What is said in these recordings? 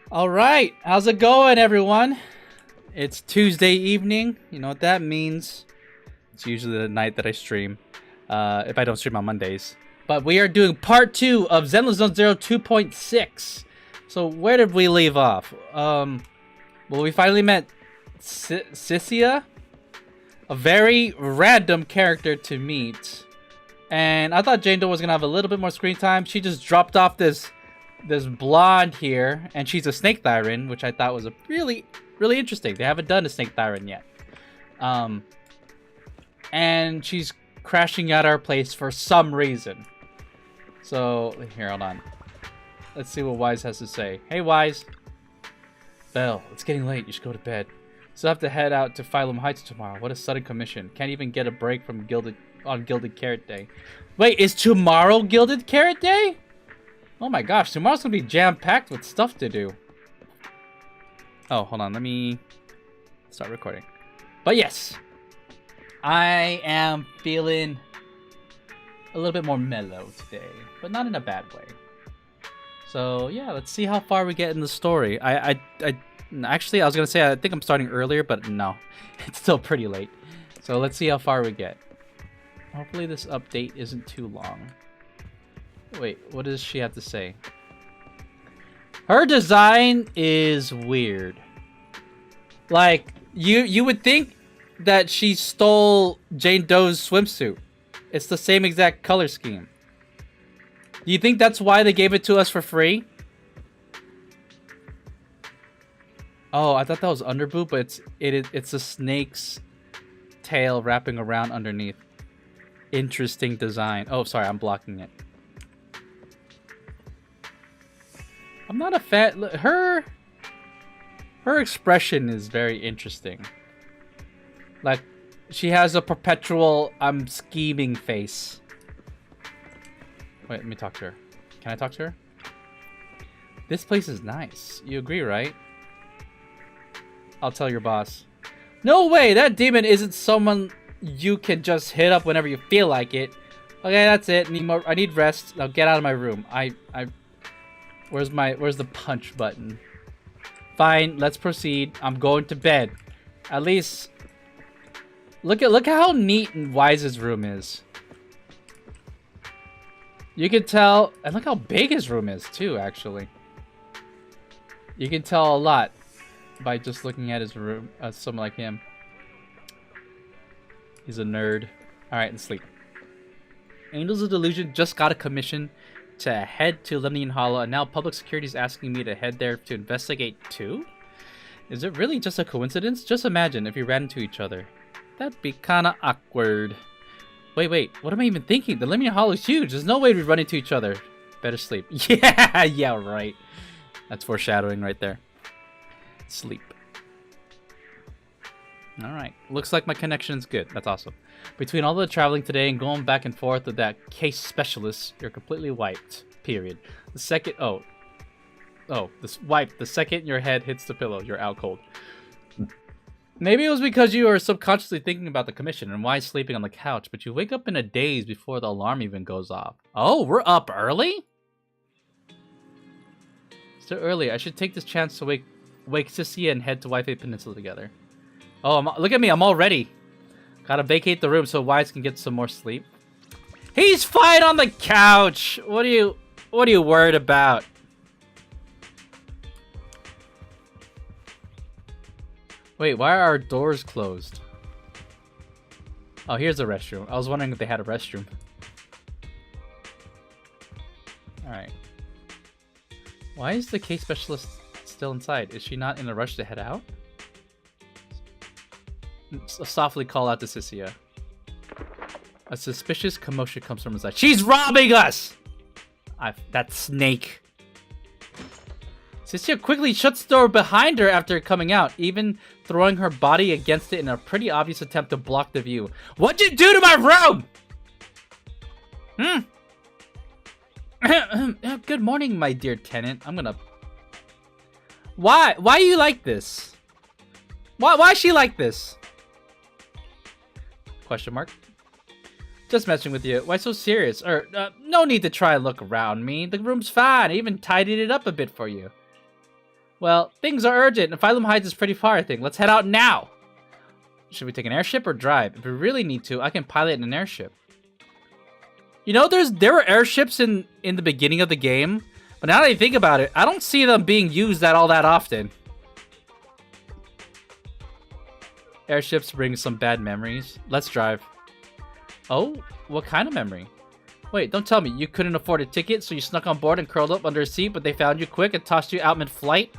All right, how's it going, everyone? It's Tuesday evening. You know what that means? It's usually the night that I stream, if I don't stream on Mondays. But we are doing part 2 of Zenless Zone Zero 2.6. So where did we leave off? Well, we finally met Sissia, a very random character to meet. And I thought Jane Doe was gonna have a little bit more screen time. She just dropped off this blonde here, and she's a snake thyran, which I thought was a really interesting. They haven't done a snake thyran yet. And she's crashing at our place for some reason. So here, hold on. Let's see what Wise has to say. Hey, Wise. Belle, it's getting late. You should go to bed. Still have to head out to Phylum Heights tomorrow. What a sudden commission. Can't even get a break from Gilded Carrot Day. Wait, is tomorrow Gilded Carrot Day? Oh my gosh, tomorrow's gonna be jam-packed with stuff to do. Oh, hold on, let me start recording. But yes, I am feeling a little bit more mellow today, but not in a bad way. So yeah, let's see how far we get in the story. Actually, I was gonna say I think I'm starting earlier, but no, it's still pretty late. So let's see how far we get. Hopefully this update isn't too long. Wait, what does she have to say? Her design is weird. Like, you would think that she stole Jane Doe's swimsuit. It's the same exact color scheme. Do you think that's why they gave it to us for free? Oh, I thought that was underboob, but it's a snake's tail wrapping around underneath. Interesting design. Oh, sorry, I'm blocking it. I'm not a fan. Her expression is very interesting. Like, she has a perpetual I'm scheming face. Wait, let me talk to her. Can I talk to her? This place is nice. You agree, right? I'll tell your boss. No way! That demon isn't someone you can just hit up whenever you feel like it. Okay, that's it. I need rest. Now get out of my room. Where's the punch button? Fine, let's proceed. I'm going to bed. At least look how neat and Wise's room is. You can tell, and look how big his room is too, actually. You can tell a lot by just looking at his room as someone like him. He's a nerd. Alright, and sleep. Angels of Delusion just got a commission to head to Lemnian Hollow, and now public security is asking me to head there to investigate too? Is it really just a coincidence? Just imagine if we ran into each other. That'd be kinda awkward. Wait, what am I even thinking? The Lemnian Hollow is huge. There's no way we'd run into each other. Better sleep. Yeah, right. That's foreshadowing right there. Sleep. Alright, looks like my connection's good. That's awesome. Between all the traveling today and going back and forth with that case specialist, you're completely wiped. Period. The second... this wiped. The second your head hits the pillow, you're out cold. Maybe it was because you were subconsciously thinking about the commission and why sleeping on the couch, but you wake up in a daze before the alarm even goes off. Oh, we're up early? Still early. I should take this chance to wake Sissia and head to Wi-Fi Peninsula together. Oh, look at me. I'm all ready. Gotta vacate the room so Wise can get some more sleep. He's fine on the couch. What are you worried about? Wait, why are our doors closed? Oh, here's a restroom. I was wondering if they had a restroom. Alright. Why is the case specialist still inside? Is she not in a rush to head out? Softly call out to Sissia. A suspicious commotion comes from inside. She's robbing us! That snake. Sissia quickly shuts the door behind her after coming out, even throwing her body against it in a pretty obvious attempt to block the view. What'd you do to my room? Good morning, my dear tenant. I'm gonna... Why are you like this? Why is she like this? Question mark. Just messing with you. Why so serious? No need to try and look around me. The room's fine. I even tidied it up a bit for you. Well, things are urgent, and Phylum Heights is pretty far, I think. Let's head out now! Should we take an airship or drive? If we really need to, I can pilot an airship. You know, there were airships in the beginning of the game, but now that I think about it, I don't see them being used all that often. Airships bring some bad memories. Let's drive. Oh, what kind of memory? Wait, don't tell me you couldn't afford a ticket, so you snuck on board and curled up under a seat, but they found you quick and tossed you out mid-flight?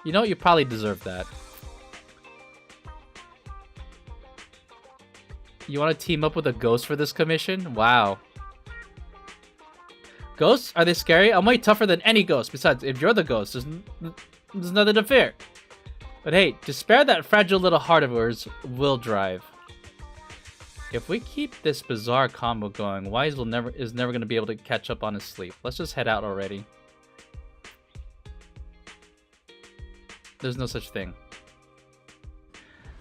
You know, you probably deserve that. You want to team up with a ghost for this commission? Wow. Ghosts? Are they scary? I'm way tougher than any ghost. Besides, if you're the ghost, there's nothing to fear. But hey, to spare that fragile little heart of yours, we'll drive. If we keep this bizarre combo going, Wise is never going to be able to catch up on his sleep. Let's just head out already. There's no such thing.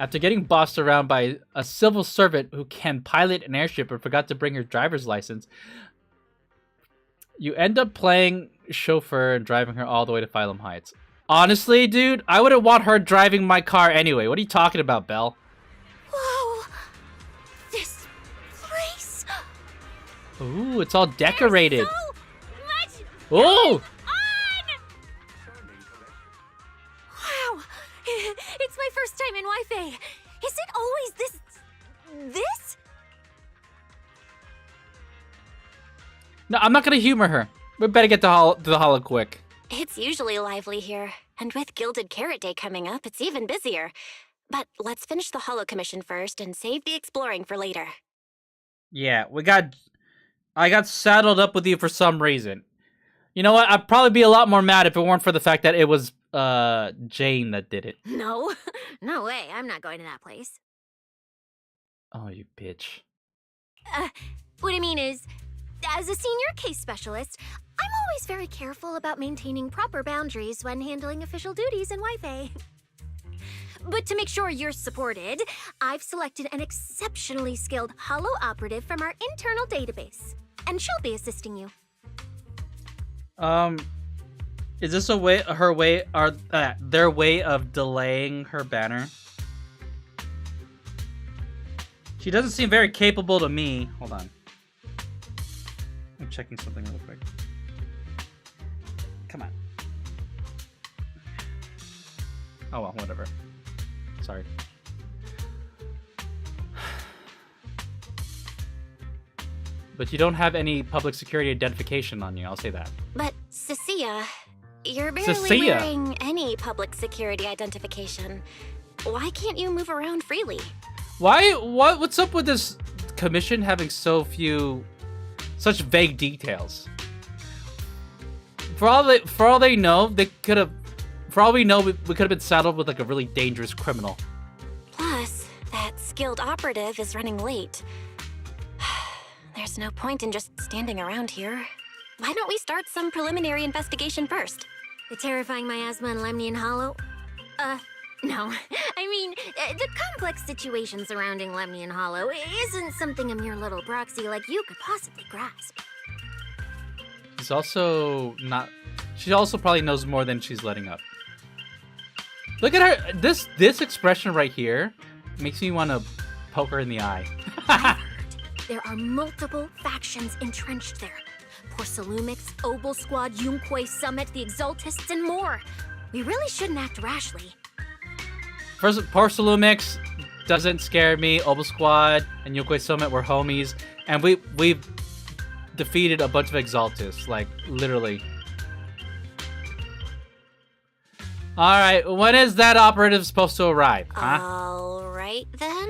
After getting bossed around by a civil servant who can pilot an airship and forgot to bring her driver's license, you end up playing chauffeur and driving her all the way to Phylum Heights. Honestly, dude, I wouldn't want her driving my car anyway. What are you talking about, Belle? Whoa! This place! Ooh, it's all decorated. There's so much Ooh! on! Wow! It's my first time in Wi-Fi. Is it always this? No, I'm not gonna humor her. We better get to the holo quick. It's usually lively here, and with Gilded Carrot Day coming up, it's even busier. But let's finish the holo commission first and save the exploring for later. Yeah, I got saddled up with you for some reason. You know what? I'd probably be a lot more mad if it weren't for the fact that it was Jane that did it. No, no way. I'm not going to that place. Oh, you bitch. What I mean is, as a senior case specialist, I'm always very careful about maintaining proper boundaries when handling official duties in Wi-Fi. But to make sure you're supported, I've selected an exceptionally skilled holo operative from our internal database, and she'll be assisting you. Is this their way of delaying her banner? She doesn't seem very capable to me. Hold on. I'm checking something real quick. Come on. Oh well, whatever. Sorry. But you don't have any public security identification on you, I'll say that. But, Cecilia, you're barely wearing any public security identification. Why can't you move around freely? What's up with this commission having such vague details? For all we know, we could have been saddled with like a really dangerous criminal. Plus, that skilled operative is running late. There's no point in just standing around here. Why don't we start some preliminary investigation first? The terrifying miasma and Lemnian Hollow? No. I mean, the complex situation surrounding Lemnian Hollow isn't something a mere little proxy like you could possibly grasp. She also probably knows more than she's letting up. Look at her. This expression right here makes me want to poke her in the eye. I've heard there are multiple factions entrenched there. Porcelumix, Obel Squad, Yunquay Summit, the Exaltists, and more. We really shouldn't act rashly. First, Porcelumix doesn't scare me. Obel Squad and Yunquay Summit were homies, and we've defeated a bunch of Exaltists, like literally. All right, when is that operative supposed to arrive? Huh? All right then.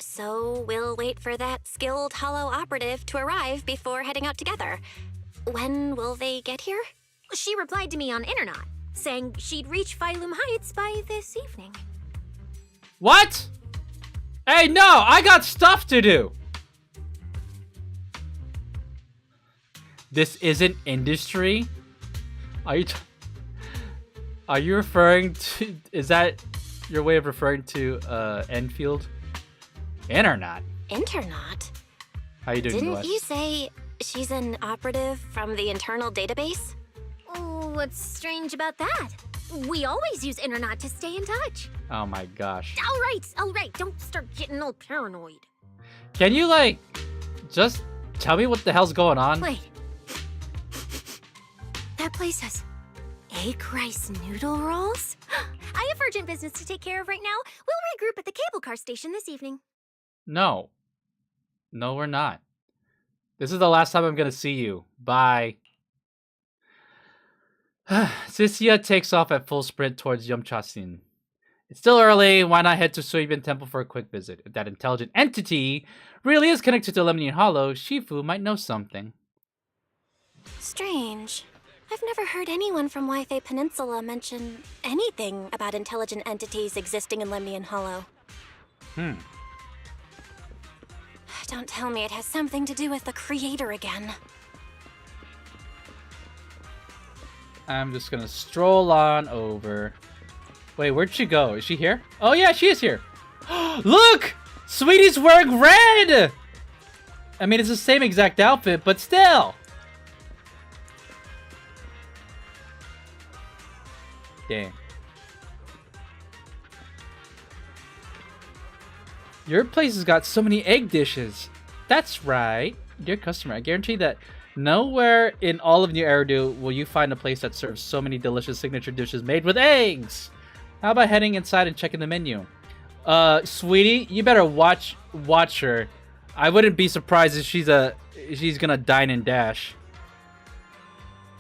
So we'll wait for that skilled holo operative to arrive before heading out together. When will they get here? She replied to me on Internet, saying she'd reach Phylum Heights by this evening. What? Hey, no, I got stuff to do. This isn't industry? Are you referring to... Is that your way of referring to Enfield? Internet? Internet? How you doing, Didn't you say she's an operative from the internal database? What's strange about that? We always use Internet to stay in touch. Oh my gosh. All right. Don't start getting all paranoid. Can you, like, just tell me what the hell's going on? Wait. That place has egg rice noodle rolls? I have urgent business to take care of right now. We'll regroup at the cable car station this evening. No. No, we're not. This is the last time I'm gonna see you. Bye. Sisia takes off at full sprint towards Yumchasin. It's still early. Why not head to Suibin Temple for a quick visit? If that intelligent entity really is connected to Lemnian Hollow, Shifu might know something. Strange. I've never heard anyone from Wi-Fi Peninsula mention anything about intelligent entities existing in Lemnian Hollow. Don't tell me it has something to do with the creator again. I'm just gonna stroll on over. Wait, where'd she go? Is she here? Oh yeah, she is here. Look! Sweetie's wearing red! I mean, it's the same exact outfit, but still. Dang. Your place has got so many egg dishes. That's right. Dear customer, I guarantee that nowhere in all of New Eridu will you find a place that serves so many delicious signature dishes made with eggs. How about heading inside and checking the menu? Sweetie, you better watch her. I wouldn't be surprised if she's gonna dine and dash.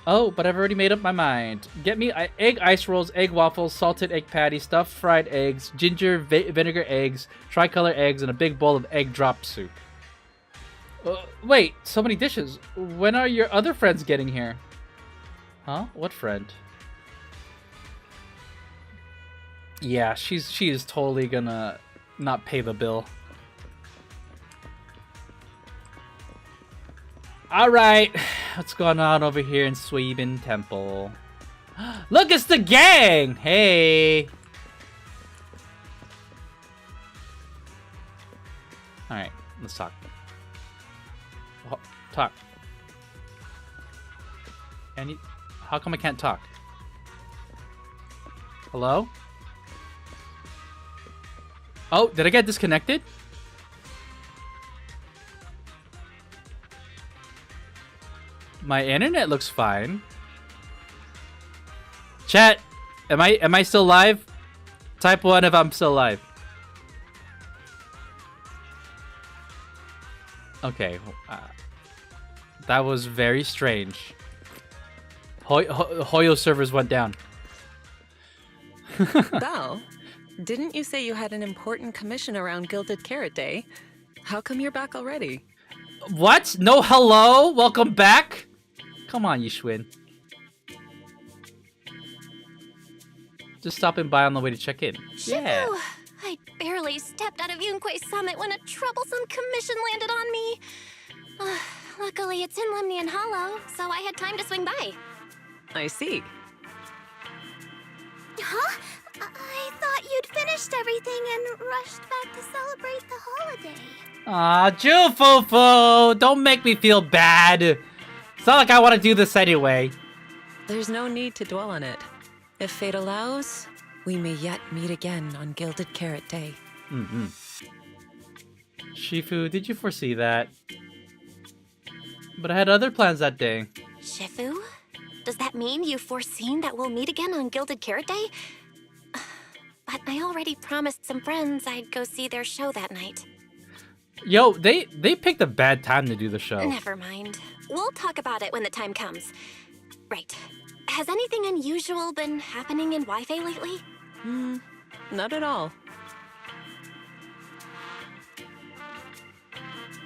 Oh, but I've already made up my mind. Get me egg ice rolls, egg waffles, salted egg patty, stuffed fried eggs, ginger vinegar eggs, tricolor eggs, and a big bowl of egg drop soup. Wait, so many dishes. When are your other friends getting here? Huh? What friend? Yeah, she is totally gonna not pay the bill. Alright, what's going on over here in Suibin Temple? Look, it's the gang! Hey! Alright, let's talk. Talk. How come I can't talk? Hello? Oh, did I get disconnected? My internet looks fine. Chat, am I still live? Type 1 if I'm still live. Okay, that was very strange. Hoyo servers went down. Belle, didn't you say you had an important commission around Gilded Carrot Day? How come you're back already? What? No hello? Welcome back? Come on, Yishwin. Just stopping by on the way to check in. Yeah. Shifu, I barely stepped out of Yunque's summit when a troublesome commission landed on me. Luckily, it's in Lemnian Hollow, so I had time to swing by. I see. Huh? I thought you'd finished everything and rushed back to celebrate the holiday. Aw, Jufufu! Don't make me feel bad. It's not like I want to do this anyway. There's no need to dwell on it. If fate allows, we may yet meet again on Gilded Carrot Day. Mm-hmm. Shifu, did you foresee that? But I had other plans that day. Shifu? Does that mean you've foreseen that we'll meet again on Gilded Carrot Day? But I already promised some friends I'd go see their show that night. Yo, they picked a bad time to do the show. Never mind. We'll talk about it when the time comes. Right. Has anything unusual been happening in Wi-Fi lately? Not at all.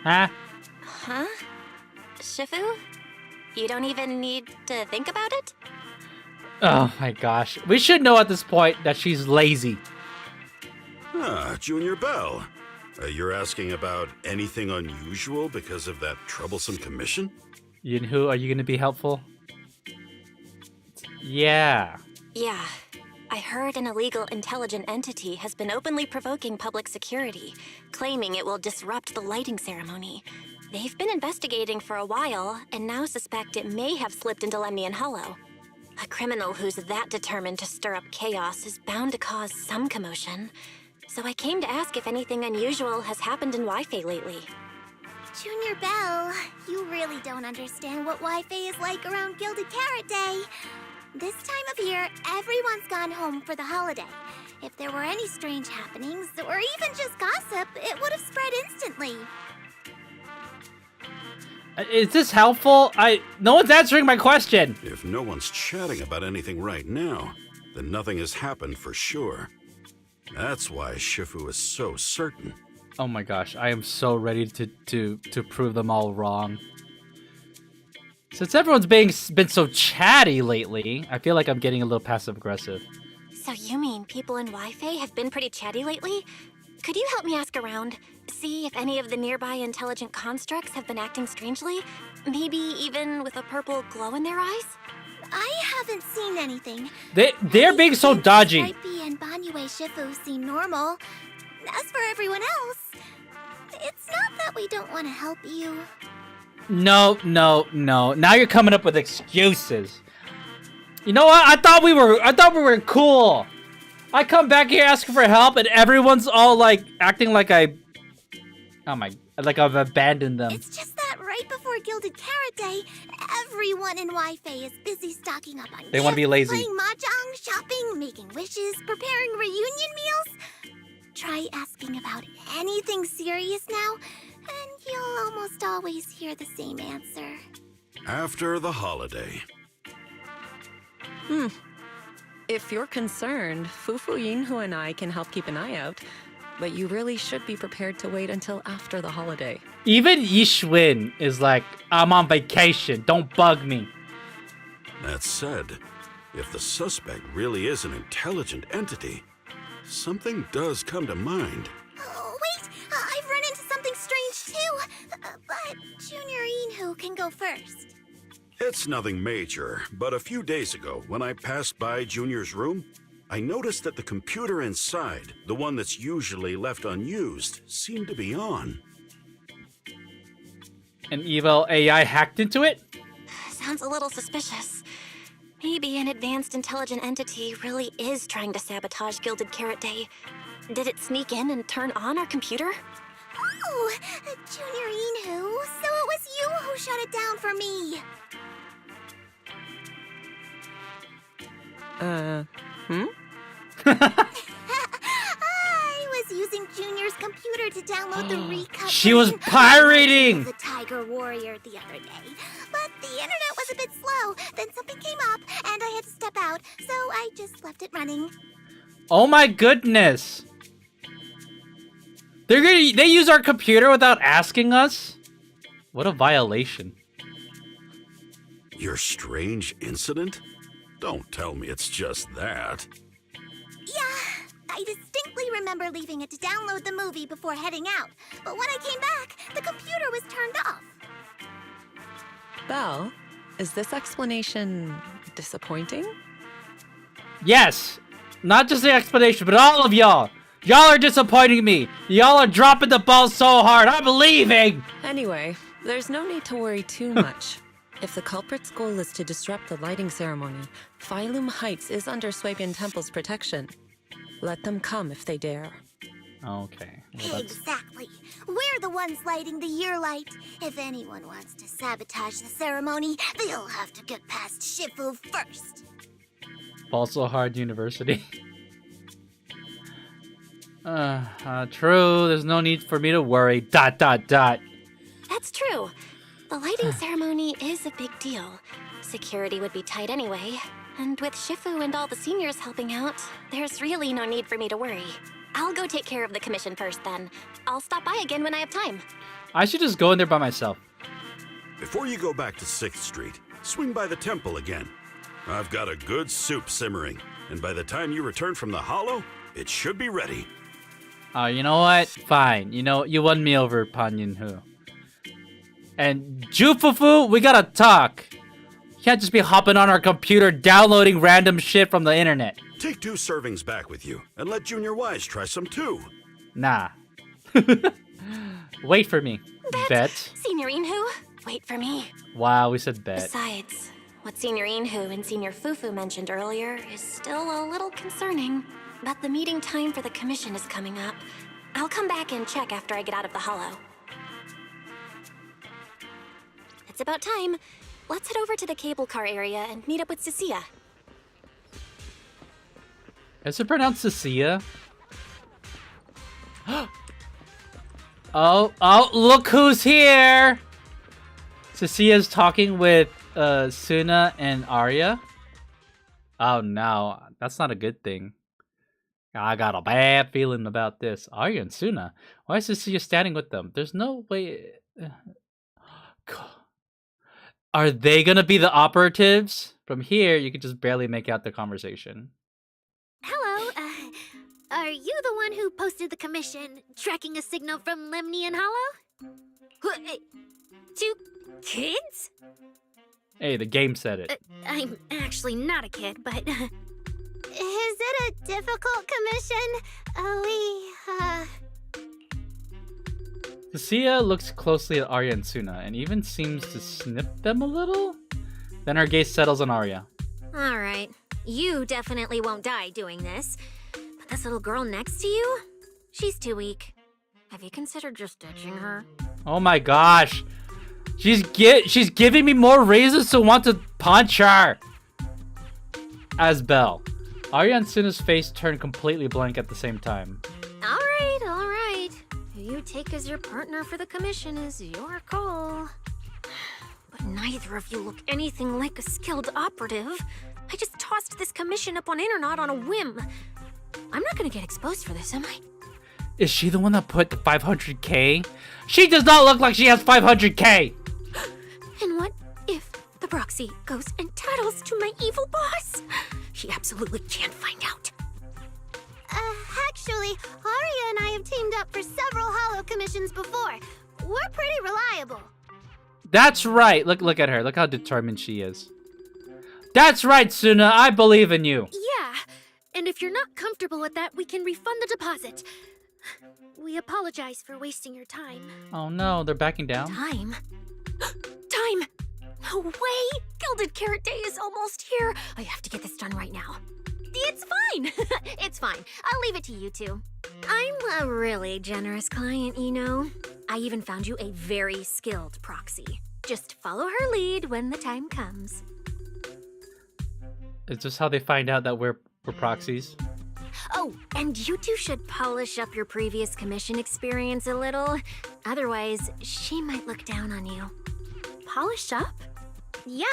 Huh? Huh? Shifu? You don't even need to think about it? Oh my gosh. We should know at this point that she's lazy. Ah, Junior Belle. You're asking about anything unusual because of that troublesome commission? Yinhu, are you going to be helpful? Yeah. Yeah. I heard an illegal intelligent entity has been openly provoking public security, claiming it will disrupt the lighting ceremony. They've been investigating for a while, and now suspect it may have slipped into Lemnian Hollow. A criminal who's that determined to stir up chaos is bound to cause some commotion. So I came to ask if anything unusual has happened in Wi-Fi lately. Junior Belle, you really don't understand what Wi-Fi is like around Gilded Carrot Day. This time of year, everyone's gone home for the holiday. If there were any strange happenings, or even just gossip, it would have spread instantly. Is this helpful? No one's answering my question. If no one's chatting about anything right now, then nothing has happened for sure. That's why Shifu is so certain. Oh my gosh, I am so ready to prove them all wrong. Since everyone's been so chatty lately, I feel like I'm getting a little passive-aggressive. So you mean people in Wi-Fi have been pretty chatty lately? Could you help me ask around? See if any of the nearby intelligent constructs have been acting strangely? Maybe even with a purple glow in their eyes? I haven't seen anything. They're being so dodgy. Stripey and Banyue Shifu seem normal. As for everyone else, it's not that we don't want to help you. No. Now you're coming up with excuses. You know what? I thought we were cool. I come back here asking for help, and everyone's all like acting like like I've abandoned them. It's just that right before Gilded Carrot Day, everyone in Wi-Fi is busy stocking up on They want to be gifts, lazy. playing mahjong, shopping, making wishes, preparing reunion meals. Try asking about anything serious now, and you'll almost always hear the same answer. After the holiday. If you're concerned, Fufu Yinhu and I can help keep an eye out. But you really should be prepared to wait until after the holiday. Even Yishwin is like, I'm on vacation. Don't bug me. That said, if the suspect really is an intelligent entity, something does come to mind. Oh, wait! I've run into something strange too! But Junior Yinhu can go first. It's nothing major, but a few days ago, when I passed by Junior's room, I noticed that the computer inside, the one that's usually left unused, seemed to be on. An evil AI hacked into it? Sounds a little suspicious. Maybe an advanced intelligent entity really is trying to sabotage Gilded Carrot Day. Did it sneak in and turn on our computer? Oh, Junior Yinhu, so it was you who shut it down for me. I was using Junior's computer to download the recut. She was version pirating! of The Tiger Warrior the other day. But the internet was a bit slow. Then something came up, and I had to step out, so I just left it running. Oh my goodness! They use our computer without asking us? What a violation. Your strange incident? Don't tell me it's just that. Yeah, I distinctly remember leaving it to download the movie before heading out. But when I came back, the computer was turned off. Belle, is this explanation disappointing? Yes! Not just the explanation, but all of y'all! Y'all are disappointing me! Y'all are dropping the ball so hard! I'm leaving! Anyway, there's no need to worry too much. If the culprit's goal is to disrupt the lighting ceremony, Phylum Heights is under Swabian Temple's protection. Let them come if they dare. Okay. Well, that's... Exactly. We're the ones lighting the year light. If anyone wants to sabotage the ceremony, they'll have to get past Shifu first. Ball so hard university. True. There's no need for me to worry. ... That's true. The lighting ceremony is a big deal. Security would be tight anyway. And with Shifu and all the seniors helping out, there's really no need for me to worry. I'll go take care of the commission first then. I'll stop by again when I have time. I should just go in there by myself. Before you go back to 6th Street, swing by the temple again. I've got a good soup simmering, and by the time you return from the hollow, it should be ready. You know what? Fine. You know, you won me over, Pan Yinhu. And Jufufu, we gotta talk. You can't just be hopping on our computer downloading random shit from the internet. Take 2 servings back with you, and let Junior Wise try some too. Nah. Wait for me. Bet. Senior Yinhu, wait for me. Wow, we said bet. Besides, What Senior Inhu and Senior Fufu mentioned earlier is still a little concerning. But the meeting time for the commission is coming up. I'll come back and check after I get out of the hollow. It's about time. Let's head over to the cable car area and meet up with Cecilia. Is it pronounced Cecilia? Oh, look who's here! Cecilia's talking with Sunna and Arya. Oh no, that's not a good thing. I got a bad feeling about this. Arya and Sunna? Why is Cecilia standing with them? There's no way... Are they gonna be the operatives? From here, you can just barely make out the conversation. Hello, are you the one who posted the commission, tracking a signal from Lemnian Hollow? Two kids? Hey, the game said it. I'm actually not a kid, but... Is it a difficult commission? Cecilia looks closely at Arya and Sunna and even seems to snip them a little. Then her gaze settles on Arya. Alright, you definitely won't die doing this. But this little girl next to you? She's too weak. Have you considered just ditching her? Oh my gosh. She's giving me more reasons to want to punch her. As Belle. Arya and Sunna's face turned completely blank at the same time. Alright. Who you take as your partner for the commission is your call. But neither of you look anything like a skilled operative. I just tossed this commission up on Internet on a whim. I'm not gonna get exposed for this, am I? Is she the one that put the 500k? She does not look like she has 500k! And what if the proxy goes and tattles to my evil boss? She absolutely can't find out. Actually, Arya and I have teamed up for several hollow commissions before. We're pretty reliable. That's right. Look at her. Look how determined she is. That's right, Sunna. I believe in you. Yeah, and if you're not comfortable with that, we can refund the deposit. We apologize for wasting your time. Oh no, they're backing down. Time? Time! No way! Gilded Carrot Day is almost here. I have to get this done right now. It's fine. It's fine. I'll leave it to you two. I'm a really generous client, you know. I even found you a very skilled proxy. Just follow her lead when the time comes. Is this how they find out that we're proxies? Oh, and you two should polish up your previous commission experience a little. Otherwise, she might look down on you. Polish up? Yeah,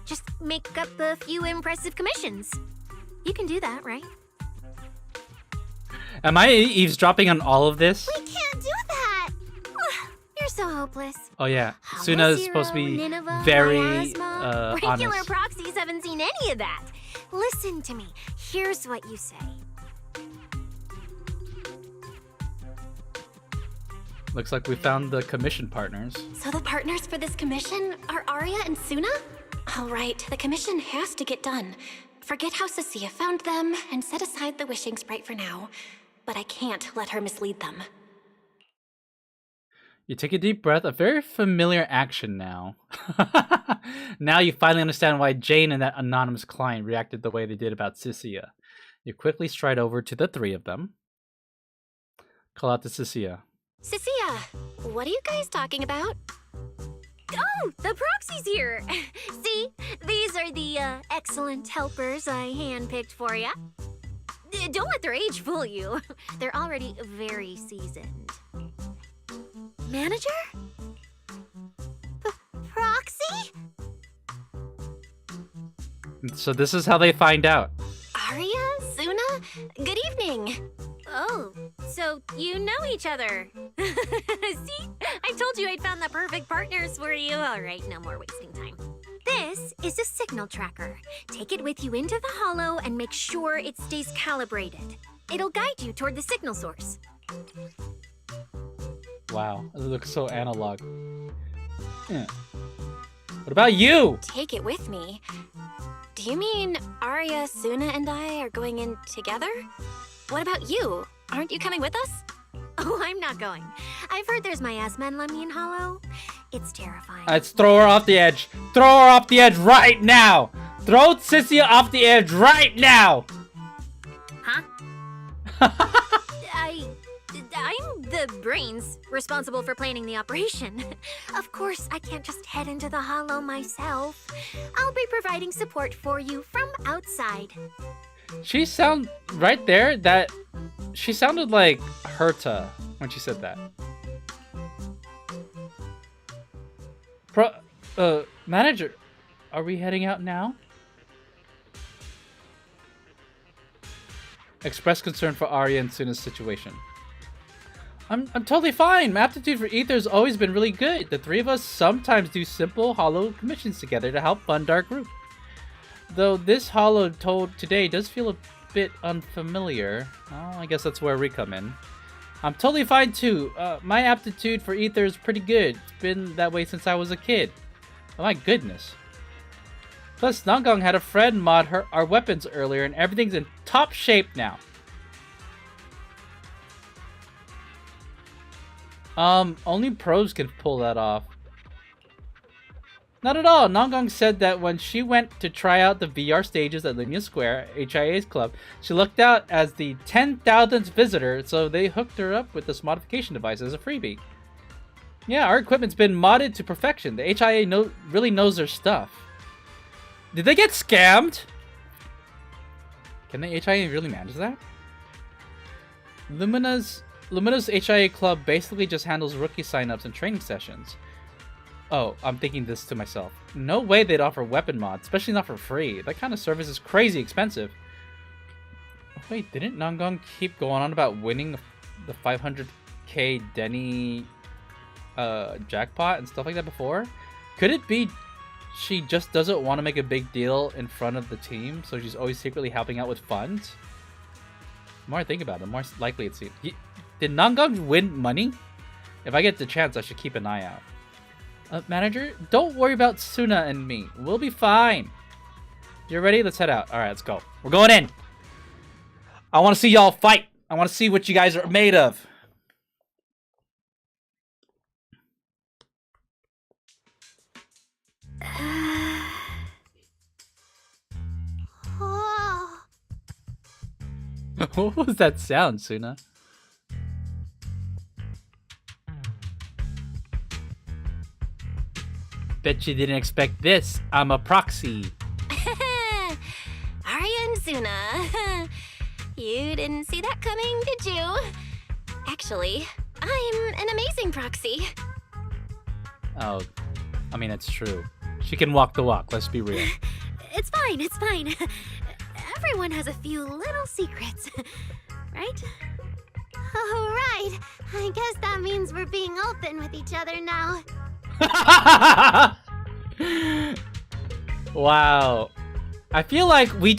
just make up a few impressive commissions. You can do that, right? Am I eavesdropping on all of this? We can't do that! You're so hopeless. Oh yeah, Hollow Sunna is Zero, supposed to be Nineveh, very Miasma. Regular honest. proxies haven't seen any of that. Listen to me. Here's what you say. Looks like we found the commission partners. So the partners for this commission are Arya and Sunna? All right, the commission has to get done. Forget how Cecilia found them and set aside the wishing sprite for now. But I can't let her mislead them. You take a deep breath, a very familiar action now. Now you finally understand why Jane and that anonymous client reacted the way they did about Cecilia. You quickly stride over to the three of them. Call out to Cecilia. Cecilia, what are you guys talking about? Oh, the proxy's here. See, these are the excellent helpers I handpicked for you. Don't let their age fool you. They're already very seasoned. Manager? Proxy? So this is how they find out. Arya? Sunna? Good evening. Oh, so you know each other. See? I told you I'd found the perfect partners for you. All right, no more wasting time. This is a signal tracker. Take it with you into the hollow and make sure it stays calibrated. It'll guide you toward the signal source. Wow, it looks so analog. Yeah. What about you? Take it with me. Do you mean Arya, Sunna, and I are going in together? What about you? Aren't you coming with us? Oh, I'm not going. I've heard there's miasma in Lemnian Hollow. It's terrifying. Let's throw her off the edge. Throw her off the edge right now. Throw Sissy off the edge right now. Huh? I'm the brains responsible for planning the operation. Of course, I can't just head into the hollow myself. I'll be providing support for you from outside. She sound right there that she sounded like Herta when she said that. Manager, are we heading out now? Express concern for Arya and Sunna's situation. I'm totally fine. My aptitude for ether has always been really good. The three of us sometimes do simple hollow commissions together to help fund our group. Though this hollow told today does feel a bit unfamiliar. Well, I guess that's where we come in. I'm totally fine too. My aptitude for ether is pretty good. It's been that way since I was a kid. Oh my goodness. Plus, Nongong had a friend mod our weapons earlier and everything's in top shape now. Only pros can pull that off. Not at all. Nongong said that when she went to try out the VR stages at Linear Square, HIA's club, she looked out as the 10,000th visitor, so they hooked her up with this modification device as a freebie. Yeah, our equipment's been modded to perfection. The HIA really knows their stuff. Did they get scammed? Can the HIA really manage that? Lumina's HIA club basically just handles rookie signups and training sessions. Oh, I'm thinking this to myself. No way they'd offer weapon mods, especially not for free. That kind of service is crazy expensive. Wait, didn't Nongong keep going on about winning the 500k Denny jackpot and stuff like that before? Could it be she just doesn't want to make a big deal in front of the team, so she's always secretly helping out with funds? The more I think about it, the more likely it seems. Did Nongong win money? If I get the chance, I should keep an eye out. Manager, don't worry about Sunna and me. We'll be fine. You're ready? Let's head out. Alright, let's go. We're going in. I want to see y'all fight. I want to see what you guys are made of. Oh. What was that sound, Sunna? Bet you didn't expect this. I'm a proxy. Arya and Sunna. You didn't see that coming, did you? Actually, I'm an amazing proxy. Oh, I mean, it's true. She can walk the walk, let's be real. It's fine, it's fine. Everyone has a few little secrets, right? Oh, right. I guess that means we're being open with each other now. Wow. I feel like we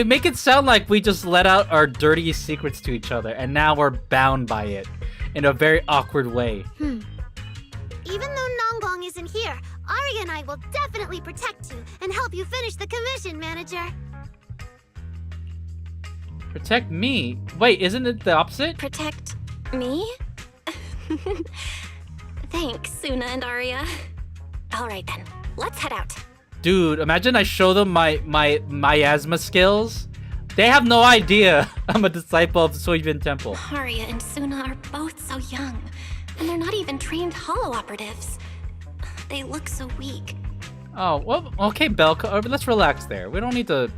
make it sound like we just let out our dirty secrets to each other and now we're bound by it in a very awkward way. Even though Nongong isn't here, Arya and I will definitely protect you and help you finish the commission, Manager. Protect me? Wait, isn't it the opposite? Protect me? Thanks, Sunna and Arya. Alright then, let's head out. Dude, imagine I show them my miasma skills. They have no idea I'm a disciple of the Soyvin Temple. Arya and Sunna are both so young, and they're not even trained hollow operatives. They look so weak. Oh, well, okay, Belle, let's relax there. We don't need to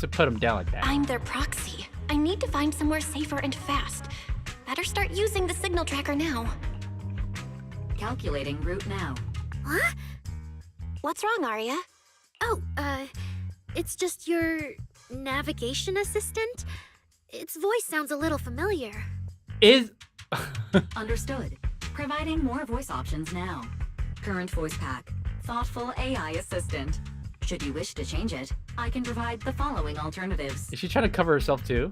put them down like that. I'm their proxy. I need to find somewhere safer and fast. Better start using the signal tracker now. Calculating route now. What? What's wrong, Arya? Oh, it's just your navigation assistant? Its voice sounds a little familiar. Understood. Providing more voice options now. Current voice pack. Thoughtful AI assistant. Should you wish to change it, I can provide the following alternatives. Is she trying to cover herself too?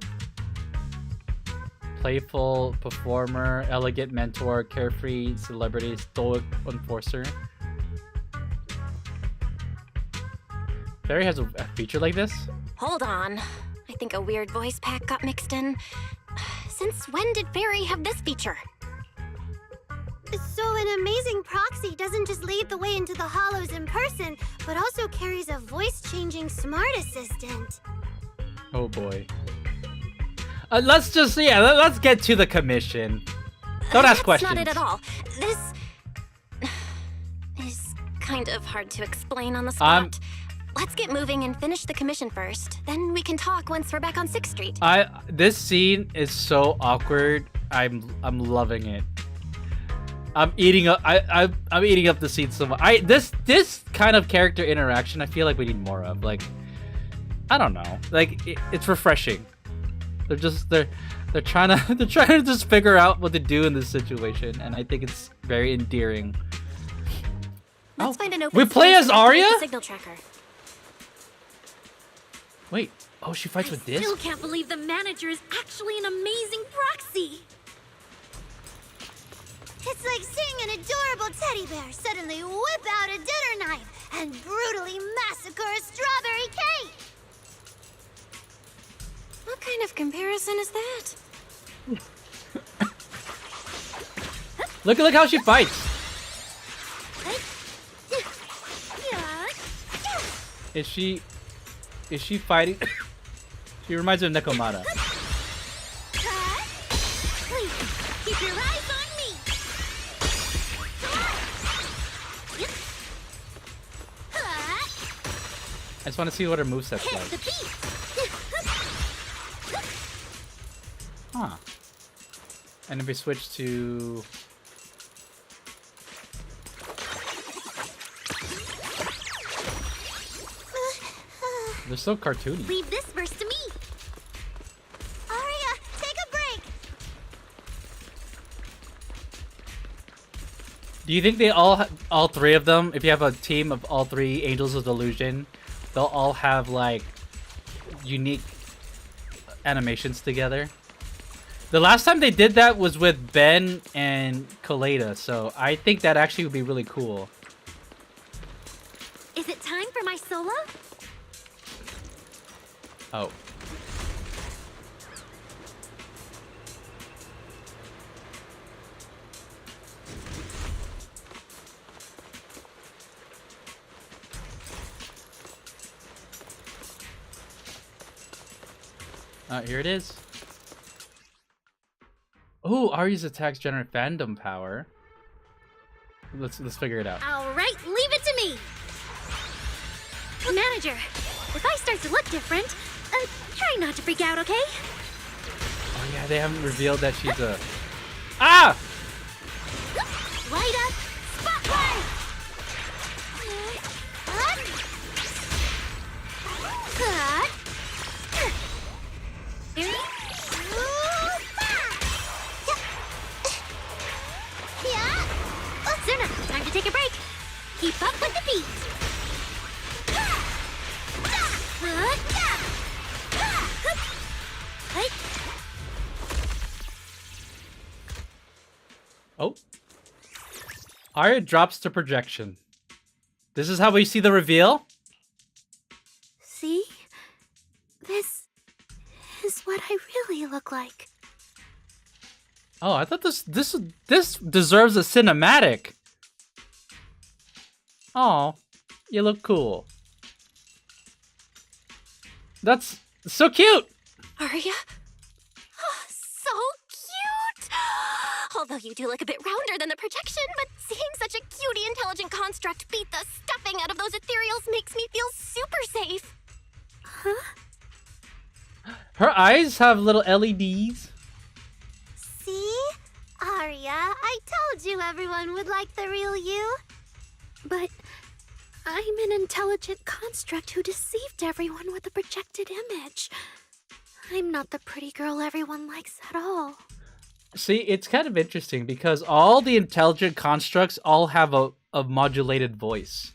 Playful performer, elegant mentor, carefree celebrity, stoic enforcer. Fairy has a feature like this? Hold on. I think a weird voice pack got mixed in. Since when did Fairy have this feature? So an amazing proxy doesn't just lead the way into the hollows in person, but also carries a voice-changing smart assistant. Oh boy. Let's just, yeah, let's get to the commission. Don't ask questions. That's not it at all. This is kind of hard to explain on the spot. Let's get moving and finish the commission first. Then we can talk once we're back on 6th Street. This scene is so awkward. I'm loving it. I'm eating up. I'm eating up the scene so much. This kind of character interaction, I feel like we need more of. Like, I don't know. Like, it's refreshing. They're trying to just figure out what to do in this situation, and I think it's very endearing. Let's find an open we play space as and activate Arya? the signal tracker. Wait. Oh, she fights with this? I still can't believe the manager is actually an amazing proxy. It's like seeing an adorable teddy bear suddenly whip out a dinner knife and brutally massacre a strawberry cake. What kind of comparison is that? Look how she fights. Is she fighting? She reminds me of Nekomata. Please, keep your eyes on me. I just want to see what her moveset's Hit like. the beat. Huh. And if we switch to... They're so cartoony. Leave this verse to me. Arya, take a break. Do you think they all three of them, if you have a team of all three Angels of Delusion, they'll all have like unique animations together? The last time they did that was with Ben and Kaleda, so I think that actually would be really cool. Is it time for my solo? Oh. Here it is. Oh, Arya's attacks generate fandom power. Let's figure it out. All right, leave it to me. Manager, if I start to look different, try not to freak out, okay? Oh yeah, they haven't revealed that she's a... Ah! Light up, spotlight! Sunna, time to take a break. Keep up with the beat. Oh. Arya drops to projection. This is how we see the reveal? See? This is what I really look like. Oh, I thought this deserves a cinematic. Oh, you look cool. That's so cute. Arya? Oh, so cute! Although you do look a bit rounder than the projection, but seeing such a cutie intelligent construct beat the stuffing out of those ethereals makes me feel super safe. Huh? Her eyes have little LEDs. See? Arya, I told you everyone would like the real you. But I'm an intelligent construct who deceived everyone with a projected image. I'm not the pretty girl everyone likes at all. See, it's kind of interesting because all the intelligent constructs all have a modulated voice.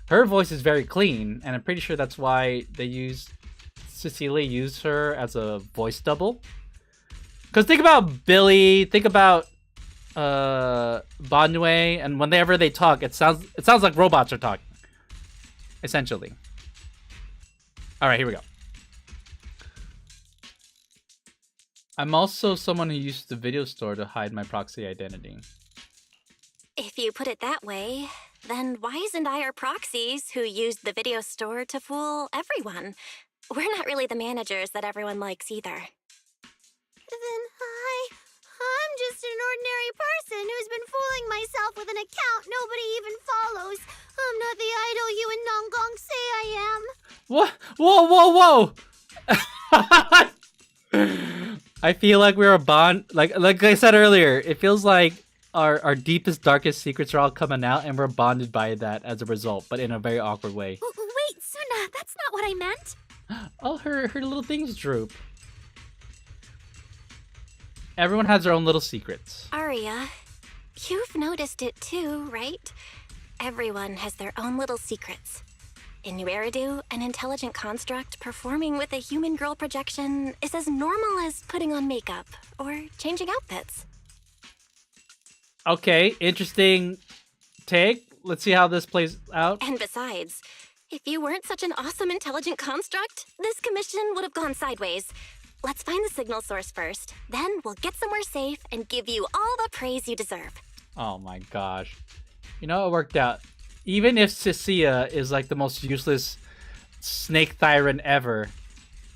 Her voice is very clean, and I'm pretty sure that's why Cecilia used her as a voice double. Because think about Billy, think about Banue, and whenever they talk, it sounds like robots are talking. Essentially. Alright, here we go. I'm also someone who used the video store to hide my proxy identity. If you put it that way, then Wise and I are proxies who used the video store to fool everyone. We're not really the managers that everyone likes either. Then I'm just an ordinary person who's been fooling myself with an account nobody even follows. I'm not the idol you and Nonggong say I am. What? Whoa! I feel like we're a bond. Like I said earlier, it feels like our deepest, darkest secrets are all coming out, and we're bonded by that as a result, but in a very awkward way. Wait, Sunna, that's not what I meant. Oh, her little things droop. Everyone has their own little secrets. Aria, you've noticed it too, right? Everyone has their own little secrets. In New Eridu, an intelligent construct performing with a human girl projection is as normal as putting on makeup or changing outfits. Okay, interesting take. Let's see how this plays out. And besides, if you weren't such an awesome intelligent construct, this commission would have gone sideways. Let's find the signal source first, then we'll get somewhere safe and give you all the praise you deserve. Oh my gosh. You know, it worked out. Even if Cecilia is like the most useless snake tyrant ever,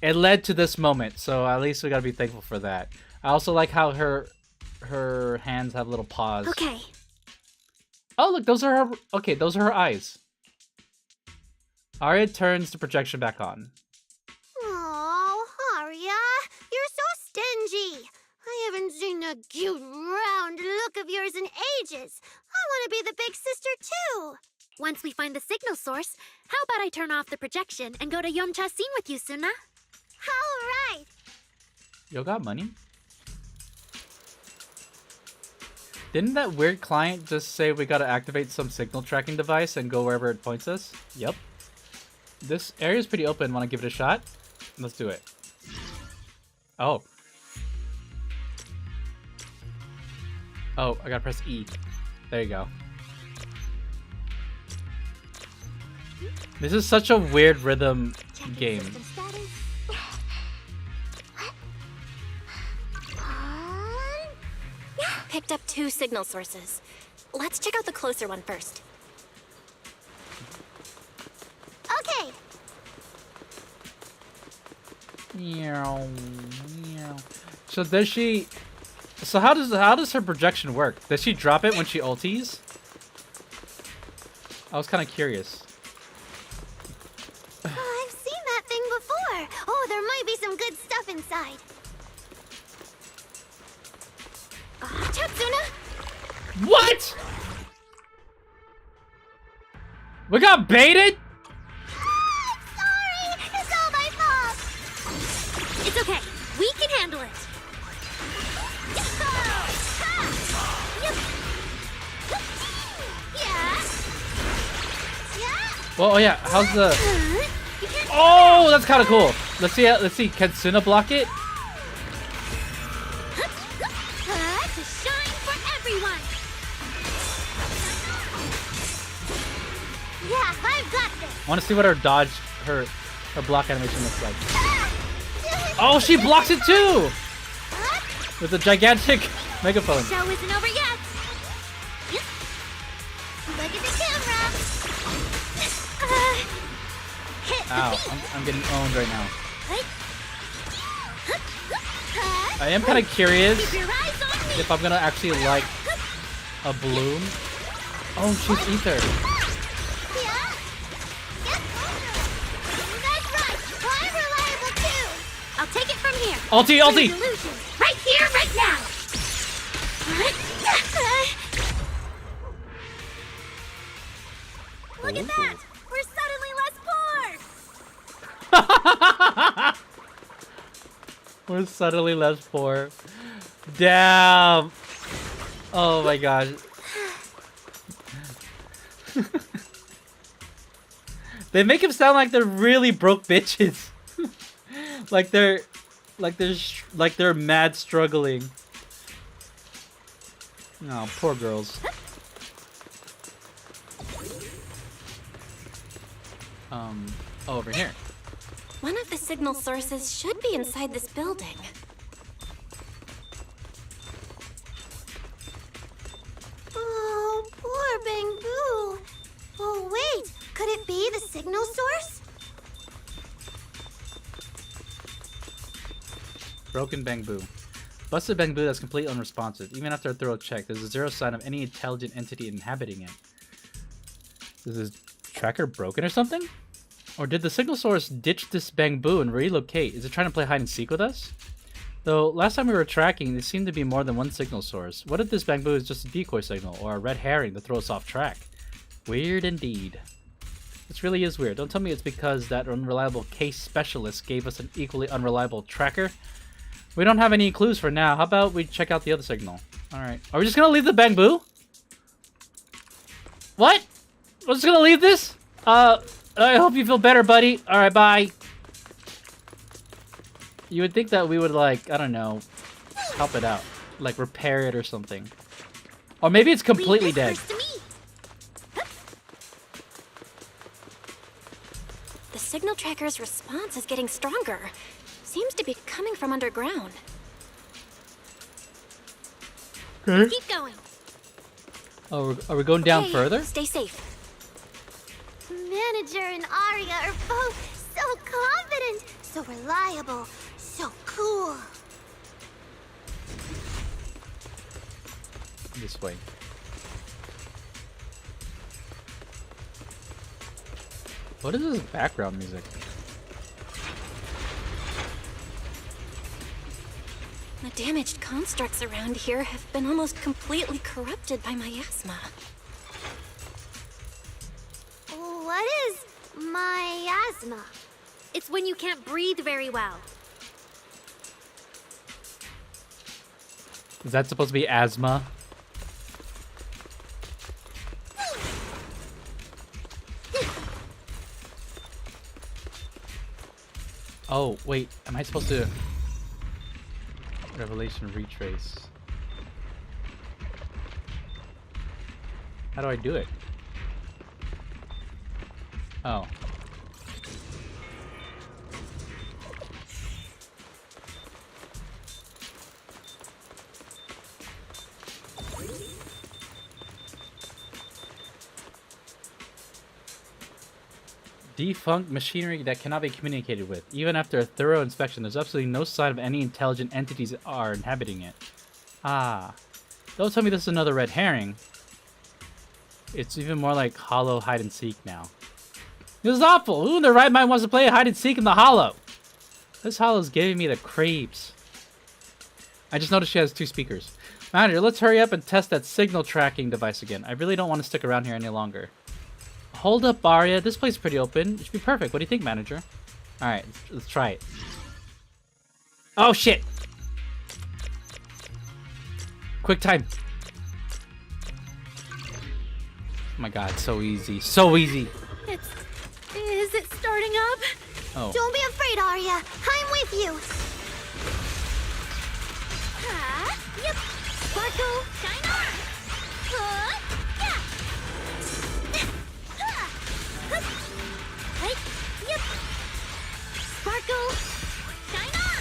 it led to this moment, so at least we gotta be thankful for that. I also like how her hands have little paws. Okay. Oh, look, those are her. Okay, those are her eyes. Aria turns the projection back on. Oh, Aria, you're so stingy. I haven't seen that cute, round look of yours in ages. I want to be the big sister, too. Once we find the signal source, how about I turn off the projection and go to Yomcha scene with you, Sunna? All right. Yo got money? Didn't that weird client just say we gotta activate some signal tracking device and go wherever it points us? Yep. This area's pretty open. Wanna give it a shot? Let's do it. Oh. Oh, I gotta press E. There you go. This is such a weird rhythm game. Picked up 2 signal sources. Let's check out the closer one first. Okay. Meow, meow. So does she? So how does her projection work? Does she drop it when she ulties? I was kind of curious. I've seen that thing before. Oh, there might be some good stuff inside. Tatsuna! What? We got baited? Sorry! It's all my fault! It's okay. We can handle it. Well, oh yeah. How's the? Oh, that's kind of cool. Let's see. Let's see. Can Sunna block it? To shine for everyone. Yeah, I've got this. I want to see what her dodge, her block animation looks like. Oh, she blocks it too with a gigantic megaphone. Show isn't over yet. Look at the camera. Hit the Ow, beat. I'm getting owned right now. I am kind of curious Keep your eyes on me. if I'm gonna actually like a bloom. Oh, she's ether. Yeah. That's right. I'm reliable too. I'll take it from here. Ulti! Delusion. Right here, right now. Look at that. We're suddenly less poor. We're suddenly less poor. Damn. Oh my gosh. They make him sound like they're really broke bitches. like they're mad struggling. Oh, poor girls. Over here. One of the signal sources should be inside this building. Oh, Broken bamboo. Busted bamboo that's completely unresponsive. Even after a thorough check, there's a zero sign of any intelligent entity inhabiting it. Is this tracker broken or something? Or did the signal source ditch this bamboo and relocate? Is it trying to play hide and seek with us? Though, last time we were tracking, there seemed to be more than one signal source. What if this bamboo is just a decoy signal, or a red herring to throw us off track? Weird indeed. This really is weird. Don't tell me it's because that unreliable case specialist gave us an equally unreliable tracker. We don't have any clues for now. How about we check out the other signal? Alright. Are we just gonna leave the bamboo? What? We're just gonna leave this? I hope you feel better, buddy. Alright, bye. You would think that we would, like, I don't know, help it out. Like, repair it or something. Or maybe it's completely dead. The signal tracker's response is getting stronger. Seems to be coming from underground. Okay. Keep going. Oh, are we going down further? Stay safe. Manager and Arya are both so confident, so reliable, so cool. This way. What is this background music? The damaged constructs around here have been almost completely corrupted by miasma. What is miasma? It's when you can't breathe very well. Is that supposed to be asthma? Oh, wait. Am I supposed to... Revelation retrace. How do I do it? Oh. Defunct machinery that cannot be communicated with. Even after a thorough inspection, there's absolutely no sign of any intelligent entities that are inhabiting it. Ah. Don't tell me this is another red herring. It's even more like hollow hide and seek now. This is awful! Who in their right mind wants to play hide and seek in the hollow? This hollow is giving me the creeps. I just noticed she has 2 speakers. Manager, let's hurry up and test that signal tracking device again. I really don't want to stick around here any longer. Hold up, Arya. This place is pretty open. It should be perfect. What do you think, manager? Alright, let's try it. Oh, shit! Quick time. Oh my god, so easy. So easy! Is it starting up? Oh. Don't be afraid, Arya. I'm with you. Yep. Sparkle, shine on. Yeah. Hey, yep. Sparkle, shine on.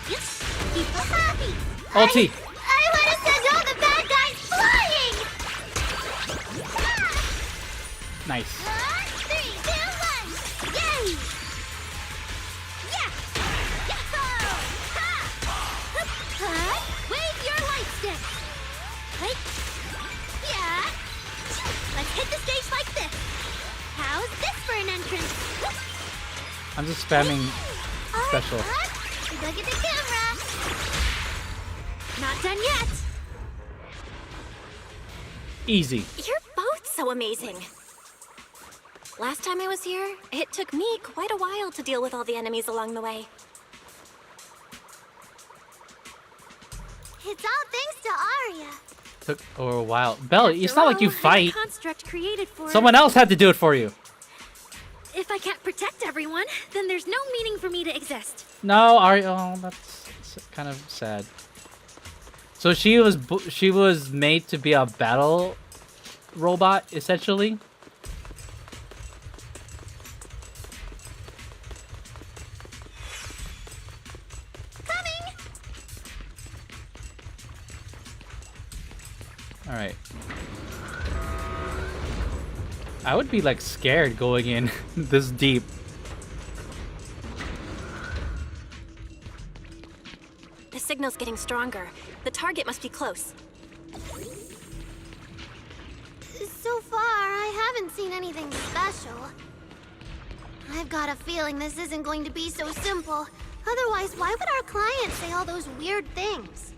Yep. Keep us happy. Ulti! I want to send all the bad guys flying. Nice. 3, 2, 1. Yay! Yeah! Yahoo! Ha! Wave your light stick! Hey! Yeah! Let's hit the stage like this! How's this for an entrance? I'm just spamming special. Look at the camera! Not done yet! Easy. You're both so amazing. Last time I was here, it took me quite a while to deal with all the enemies along the way. It's all thanks to Arya. Took a while. Belle, it's not like you After all, fight. I'm a construct created for... Someone else had to do it for you. If I can't protect everyone, then there's no meaning for me to exist. No, Arya. Oh, that's kind of sad. So she was made to be a battle robot, essentially. Coming! All right. I would be like scared going in this deep. signal's getting stronger. The target must be close. So far, I haven't seen anything special. I've got a feeling this isn't going to be so simple. Otherwise, why would our client say all those weird things?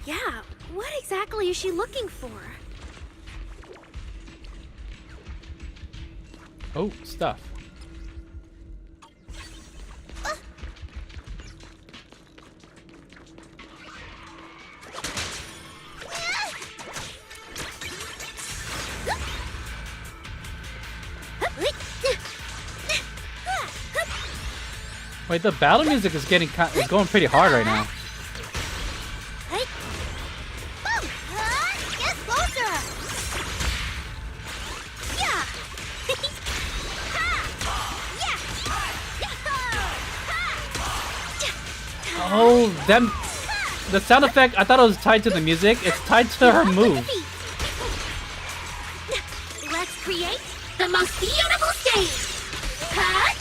Yeah, what exactly is she looking for? Oh, stuff. Wait, the battle music is going pretty hard right now. Get closer! Yeah! Oh, them. The sound effect, I thought it was tied to the music. It's tied to her move. Let's create the most beautiful stage! Huh?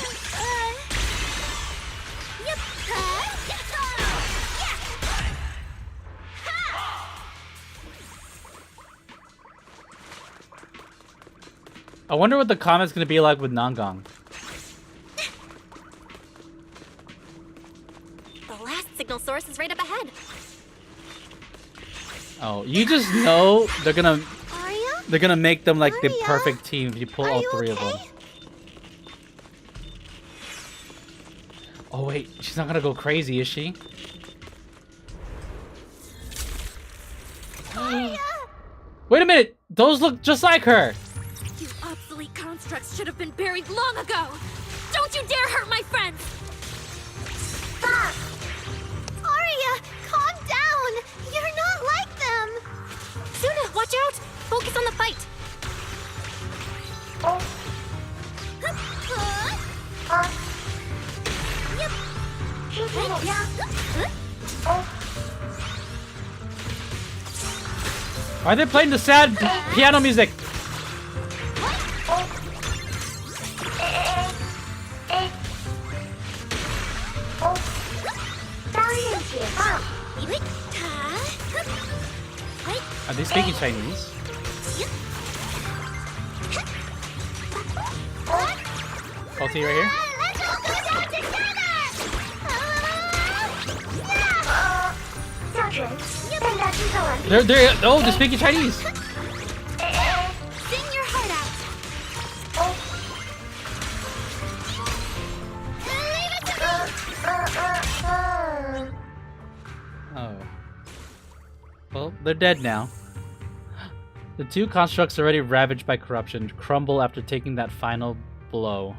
Yep. I wonder what the comment's gonna be like with Nangong. The last signal source is right up ahead. Oh, you just know they're gonna make them like the Aria? perfect team if you pull all three of them. Oh wait, she's not gonna go crazy, is she? Wait a minute! Those look just like her! You obsolete constructs should have been buried long ago! Don't you dare hurt my friends! Stop! Aria, calm down! You're not like them! Sunna, watch out! Focus on the fight. Why are they playing the sad piano music? Are they speaking Chinese? Ulti right here? Let's all go down together! They're speaking Chinese. Sing your heart out! Leave it to me! Oh. Well, they're dead now. The two constructs already ravaged by corruption crumble after taking that final blow.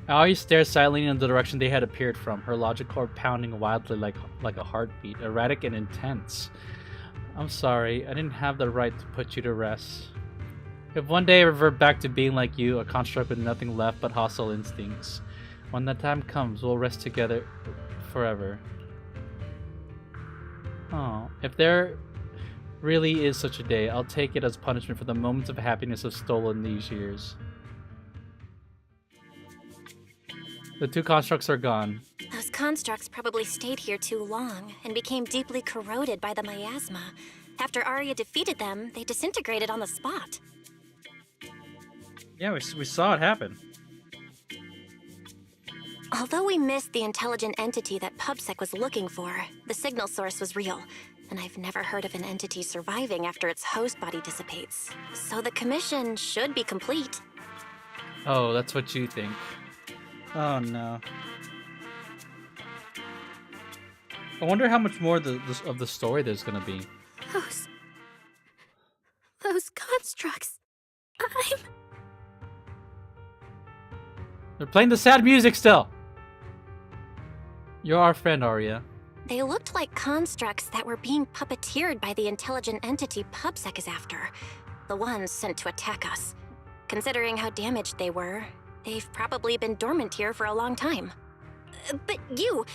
Aoi stares silently in the direction they had appeared from, her logic cord pounding wildly like a heartbeat, erratic and intense. I'm sorry, I didn't have the right to put you to rest. If one day I revert back to being like you, a construct with nothing left but hostile instincts, when that time comes, we'll rest together forever. Oh, if there really is such a day, I'll take it as punishment for the moments of happiness I've stolen these years. The two constructs are gone. Those constructs probably stayed here too long and became deeply corroded by the miasma. After Arya defeated them, they disintegrated on the spot. Yeah, we saw it happen. Although we missed the intelligent entity that PubSec was looking for, the signal source was real, and I've never heard of an entity surviving after its host body dissipates. So the commission should be complete. Oh, that's what you think. Oh no. I wonder how much more of the story there's gonna be. Those constructs. They're playing the sad music still. You're our friend, Arya. They looked like constructs that were being puppeteered by the intelligent entity PubSec is after. The ones sent to attack us. Considering how damaged they were, they've probably been dormant here for a long time. But you're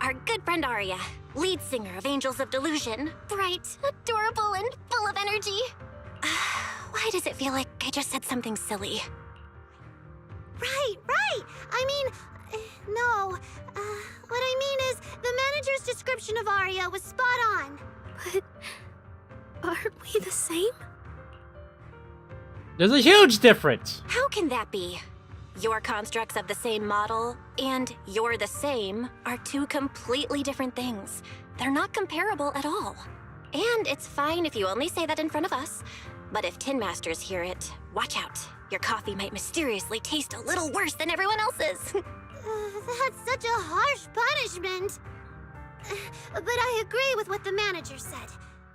our good friend Arya, lead singer of Angels of Delusion. Bright, adorable, and full of energy. Why does it feel like I just said something silly? Right. I mean, no. What I mean is, the manager's description of Arya was spot on. But aren't we the same? There's a huge difference. How can that be? Your constructs of the same model and you're the same are two completely different things. They're not comparable at all. And it's fine if you only say that in front of us. But if Tin Masters hear it, watch out. Your coffee might mysteriously taste a little worse than everyone else's. That's such a harsh punishment. But I agree with what the manager said.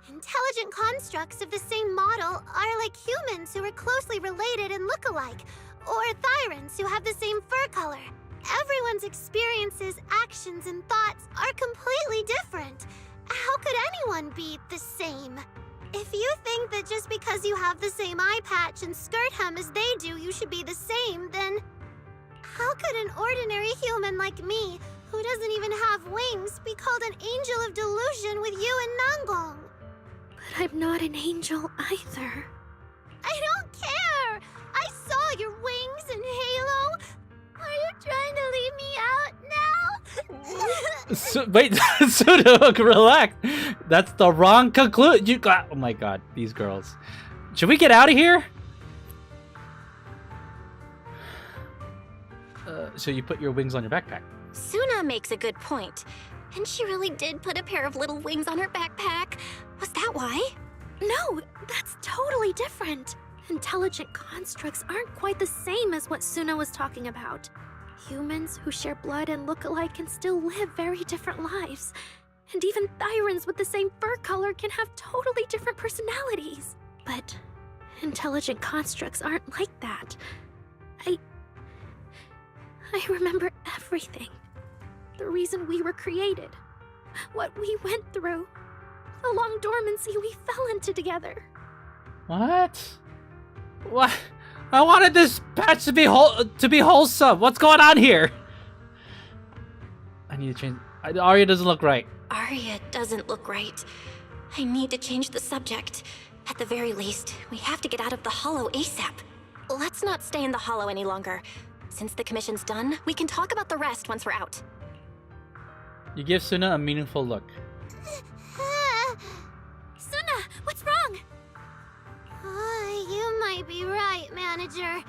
Intelligent constructs of the same model are like humans who are closely related and look alike, or Thyrans who have the same fur color. Everyone's experiences, actions, and thoughts are completely different. How could anyone be the same? If you think that just because you have the same eye patch and skirt hem as they do, you should be the same, then how could an ordinary human like me, who doesn't even have wings, be called an Angel of Delusion with you and Nangong? But I'm not an angel either. I don't care! I saw your wings and halo! Are you trying to leave me out now? Wait, Sunna, relax. That's the wrong conclusion. You got. Oh my god, these girls. Should we get out of here? So you put your wings on your backpack. Sunna makes a good point. And she really did put a pair of little wings on her backpack. Was that why? No, that's totally different. Intelligent constructs aren't quite the same as what Sunna was talking about. Humans who share blood and look alike can still live very different lives. And even Thyrans with the same fur color can have totally different personalities. But intelligent constructs aren't like that. I remember everything. The reason we were created. What we went through. The long dormancy we fell into together. What? What? I wanted this patch to be wholesome. What's going on here? I need to change. Arya doesn't look right. Arya doesn't look right. I need to change the subject. At the very least, we have to get out of the hollow ASAP. Let's not stay in the hollow any longer. Since the commission's done, we can talk about the rest once we're out. You give Sunna a meaningful look. Sunna, what's wrong? You might be right, manager.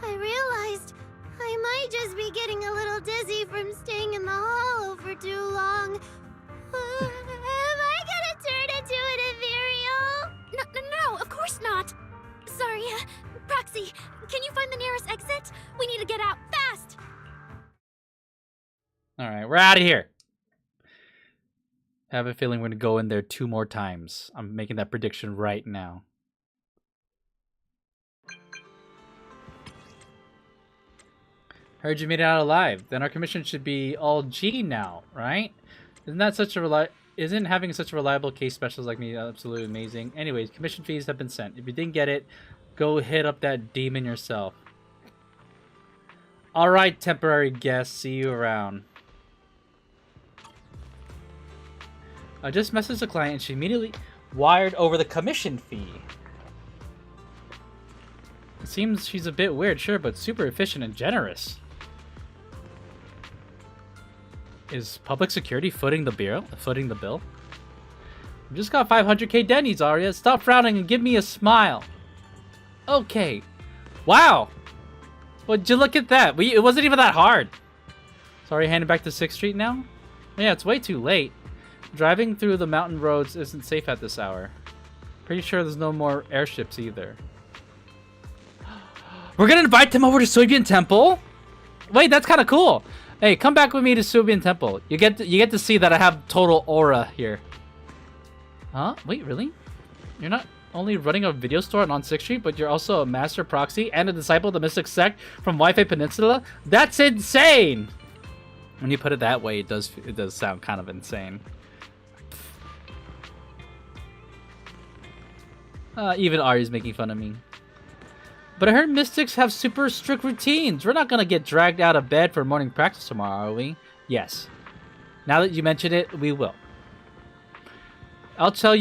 I realized I might just be getting a little dizzy from staying in the hollow for too long. Am I gonna turn into an ethereal? No, of course not. Sorry, Proxy, can you find the nearest exit? We need to get out fast. Alright, we're out of here. I have a feeling we're going to go in there 2 more times. I'm making that prediction right now. Heard you made it out alive. Then our commission should be all G now, right? Isn't having such a reliable case specialist like me absolutely amazing? Anyways, commission fees have been sent. If you didn't get it, go hit up that demon yourself. Alright, temporary guest. See you around. I just messaged the client and she immediately wired over the commission fee. It seems she's a bit weird, sure, but super efficient and generous. Is public security footing the bill? We just got 500k Denny's, Arya. Stop frowning and give me a smile. Okay. Wow. Would you look at that? It wasn't even that hard. Sorry, handing back to 6th Street now? Yeah, it's way too late. Driving through the mountain roads isn't safe at this hour. Pretty sure there's no more airships either. We're gonna invite them over to Suibian Temple? Wait, that's kind of cool. Hey, come back with me to Suibian Temple. You get to see that I have total aura here. Huh? Wait, really? You're not only running a video store on 6th Street, but you're also a master proxy and a disciple of the Mystic Sect from Wi-Fi Peninsula? That's insane! When you put it that way, it does sound kind of insane. Even Arya's making fun of me. But I heard mystics have super strict routines. We're not gonna get dragged out of bed for morning practice tomorrow, are we? Yes. Now that you mention it, we will. I'll tell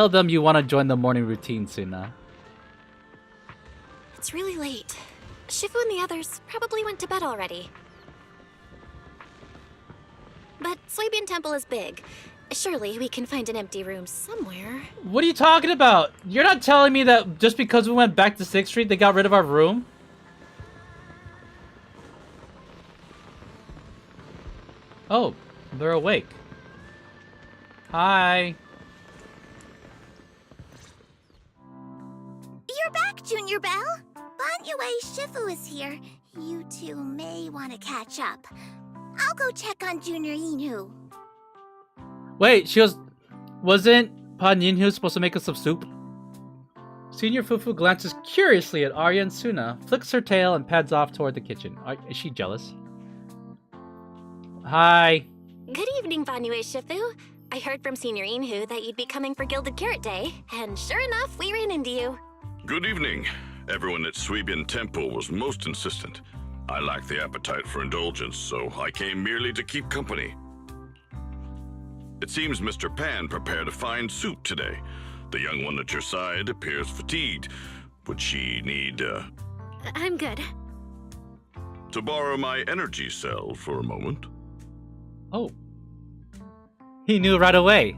them you want to join the morning routine, Sunna. It's really late. Shifu and the others probably went to bed already. But Swabian Temple is big. Surely we can find an empty room somewhere. What are you talking about? You're not telling me that just because we went back to 6th Street, they got rid of our room? Oh, they're awake. Hi. You're back, Junior Belle. Banyue Shifu is here. You two may want to catch up. I'll go check on Junior Inu. Wait, wasn't Pan Yinhu supposed to make us some soup? Senior Fufu glances curiously at Arya and Sunna, flicks her tail, and pads off toward the kitchen. Is she jealous? Hi. Good evening, Banyue Shifu. I heard from Senior Inhu that you'd be coming for Gilded Carrot Day, and sure enough, we ran into you. Good evening. Everyone at Swabian Temple was most insistent. I lacked the appetite for indulgence, so I came merely to keep company. It seems Mr. Pan prepared a fine soup today. The young one at your side appears fatigued. Would she need, I'm good. to borrow my energy cell for a moment? Oh. He knew right away.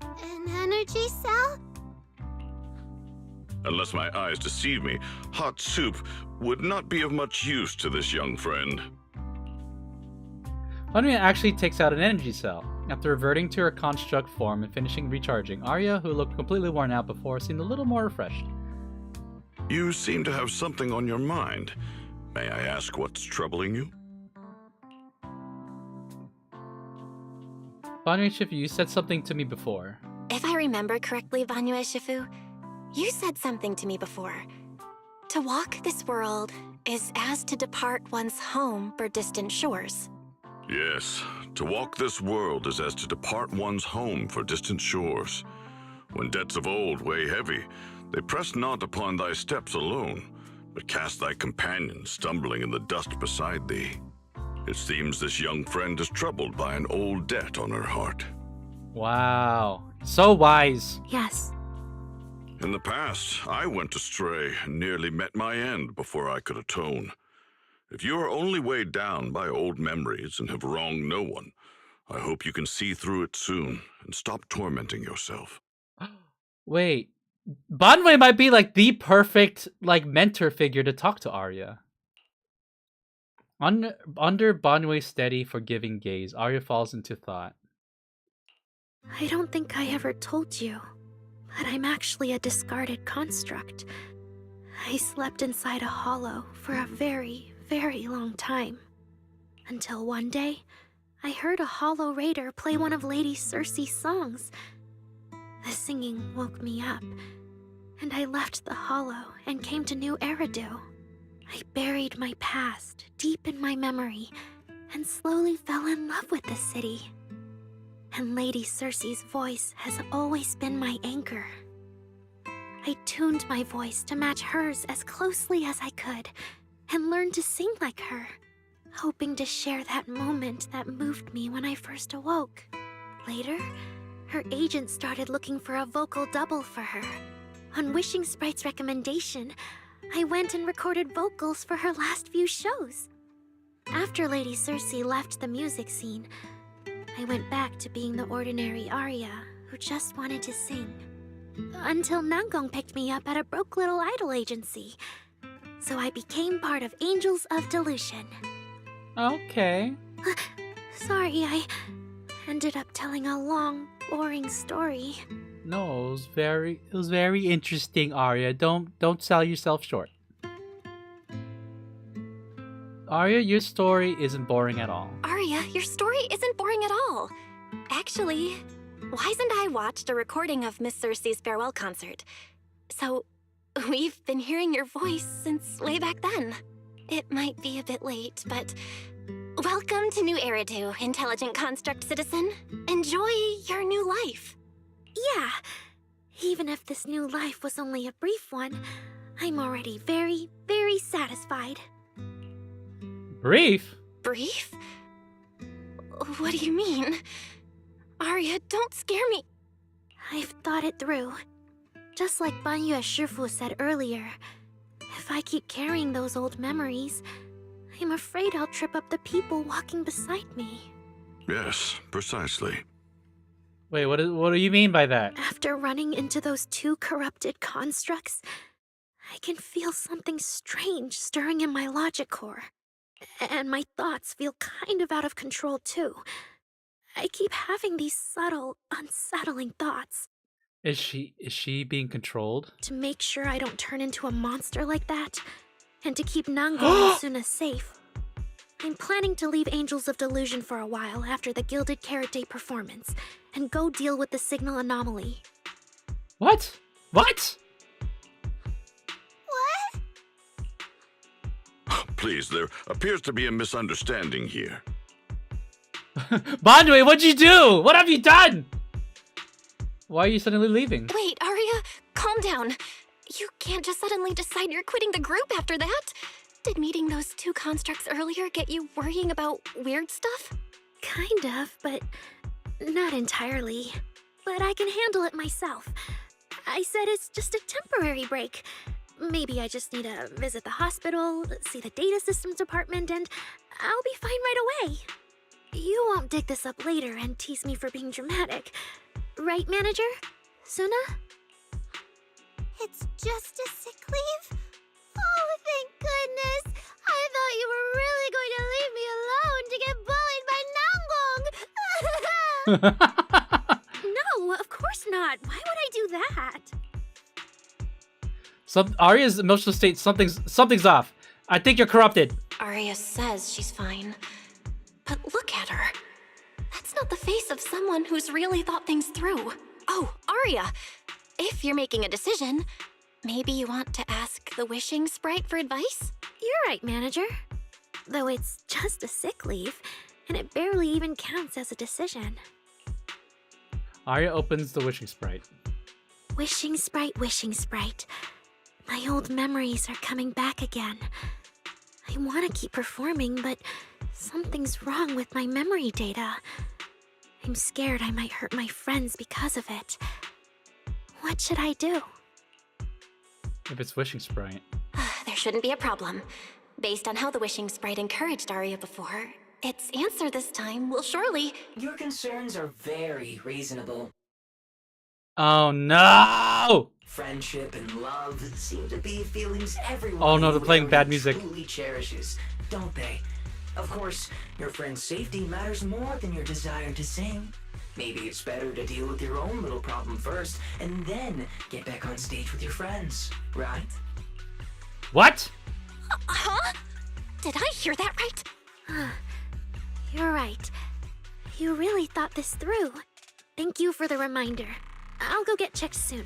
An energy cell? Unless my eyes deceive me, hot soup would not be of much use to this young friend. Arya actually takes out an energy cell. After reverting to her construct form and finishing recharging, Arya, who looked completely worn out before, seemed a little more refreshed. You seem to have something on your mind. May I ask what's troubling you? Banyue Shifu, you said something to me before. If I remember correctly, Banyue Shifu, you said something to me before. To walk this world is as to depart one's home for distant shores. Yes, to walk this world is as to depart one's home for distant shores. When debts of old weigh heavy, they press not upon thy steps alone, but cast thy companion stumbling in the dust beside thee. It seems this young friend is troubled by an old debt on her heart. Wow. So wise. Yes. In the past, I went astray and nearly met my end before I could atone. If you are only weighed down by old memories and have wronged no one, I hope you can see through it soon and stop tormenting yourself. Wait. Banwei might be like the perfect mentor figure to talk to Arya. Under Banwei's steady, forgiving gaze, Arya falls into thought. I don't think I ever told you, but I'm actually a discarded construct. I slept inside a hollow for a very, very long time. Until one day, I heard a hollow raider play one of Lady Circe's songs. The singing woke me up, and I left the hollow and came to New Eridu. I buried my past deep in my memory and slowly fell in love with the city. And Lady Circe's voice has always been my anchor. I tuned my voice to match hers as closely as I could and learned to sing like her, hoping to share that moment that moved me when I first awoke. Later, her agent started looking for a vocal double for her. On Wishing Sprite's recommendation, I went and recorded vocals for her last few shows. After Lady Circe left the music scene, I went back to being the ordinary Arya who just wanted to sing. Until Nangong picked me up at a broke little idol agency. So I became part of Angels of Delusion. Okay. Sorry, I ended up telling a long, boring story. No, it was very interesting, Arya. Don't sell yourself short. Arya, your story isn't boring at all. Arya, your story isn't boring at all. Actually, Wise and I watched a recording of Miss Circe's farewell concert. So, we've been hearing your voice since way back then. It might be a bit late, but welcome to New Eridu, intelligent construct citizen. Enjoy your new life. Yeah, even if this new life was only a brief one, I'm already very, very satisfied. Brief? Brief? What do you mean? Arya, don't scare me. I've thought it through. Just like Banyue Shifu said earlier, if If I keep carrying those old memories, I'm afraid I'll trip up the people walking beside me. Yes, precisely. Wait, what do you mean by that? After running into those two corrupted constructs, I can feel something strange stirring in my logic core. And my thoughts feel kind of out of control too. I keep having these subtle, unsettling thoughts. Is she being controlled? To make sure I don't turn into a monster like that, and to keep Nango and Sunna safe, I'm planning to leave Angels of Delusion for a while after the Gilded Carrot Day performance, and go deal with the signal anomaly. What? What? What? Please, there appears to be a misunderstanding here. Banwei, what'd you do? What have you done? Why are you suddenly leaving? Wait, Arya, calm down. You can't just suddenly decide you're quitting the group after that. Did meeting those two constructs earlier get you worrying about weird stuff? Kind of, but not entirely. But I can handle it myself. I said it's just a temporary break. Maybe I just need to visit the hospital, see the data systems department, and I'll be fine right away. You won't dig this up later and tease me for being dramatic. Right, manager? Sunna? It's just a sick leave? Oh, thank goodness! I thought you were really going to leave me alone to get bullied by Nangbong! No, of course not. Why would I do that? Arya's emotional state, something's off. I think you're corrupted. Arya says she's fine. But look at her. That's not the face of someone who's really thought things through. Oh, Arya, if you're making a decision, maybe you want to ask the wishing sprite for advice? You're right, manager. Though it's just a sick leave, and it barely even counts as a decision. Arya opens the wishing sprite. Wishing sprite, wishing sprite. My old memories are coming back again. I want to keep performing, but something's wrong with my memory data. I'm scared I might hurt my friends because of it. What should I do? If it's wishing sprite. There shouldn't be a problem. Based on how the wishing sprite encouraged Arya before, its answer this time will surely... Your concerns are very reasonable. Oh no! Friendship and love seem to be feelings everyone Oh no, they're playing bad music. truly cherishes, don't they? Of course, your friend's safety matters more than your desire to sing. Maybe it's better to deal with your own little problem first, and then get back on stage with your friends, right? What? Huh? Did I hear that right? You're right. You really thought this through. Thank you for the reminder. I'll go get checked soon.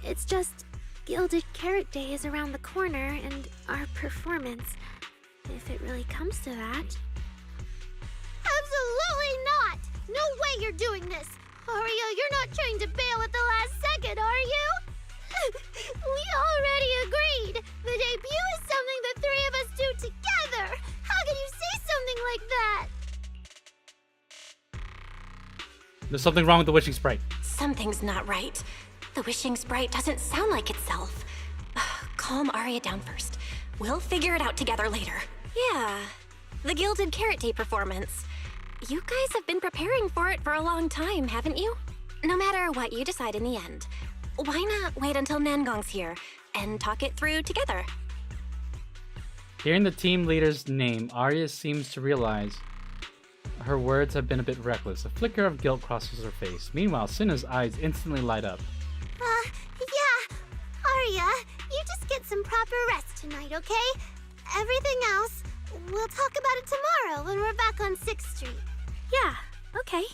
It's just Gilded Carrot Day is around the corner, and our performance, if it really comes to that. Absolutely not! No way you're doing this! Arya, you're not trying to bail at the last second, are you? We already agreed! The debut is something the three of us do together! How can you say something like that? There's something wrong with the wishing sprite. Something's not right. The wishing sprite doesn't sound like itself. Calm Arya down first. We'll figure it out together later. Yeah, the Gilded Carrot Day performance. You guys have been preparing for it for a long time, haven't you? No matter what you decide in the end, why not wait until Nangong's here and talk it through together? Hearing the team leader's name, Arya seems to realize her words have been a bit reckless. A flicker of guilt crosses her face. Meanwhile, Sunna's eyes instantly light up. Yeah. Arya, you just get some proper rest tonight, okay? Everything else, we'll talk about it tomorrow when we're back on 6th Street. Yeah, okay.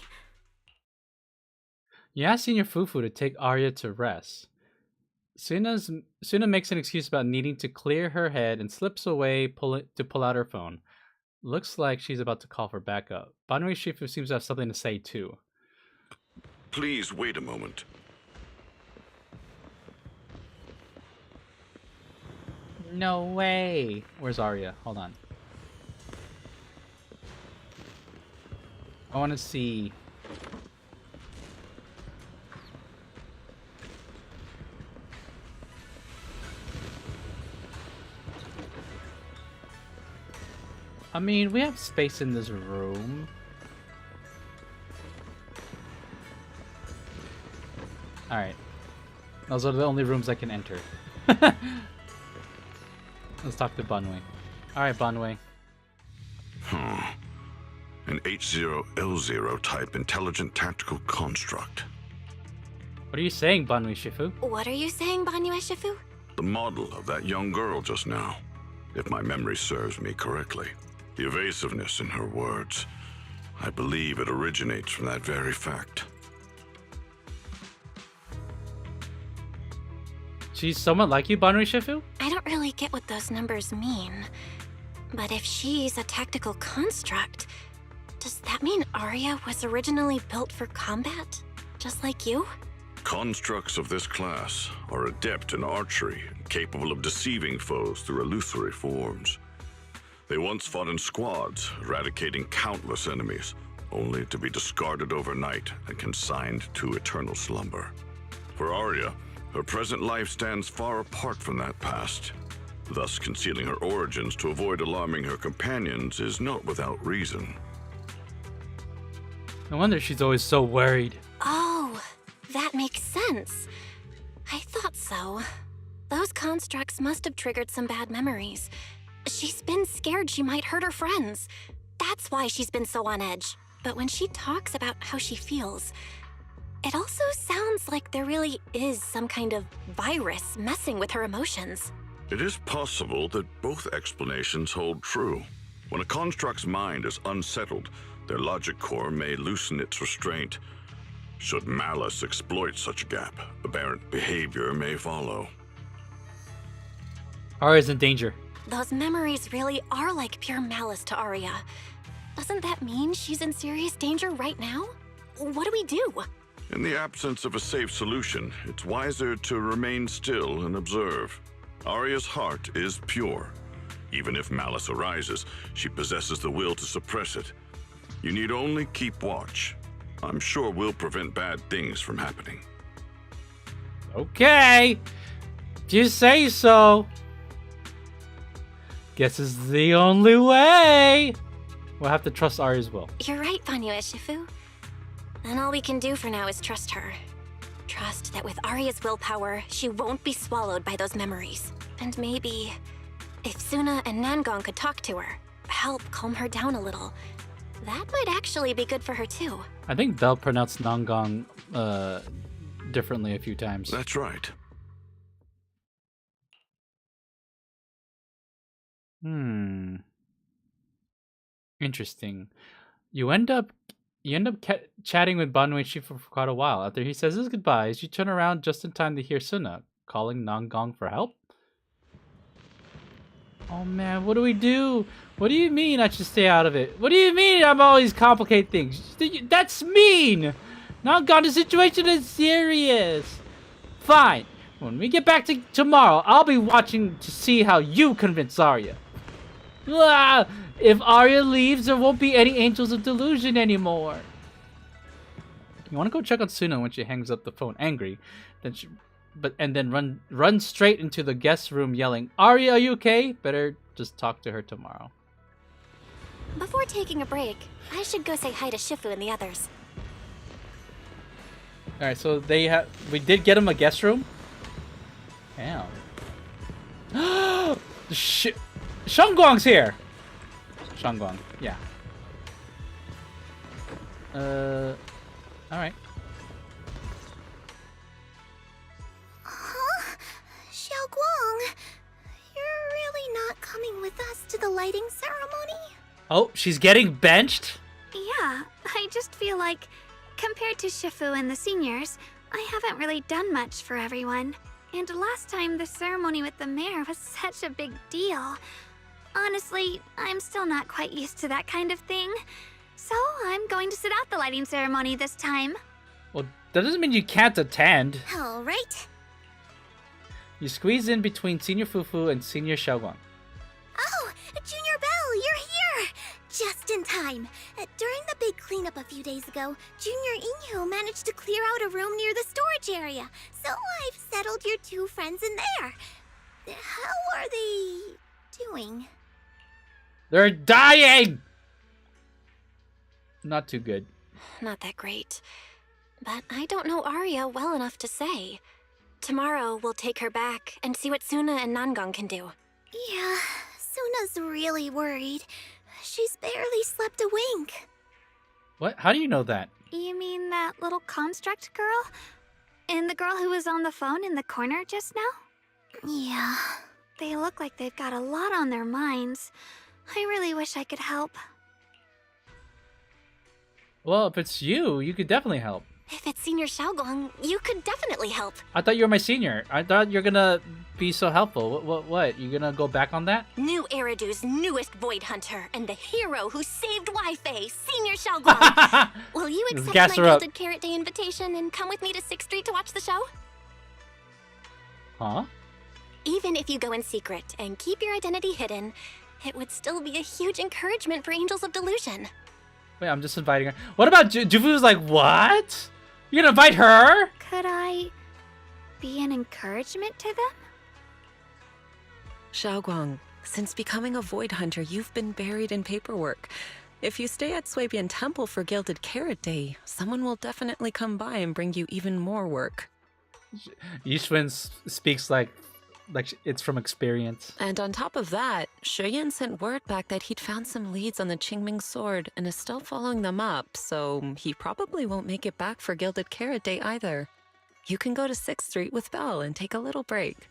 You ask Senior Fufu to take Arya to rest. Sunna makes an excuse about needing to clear her head and slips away to pull out her phone. Looks like she's about to call for backup. Banwei Shifu seems to have something to say too. Please wait a moment. No way. Where's Arya? Hold on. I want to see. I mean, we have space in this room. Alright. Those are the only rooms I can enter. Let's talk to Bunway. Alright, Bunway. An H0L0 type intelligent tactical construct. What are you saying, Bunway Shifu? What are you saying, Banyu Shifu? The model of that young girl just now, if my memory serves me correctly. The evasiveness in her words, I believe it originates from that very fact. She's somewhat like you, Banway Shifu? I don't really get what those numbers mean. But if she's a tactical construct, does that mean Arya was originally built for combat? Just like you? Constructs of this class are adept in archery, capable of deceiving foes through illusory forms. They once fought in squads, eradicating countless enemies, only to be discarded overnight and consigned to eternal slumber. For Arya, her present life stands far apart from that past. Thus, concealing her origins to avoid alarming her companions is not without reason. No wonder she's always so worried. Oh, that makes sense. I thought so. Those constructs must have triggered some bad memories. She's been scared she might hurt her friends. That's why she's been so on edge. But when she talks about how she feels, it also sounds like there really is some kind of virus messing with her emotions. It is possible that both explanations hold true. When a construct's mind is unsettled, their logic core may loosen its restraint. Should malice exploit such a gap, aberrant behavior may follow. Arya's in danger. Those memories really are like pure malice to Arya. Doesn't that mean she's in serious danger right now? What do we do? In the absence of a safe solution, it's wiser to remain still and observe. Arya's heart is pure. Even if malice arises, she possesses the will to suppress it. You need only keep watch. I'm sure we'll prevent bad things from happening. Okay. If you say so. Guess it's the only way. We'll have to trust Arya's will. You're right, Banyu Shifu. And all we can do for now is trust her. Trust that with Arya's willpower, she won't be swallowed by those memories. And maybe, if Sunna and Nangong could talk to her, help calm her down a little, that might actually be good for her too. I think Belle pronounced Nangong differently a few times. That's right. Interesting. You end up chatting with Banwei Shifu for quite a while. After he says his goodbyes, you turn around just in time to hear Sunna calling Nangong for help. Oh man, what do we do? What do you mean I should stay out of it? What do you mean I'm always complicate things? That's mean! Nangong, the situation is serious. Fine. When we get back to tomorrow, I'll be watching to see how you convince Arya. Ah, if Arya leaves, there won't be any Angels of Delusion anymore. You want to go check on Sunna when she hangs up the phone, angry. Then run straight into the guest room, yelling, "Arya, are you okay? Better just talk to her tomorrow." Before taking a break, I should go say hi to Shifu and the others. All right, so we did get him a guest room. Damn. Shangguang's here. Shangguang, yeah. All right. Huh? Xiaoguang, you're really not coming with us to the lighting ceremony? Oh, she's getting benched? Yeah, I just feel like, compared to Shifu and the seniors, I haven't really done much for everyone. And last time, the ceremony with the mayor was such a big deal. Honestly, I'm still not quite used to that kind of thing. So I'm going to sit out the lighting ceremony this time. Well, that doesn't mean you can't attend. All right. You squeeze in between Senior Fufu and Senior Xiaoguang. Oh, Junior Belle, you're here! Just in time. During the big cleanup a few days ago, Junior Inyu managed to clear out a room near the storage area. So I've settled your two friends in there. How are they doing? They're dying! Not too good. Not that great. But I don't know Arya well enough to say. Tomorrow, we'll take her back and see what Sunna and Nangang can do. Yeah, Sunna's really worried. She's barely slept a wink. What? How do you know that? You mean that little construct girl? And the girl who was on the phone in the corner just now? Yeah. They look like they've got a lot on their minds. I really wish I could help. Well, if it's you, you could definitely help. If it's Senior Xiaoguang, you could definitely help. I thought you were my senior. I thought you're gonna be so helpful. What? You gonna go back on that? New Eridu's newest Void Hunter and the hero who saved Wi-Fi, Senior Xiaoguang. Will you Let's accept gas my her up. Gilded Carrot Day invitation and come with me to 6th Street to watch the show? Huh? Even if you go in secret and keep your identity hidden, it would still be a huge encouragement for Angels of Delusion. Wait, I'm just inviting her. What about Jufu's like, what? You're gonna invite her? Could I be an encouragement to them? Xiaoguang, since becoming a Void Hunter, you've been buried in paperwork. If you stay at Swabian Temple for Gilded Carrot Day, someone will definitely come by and bring you even more work. Yishun speaks like it's from experience. And on top of that, Shuyan sent word back that he'd found some leads on the Qingming sword and is still following them up, so he probably won't make it back for Gilded Carrot Day either. You can go to 6th Street with Belle and take a little break.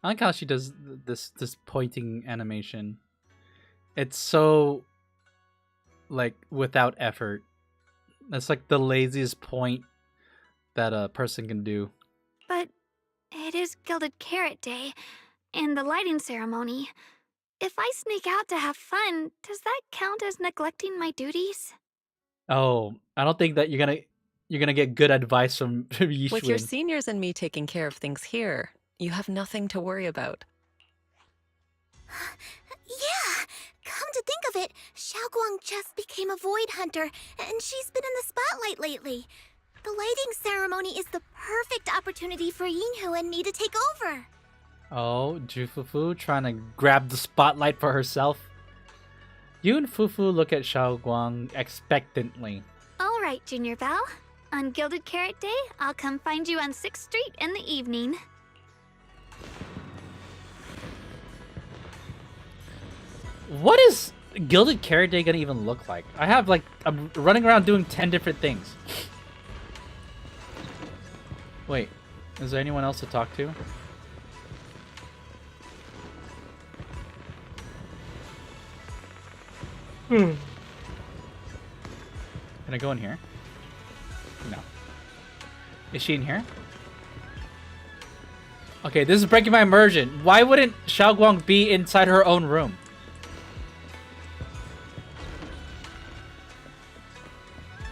I like how she does this pointing animation. It's so like without effort. That's like the laziest point that a person can do. But it is Gilded Carrot Day and the lighting ceremony. If I sneak out to have fun, does that count as neglecting my duties? Oh, I don't think that you're gonna get good advice from Yishun. With your seniors and me taking care of things here, you have nothing to worry about. Yeah! Come to think of it, Xiaoguang just became a Void Hunter, and she's been in the spotlight lately. The lighting ceremony is the perfect opportunity for Yinhu and me to take over. Oh, Jufufu trying to grab the spotlight for herself. You and Fufu look at Xiaoguang expectantly. All right, Junior Belle. On Gilded Carrot Day, I'll come find you on 6th Street in the evening. What is Gilded Carrot Day gonna even look like? I'm running around doing 10 different things. Wait, is there anyone else to talk to? Can I go in here? No. Is she in here? Okay, this is breaking my immersion. Why wouldn't Xiaoguang be inside her own room?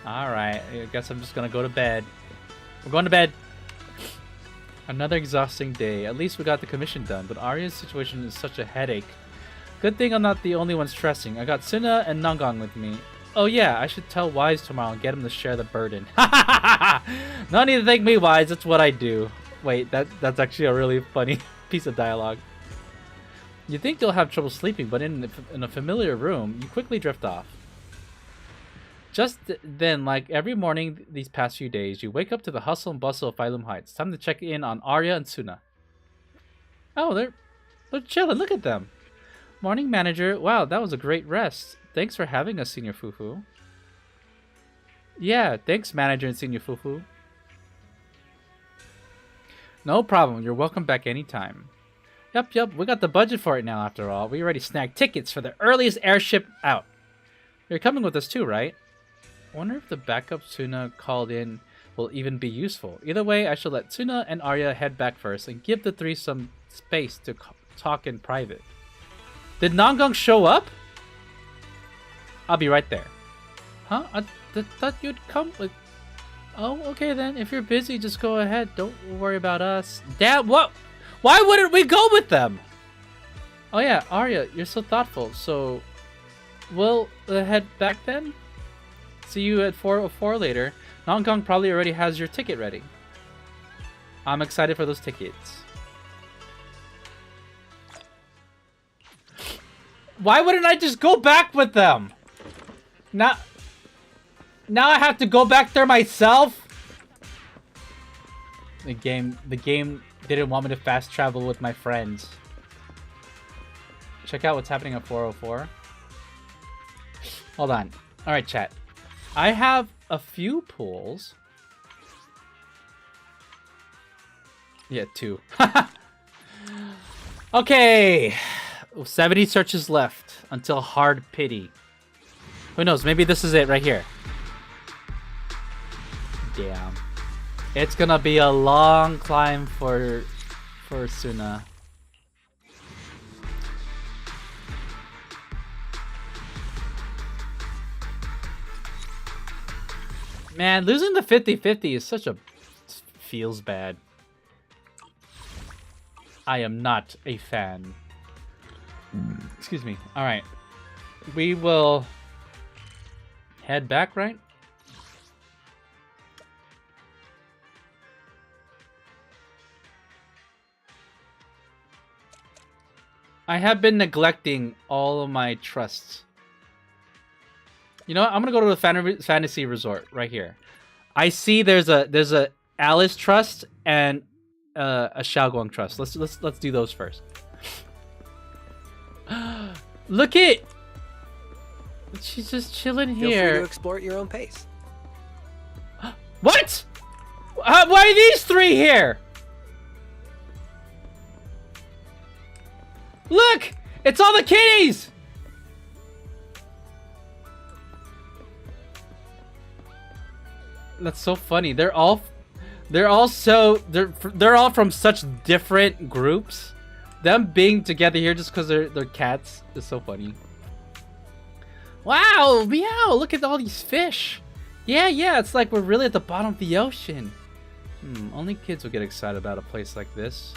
Alright, I guess I'm just gonna go to bed. We're going to bed. Another exhausting day. At least we got the commission done, but Arya's situation is such a headache. Good thing I'm not the only one stressing. I got Sunna and Nangang with me. Oh yeah, I should tell Wise tomorrow and get him to share the burden. No need to thank me, Wise. That's what I do. Wait, that's actually a really funny piece of dialogue. You think you'll have trouble sleeping, but in a familiar room, you quickly drift off. Just then, like every morning these past few days, you wake up to the hustle and bustle of Phylum Heights. Time to check in on Arya and Sunna. Oh, they're chilling. Look at them. Morning manager. Wow, that was a great rest. Thanks for having us, Senior Fufu. Yeah, thanks, manager and Senior Fufu. No problem. You're welcome back anytime. Yup. We got the budget for it now, after all. We already snagged tickets for the earliest airship out. You're coming with us too, right? Wonder if the backup Sunna called in will even be useful. Either way, I shall let Sunna and Arya head back first and give the three some space to talk in private. Did Nangang show up? I'll be right there. Huh? I thought you'd come with... Oh, okay then. If you're busy, just go ahead. Don't worry about us. Dad, what? Why wouldn't we go with them? Oh yeah, Arya, you're so thoughtful. So, we'll head back then? See you at 4:04 later. Nangang probably already has your ticket ready. I'm excited for those tickets. Why wouldn't I just go back with them? Now I have to go back there myself? The game didn't want me to fast travel with my friends. Check out what's happening at 404. Hold on. Alright, chat. I have a few pools. Yeah, 2. Okay. 70 searches left until hard pity. Who knows? Maybe this is it right here. Damn. It's gonna be a long climb for Sunna. Man, losing the 50-50 is such a... feels bad. I am not a fan. Excuse me. Alright. We will head back, right? I have been neglecting all of my trusts. You know what? I'm gonna go to the fantasy resort right here. I see there's a Alice trust and a Xiaoguang trust. Let's do those first. Look it! She's just chilling here. Feel free to explore at your own pace. What? Why are these 3 here? Look! It's all the kitties! That's so funny. They're all from such different groups. Them being together here just because they're cats is so funny. Wow, meow! Look at all these fish. Yeah, it's like we're really at the bottom of the ocean. Only kids will get excited about a place like this.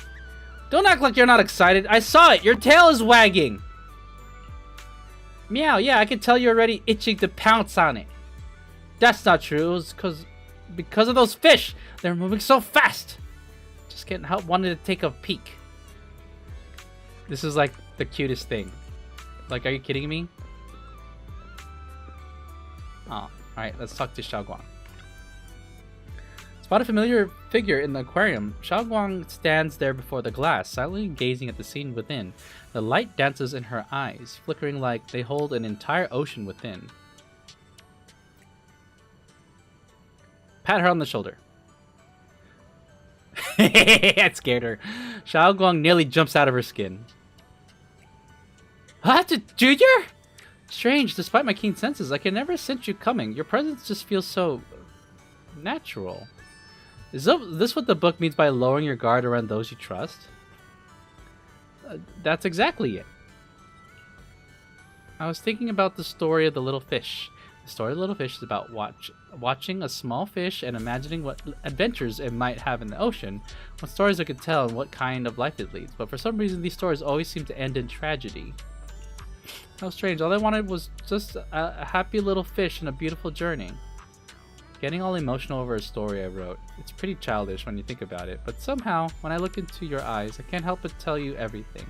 Don't act like you're not excited. I saw it. Your tail is wagging. Meow, yeah, I can tell you're already itching to pounce on it. That's not true. It was because of those fish. They're moving so fast. Just can't help wanting to take a peek. This is like the cutest thing. Like, are you kidding me? Oh, alright, let's talk to Xiaoguang. Spot a familiar figure in the aquarium. Xiaoguang stands there before the glass, silently gazing at the scene within. The light dances in her eyes, flickering like they hold an entire ocean within. Pat her on the shoulder. That scared her. Xiaoguang nearly jumps out of her skin. What? Junior? Strange, despite my keen senses, I can never sense you coming. Your presence just feels so... natural. Is this what the book means by lowering your guard around those you trust? That's exactly it. I was thinking about the story of the little fish. The story of the little fish is about watching a small fish and imagining what adventures it might have in the ocean, what stories it could tell, and what kind of life it leads. But for some reason, these stories always seem to end in tragedy. How strange. All I wanted was just a happy little fish and a beautiful journey. Getting all emotional over a story I wrote. It's pretty childish when you think about it, but somehow, when I look into your eyes, I can't help but tell you everything.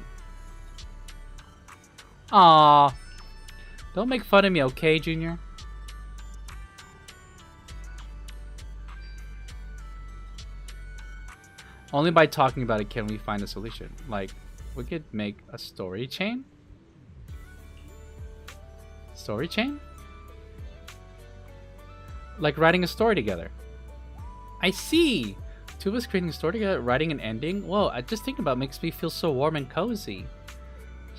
Aww. Don't make fun of me, okay, Junior? Only by talking about it can we find a solution. Like, we could make a story chain? Story chain? Like writing a story together. I see! Two of us creating a story together, writing an ending? Whoa, just thinking about it makes me feel so warm and cozy.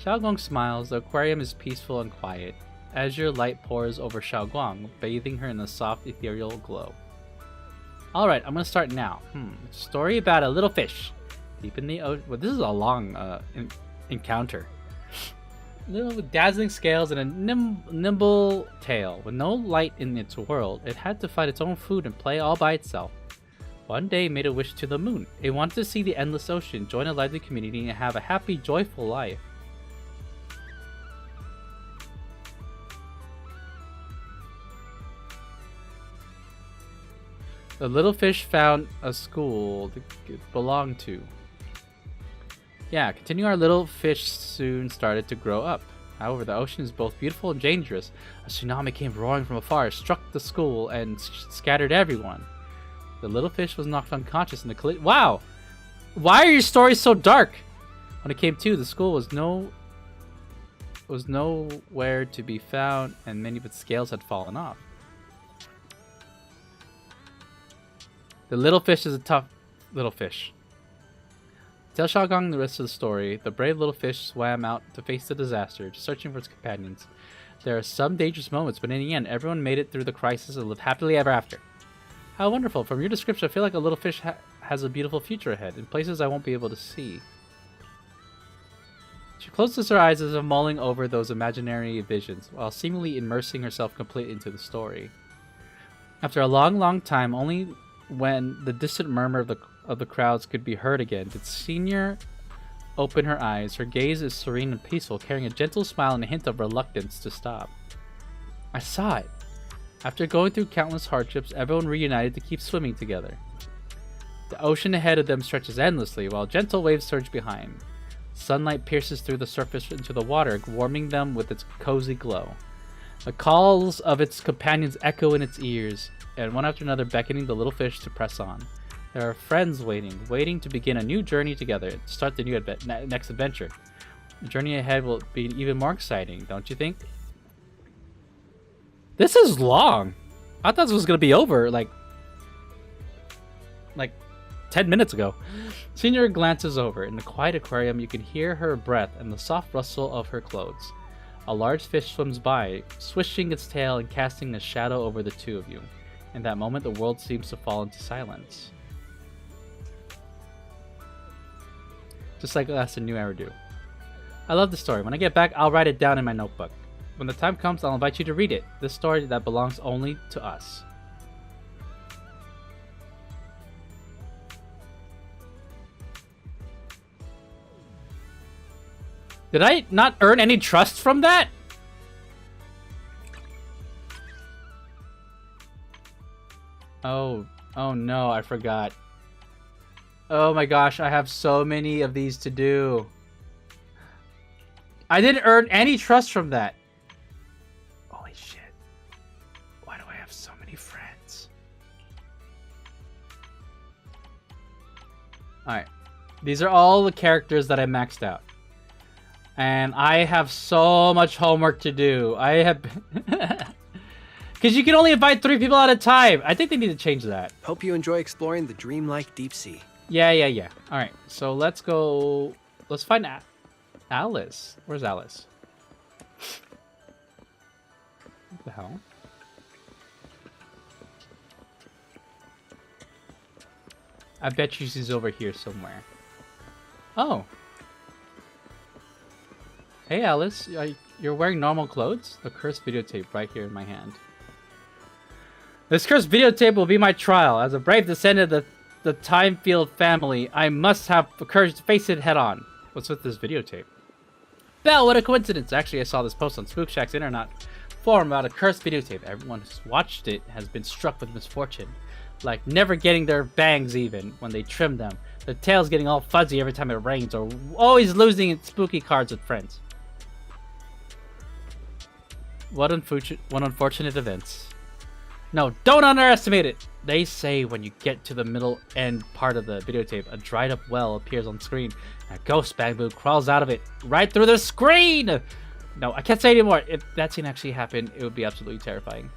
Xiaoguang smiles. The aquarium is peaceful and quiet. Azure light pours over Xiaoguang, bathing her in a soft, ethereal glow. Alright, I'm gonna start now. Story about a little fish. Deep in the ocean. Well, this is a long encounter. Little with dazzling scales and a nimble tail. With no light in its world, it had to find its own food and play all by itself. One day it made a wish to the moon. It wanted to see the endless ocean, join a lively community, and have a happy, joyful life. The little fish found a school it belonged to. Yeah, continue. Our little fish soon started to grow up. However, the ocean is both beautiful and dangerous. A tsunami came roaring from afar, struck the school, and scattered everyone. The little fish was knocked unconscious in the collision. Wow! Why are your stories so dark? When it came to, the school was nowhere to be found, and many of its scales had fallen off. The little fish is a tough little fish. Tell Xiaogang the rest of the story. The brave little fish swam out to face the disaster, searching for its companions. There are some dangerous moments, but in the end, everyone made it through the crisis and lived happily ever after. How wonderful. From your description, I feel like a little fish has a beautiful future ahead, in places I won't be able to see. She closes her eyes as if mulling over those imaginary visions, while seemingly immersing herself completely into the story. After a long, long time, only when the distant murmur of the crowds could be heard again, did Senior open her eyes. Her gaze is serene and peaceful, carrying a gentle smile and a hint of reluctance to stop. I saw it. After going through countless hardships, everyone reunited to keep swimming together. The ocean ahead of them stretches endlessly, while gentle waves surge behind. Sunlight pierces through the surface into the water, warming them with its cozy glow. The calls of its companions echo in its ears, and one after another beckoning the little fish to press on. There are friends waiting to begin a new journey together, to start the new next adventure. The journey ahead will be even more exciting, don't you think? This is long. I thought this was going to be over like 10 minutes ago. Senior glances over. In the quiet aquarium, you can hear her breath and the soft rustle of her clothes. A large fish swims by, swishing its tail and casting a shadow over the two of you. In that moment, the world seems to fall into silence. Just like last and New Era do. I love the story. When I get back, I'll write it down in my notebook. When the time comes, I'll invite you to read it. This story that belongs only to us. Did I not earn any trust from that? Oh no, I forgot. Oh my gosh, I have so many of these to do. I didn't earn any trust from that. Holy shit. Why do I have so many friends? Alright. These are all the characters that I maxed out. And I have so much homework to do. I have... Because you can only invite 3 people at a time. I think they need to change that. Hope you enjoy exploring the dreamlike deep sea. Yeah. Alright, so let's go... Let's find Alice. Where's Alice? What the hell? I bet you she's over here somewhere. Oh. Hey Alice, you're wearing normal clothes? The cursed videotape right here in my hand. This cursed videotape will be my trial. As a brave descendant of the Timefield family, I must have the courage to face it head on. What's with this videotape? Belle, what a coincidence! Actually, I saw this post on Spook Shack's internet forum about a cursed videotape. Everyone who's watched it has been struck with misfortune. Like never getting their bangs even when they trim them. Their tails getting all fuzzy every time it rains, or always losing spooky cards with friends. What unfortunate events. No, don't underestimate it! They say when you get to the middle end part of the videotape, a dried up well appears on screen, and a ghost bamboo crawls out of it right through the screen! No, I can't say anymore. If that scene actually happened, it would be absolutely terrifying.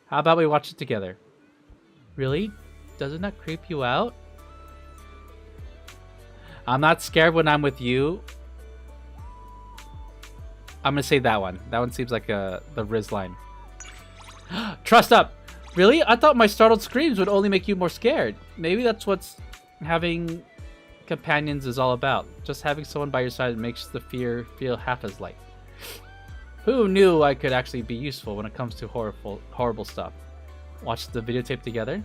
How about we watch it together? Really? Doesn't that creep you out? I'm not scared when I'm with you. I'm gonna say that one. That one seems like the Riz line. Trust up! Really? I thought my startled screams would only make you more scared. Maybe that's what having companions is all about. Just having someone by your side makes the fear feel half as light. Who knew I could actually be useful when it comes to horrible stuff? Watch the videotape together.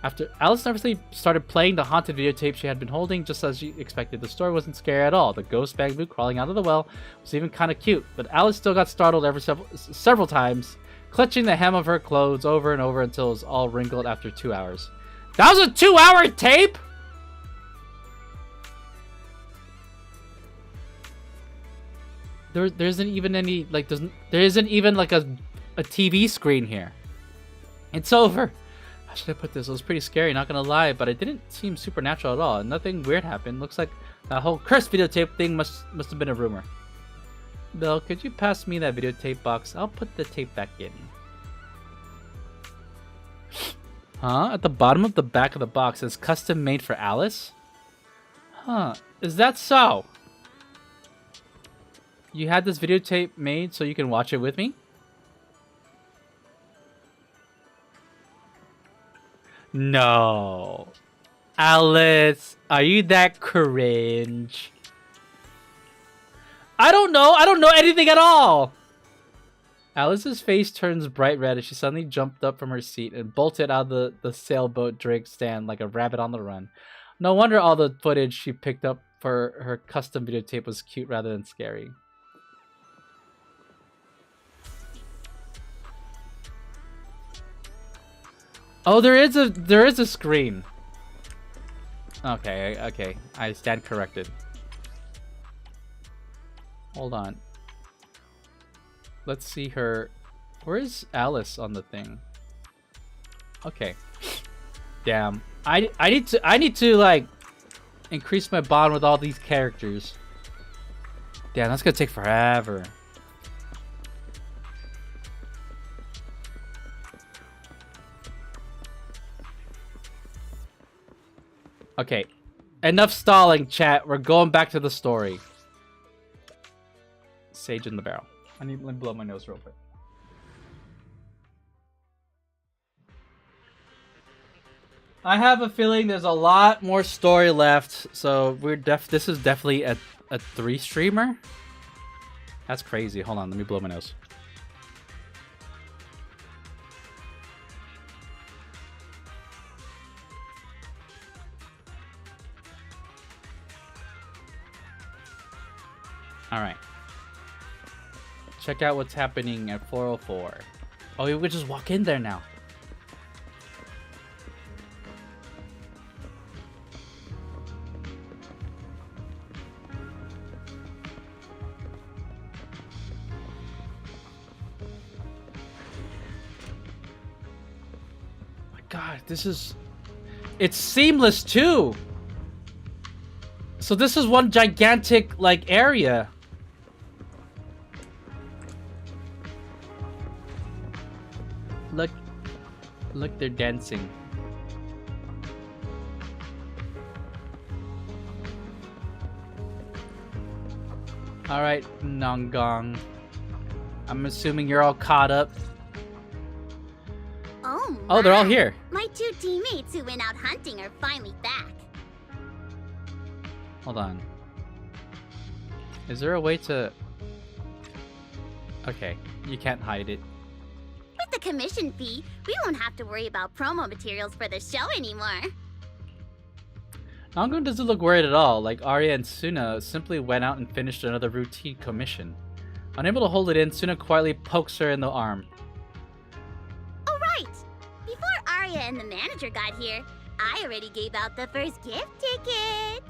After Alice nervously started playing the haunted videotape she had been holding, just as she expected. The story wasn't scary at all. The ghost bamboo crawling out of the well was even kind of cute, but Alice still got startled several times, clutching the hem of her clothes over and over until it was all wrinkled after 2 hours. That was a 2-hour tape?! there isn't even any like there isn't even like a TV screen here. It's over. How should I put this? It was pretty scary, not gonna lie, but it didn't seem supernatural at all. Nothing weird happened. Looks like that whole cursed videotape thing must have been a rumor. Bill, could you pass me that videotape box? I'll put the tape back in. Huh? At the bottom of the back of the box is custom made for Alice? Huh. Is that so? You had this videotape made so you can watch it with me? No. Alice, are you that cringe? I don't know. I don't know anything at all. Alice's face turns bright red as she suddenly jumped up from her seat and bolted out of the sailboat drink stand like a rabbit on the run. No wonder all the footage she picked up for her custom videotape was cute rather than scary. Oh, there is a screen. Okay, I stand corrected. Hold on. Let's see her. Where is Alice on the thing? Okay. Damn. I need to like increase my bond with all these characters. Damn, that's gonna take forever. Okay. Enough stalling, chat. We're going back to the story. Sage in the barrel. Let me blow my nose real quick. I have a feeling there's a lot more story left, so this is definitely a 3 streamer. That's crazy. Hold on, let me blow my nose. All right. Check out what's happening at 404. Oh, we could just walk in there now. My God, it's seamless too. So this is one gigantic like area. Look, they're dancing. All right, Nongong. I'm assuming you're all caught up. Oh, they're all here. My 2 teammates who went out hunting are finally back. Hold on. Is there a way to... Okay, you can't hide it. With the commission fee, we won't have to worry about promo materials for the show anymore. Nongong doesn't look worried at all, like Arya and Sunna simply went out and finished another routine commission. Unable to hold it in, Sunna quietly pokes her in the arm. Oh right! Before Arya and the manager got here, I already gave out the first gift ticket!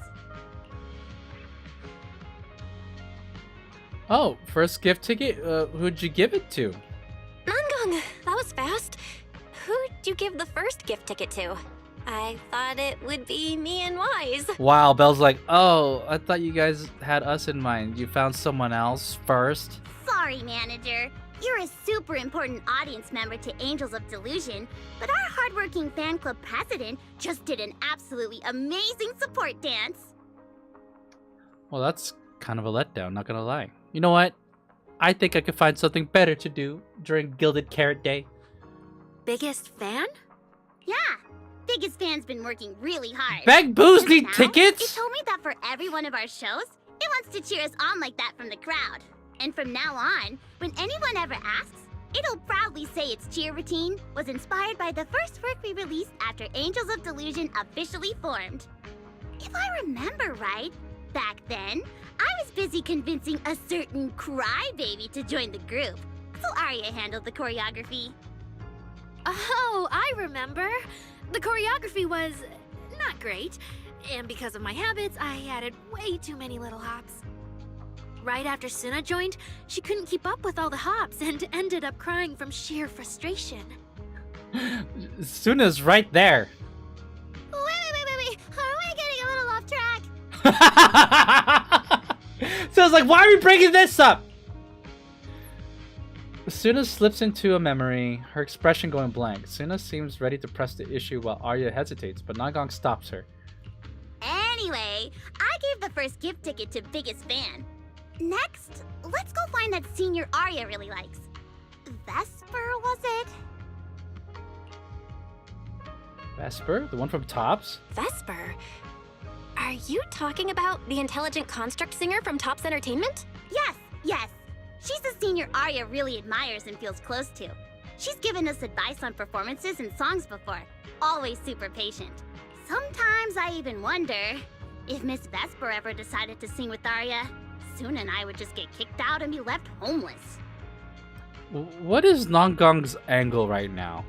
Oh, first gift ticket? Who'd you give it to? Nongong, that was fast. Who'd you give the first gift ticket to? I thought it would be me and Wise. Wow, Belle's like, oh, I thought you guys had us in mind. You found someone else first? Sorry, manager. You're a super important audience member to Angels of Delusion, but our hardworking fan club president just did an absolutely amazing support dance. Well, that's kind of a letdown, not gonna lie. You know what? I think I could find something better to do during Gilded Carrot Day. Biggest fan? Yeah, biggest fan's been working really hard. Bag Boos Just need now, tickets? It told me that for every one of our shows, it wants to cheer us on like that from the crowd. And from now on, when anyone ever asks, it'll proudly say its cheer routine was inspired by the first work we released after Angels of Delusion officially formed. If I remember right, back then, I was busy convincing a certain crybaby to join the group, so Arya handled the choreography. Oh, I remember. The choreography was not great, and because of my habits, I added way too many little hops. right after Sunna joined, she couldn't keep up with all the hops and ended up crying from sheer frustration. Sunna's right there. Wait. Are we getting a little off track? So I was like, why are we bringing this up? Sunna slips into a memory, her expression going blank. Sunna seems ready to press the issue while Arya hesitates, but Nangong stops her. Anyway, I gave the first gift ticket to biggest fan. Next, let's go find that senior Arya really likes. Vesper, was it? Vesper? The one from Tops? Vesper? Are you talking about the intelligent construct singer from Tops Entertainment? Yes. She's the senior Arya really admires and feels close to. She's given us advice on performances and songs before. Always super patient. Sometimes I even wonder if Miss Vesper ever decided to sing with Arya, Sunna and I would just get kicked out and be left homeless. What is Nangong's angle right now?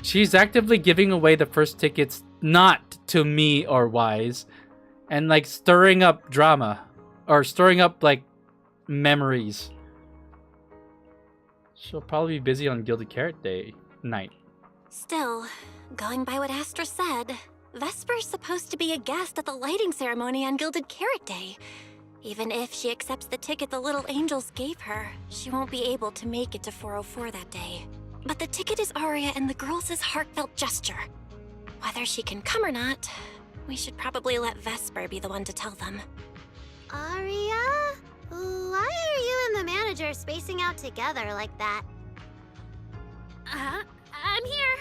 She's actively giving away the first tickets not to me or Wise, and like stirring up drama, or stirring up like memories. She'll probably be busy on Gilded Carrot Day night. Still, going by what Astra said, Vesper's supposed to be a guest at the lighting ceremony on Gilded Carrot Day. Even if she accepts the ticket the little angels gave her, she won't be able to make it to 404 that day. But the ticket is Arya and the girls' heartfelt gesture. Whether she can come or not, we should probably let Vesper be the one to tell them. Arya? Why are you and the manager spacing out together like that? I'm here.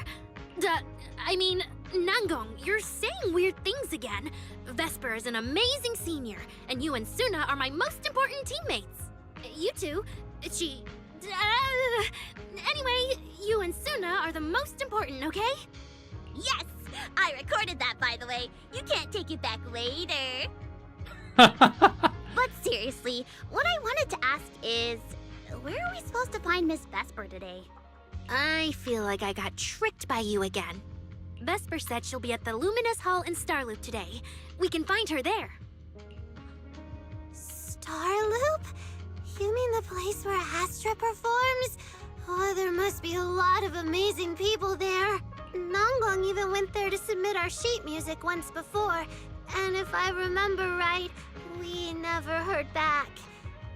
Nangong, you're saying weird things again. Vesper is an amazing senior, and you and Sunna are my most important teammates. You two, anyway, you and Sunna are the most important, okay? Yes! I recorded that, by the way. You can't take it back later. But seriously, what I wanted to ask is, where are we supposed to find Miss Vesper today? I feel like I got tricked by you again. Vesper said she'll be at the Luminous Hall in Starloop today. We can find her there. Starloop? You mean the place where Astra performs? Oh, there must be a lot of amazing people there. Nangong even went there to submit our sheet music once before, and if I remember right, we never heard back.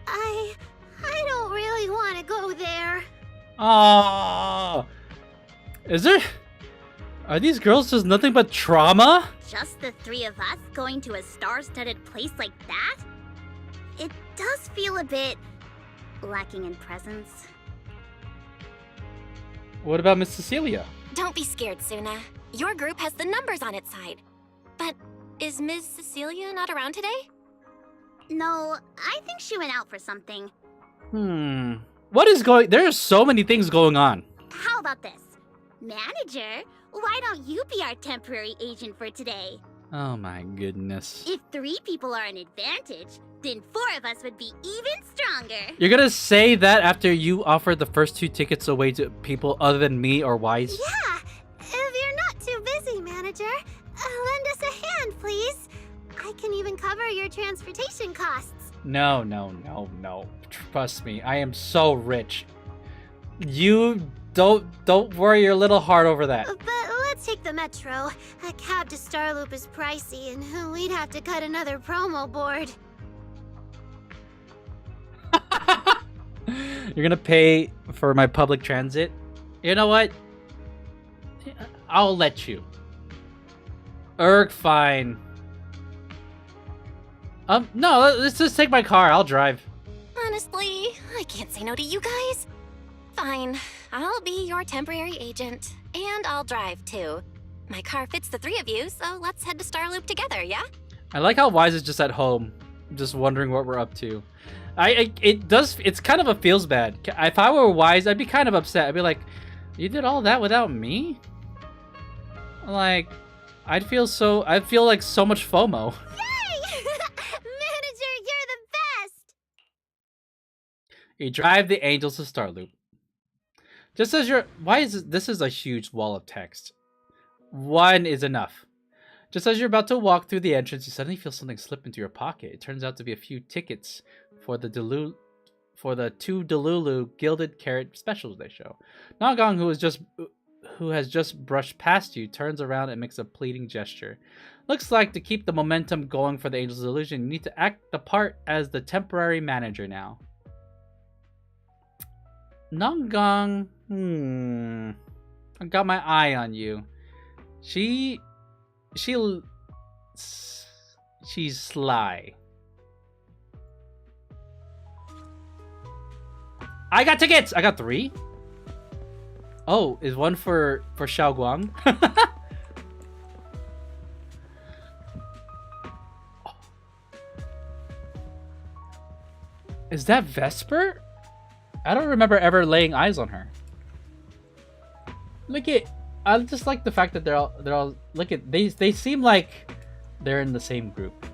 I don't really want to go there. Oh, are these girls just nothing but trauma? Just the three of us going to a star-studded place like that? It does feel a bit lacking in presence. What about Miss Cecilia? Don't be scared, Sunna. Your group has the numbers on its side. But is Ms. Cecilia not around today? No, I think she went out for something. What is going... There are so many things going on. How about this? Manager, why don't you be our temporary agent for today? Oh my goodness. If 3 people are an advantage, then 4 of us would be even stronger. You're gonna say that after you offered the first 2 tickets away to people other than me or Wise? Yeah, if you're not too busy, manager, lend us a hand, please. I can even cover your transportation costs. No. Trust me, I am so rich. You don't worry your little heart over that. But let's take the metro. A cab to Starloop is pricey, and we'd have to cut another promo board. You're gonna pay for my public transit? You know what? I'll let you. Fine. No, let's just take my car. I'll drive. Honestly, I can't say no to you guys. Fine, I'll be your temporary agent, and I'll drive too. My car fits the 3 of you, so let's head to Starloop together, yeah? I like how Wise is just at home, just wondering what we're up to. It's kind of a feels bad. If I were Wise, I'd be kind of upset. I'd be like, you did all that without me? Like, I'd feel like so much FOMO. Yay! Manager, you're the best! You drive the Angels to Starloop. Just as this is a huge wall of text. 1 is enough. Just as you're about to walk through the entrance, you suddenly feel something slip into your pocket. It turns out to be a few tickets for the two Delulu Gilded Carrot specials they show. Nagong, who has just brushed past you, turns around and makes a pleading gesture. Looks like to keep the momentum going for the Angels of Delusion, you need to act the part as the temporary manager now. Nagong, I got my eye on you. She's sly. I got tickets! I got 3. Oh, is one for Xiaoguang? Is that Vesper? I don't remember ever laying eyes on her. Look at, I just like the fact that they're all look at, they seem like they're in the same group.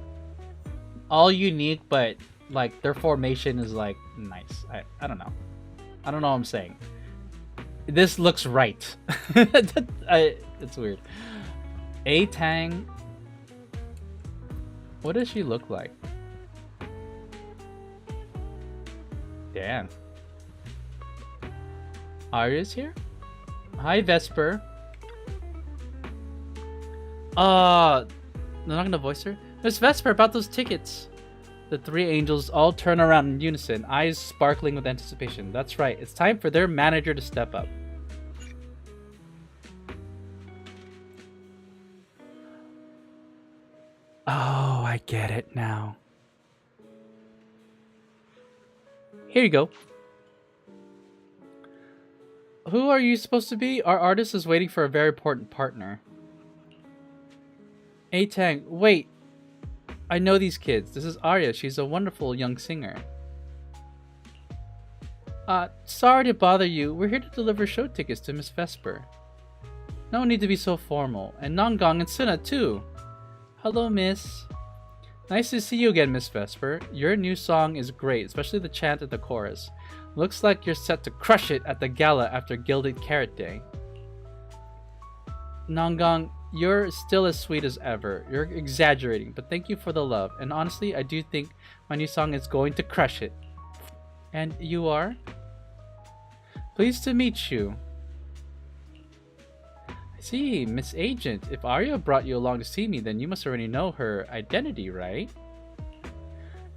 All unique, but like their formation is like nice. I don't know. I don't know what I'm saying. This looks right. It's weird. A Tang. What does she look like? Damn. Arya's here? Hi, Vesper. They're not gonna voice her? Miss Vesper, about those tickets. The 3 angels all turn around in unison, eyes sparkling with anticipation. That's right, it's time for their manager to step up. Oh, I get it now. Here you go. Who are you supposed to be? Our artist is waiting for a very important partner. A Tang, wait. I know these kids. This is Arya. She's a wonderful young singer. Sorry to bother you. We're here to deliver show tickets to Miss Vesper. No need to be so formal. And Nangong and Sunna too. Hello, miss. Nice to see you again, Miss Vesper. Your new song is great, especially the chant at the chorus. Looks like you're set to crush it at the gala after Gilded Carrot Day. Nangong, you're still as sweet as ever. You're exaggerating, but thank you for the love. And honestly, I do think my new song is going to crush it. And you are? Pleased to meet you. I see, Miss Agent. If Arya brought you along to see me, then you must already know her identity, right?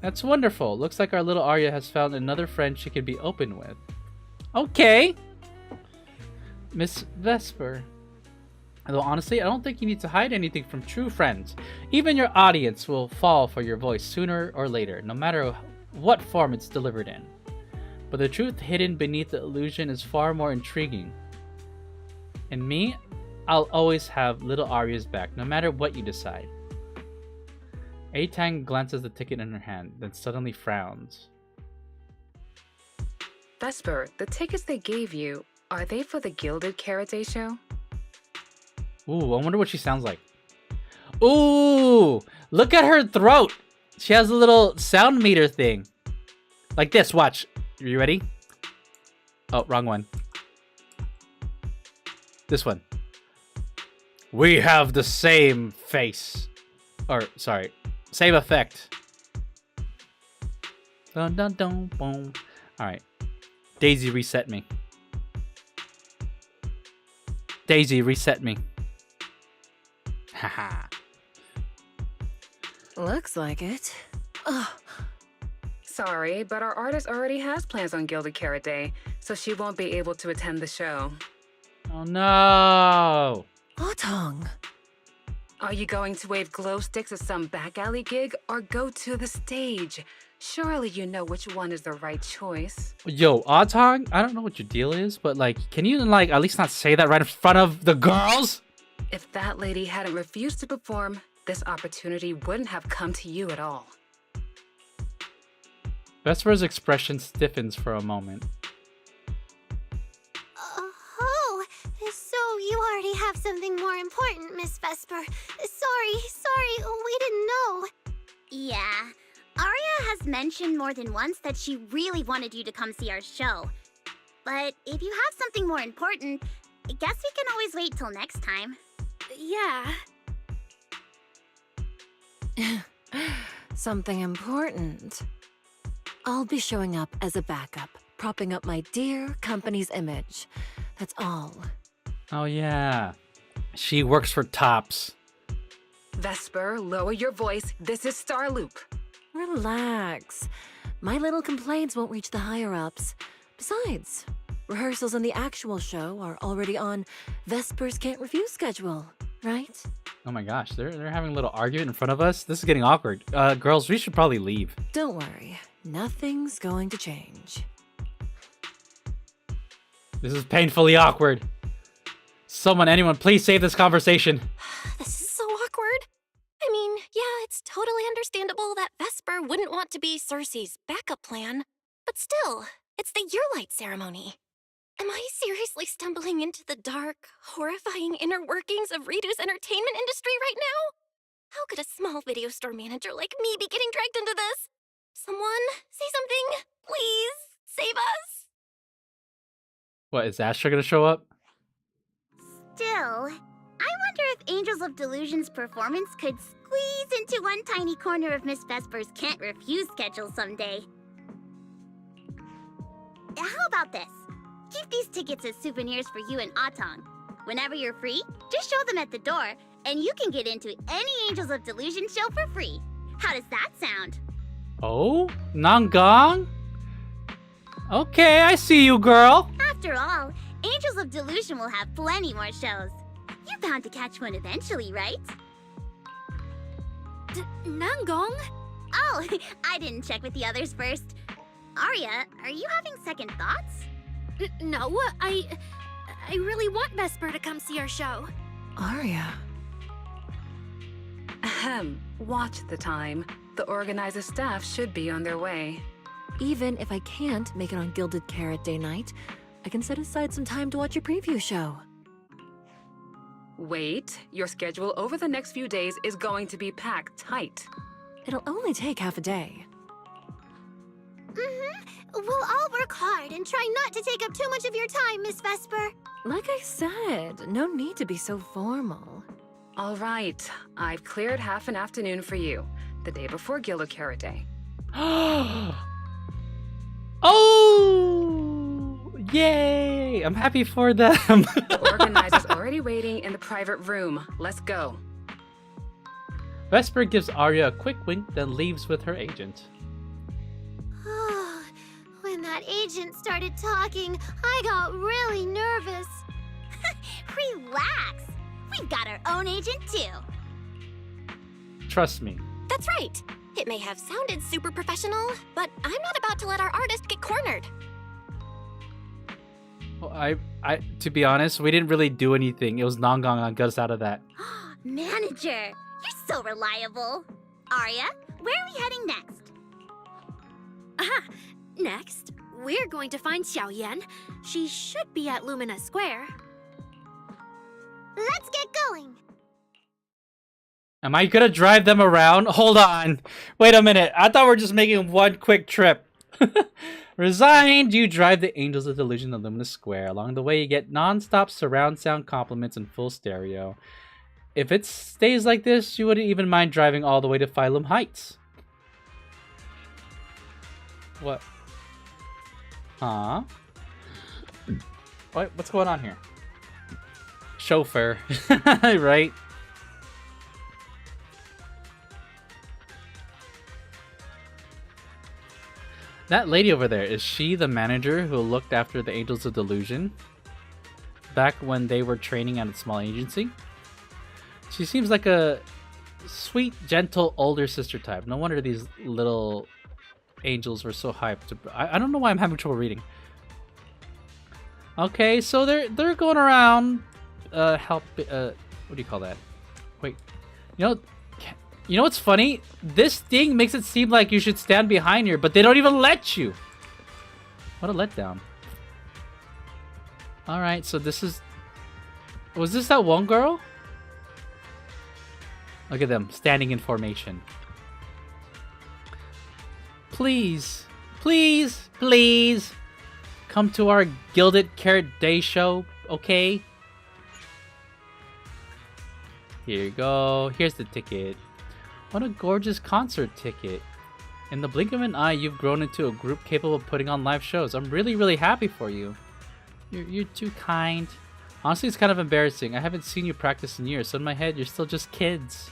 That's wonderful. Looks like our little Arya has found another friend she can be open with. Okay. Miss Vesper. Although honestly, I don't think you need to hide anything from true friends. Even your audience will fall for your voice sooner or later, no matter what form it's delivered in. But the truth hidden beneath the illusion is far more intriguing. And me, I'll always have little Arya's back, no matter what you decide. A Tang glances the ticket in her hand, then suddenly frowns. Vesper, the tickets they gave you, are they for the Gilded Carrot Day show? Ooh, I wonder what she sounds like. Ooh, look at her throat. She has a little sound meter thing. Like this, watch. Are you ready? Oh, wrong one. This one. We have the same face. Or, sorry, same effect. Dun dun dun boom. Alright. Daisy, reset me. Daisy, reset me. Haha. Looks like it. Ugh. Sorry, but our artist already has plans on Gilded Carrot Day, so she won't be able to attend the show. Oh no! Otong! Are you going to wave glow sticks at some back alley gig or go to the stage? Surely you know which one is the right choice. Yo, Otong, I don't know what your deal is, but like, can you like at least not say that right in front of the girls? If that lady hadn't refused to perform, this opportunity wouldn't have come to you at all. Vesper's expression stiffens for a moment. Oh, so you already have something more important, Miss Vesper. Sorry, we didn't know. Yeah, Arya has mentioned more than once that she really wanted you to come see our show. But if you have something more important, I guess we can always wait till next time. Yeah. Something important. I'll be showing up as a backup, propping up my dear company's image. That's all. Oh yeah. She works for Tops. Vesper, lower your voice. This is Starloop. Relax. My little complaints won't reach the higher-ups. Besides, rehearsals and the actual show are already on Vesper's Can't Refuse schedule, right? Oh my gosh, they're having a little argument in front of us. This is getting awkward. Girls, we should probably leave. Don't worry. Nothing's going to change. This is painfully awkward. Anyone, please save this conversation. This is so awkward. I mean, yeah, it's totally understandable that Vesper wouldn't want to be Cersei's backup plan. But still, it's the Yearlight ceremony. Am I seriously stumbling into the dark, horrifying inner workings of Ridu's entertainment industry right now? How could a small video store manager like me be getting dragged into this? Someone, say something. Please, save us. What, is Astra gonna show up? Still, I wonder if Angels of Delusion's performance could squeeze into one tiny corner of Miss Vesper's Can't Refuse schedule someday. How about this? Keep these tickets as souvenirs for you and Atong. Whenever you're free, just show them at the door, and you can get into any Angels of Delusion show for free. How does that sound? Oh? Nangang? Okay, I see you, girl. After all, Angels of Delusion will have plenty more shows. You're bound to catch one eventually, right? Nangong? Oh, I didn't check with the others first. Arya, are you having second thoughts? No, I really want Vesper to come see our show. Arya. Ahem. Watch the time. The organizer staff should be on their way. Even if I can't make it on Gilded Carrot Day night, I can set aside some time to watch your preview show. Wait, your schedule over the next few days is going to be packed tight. It'll only take half a day. We'll all work hard and try not to take up too much of your time, Miss Vesper. Like I said, no need to be so formal. All right, I've cleared half an afternoon for you, the day before Gilded Carrot Day. Oh! Yay! I'm happy for them. The organizer's already waiting in the private room. Let's go. Vesper gives Arya a quick wink, then leaves with her agent. When that agent started talking, I got really nervous. Relax. We've got our own agent too. Trust me. That's right. It may have sounded super professional, but I'm not about to let our artist get cornered. Well, to be honest, we didn't really do anything. It was Nangang that got us out of that. Manager, you're so reliable. Arya, where are we heading next? Next, we're going to find Xiaoyan. She should be at Lumina Square. Let's get going. Am I gonna drive them around? Hold on. Wait a minute. I thought we were just making one quick trip. Resigned, you drive the Angels of Delusion to Lumina Square. Along the way, you get non-stop surround sound compliments in full stereo. If it stays like this, you wouldn't even mind driving all the way to Phylum Heights. What? Huh? What's going on here? Chauffeur. Right? That lady over there, is she the manager who looked after the Angels of Delusion? Back when they were training at a small agency? She seems like a sweet, gentle, older sister type. No wonder these little angels were so hyped. I don't know why I'm having trouble reading. Okay, so they're going around what do you call that? Wait. You know what's funny? This thing makes it seem like you should stand behind her, but they don't even let you. What a letdown. Alright, so this is... Was this that one girl? Look at them, standing in formation. Please, please, please, come to our Gilded Carrot Day show, okay? Here you go. Here's the ticket. What a gorgeous concert ticket. In the blink of an eye, you've grown into a group capable of putting on live shows. I'm really, really happy for you. You're too kind. Honestly, it's kind of embarrassing. I haven't seen you practice in years, so in my head, you're still just kids.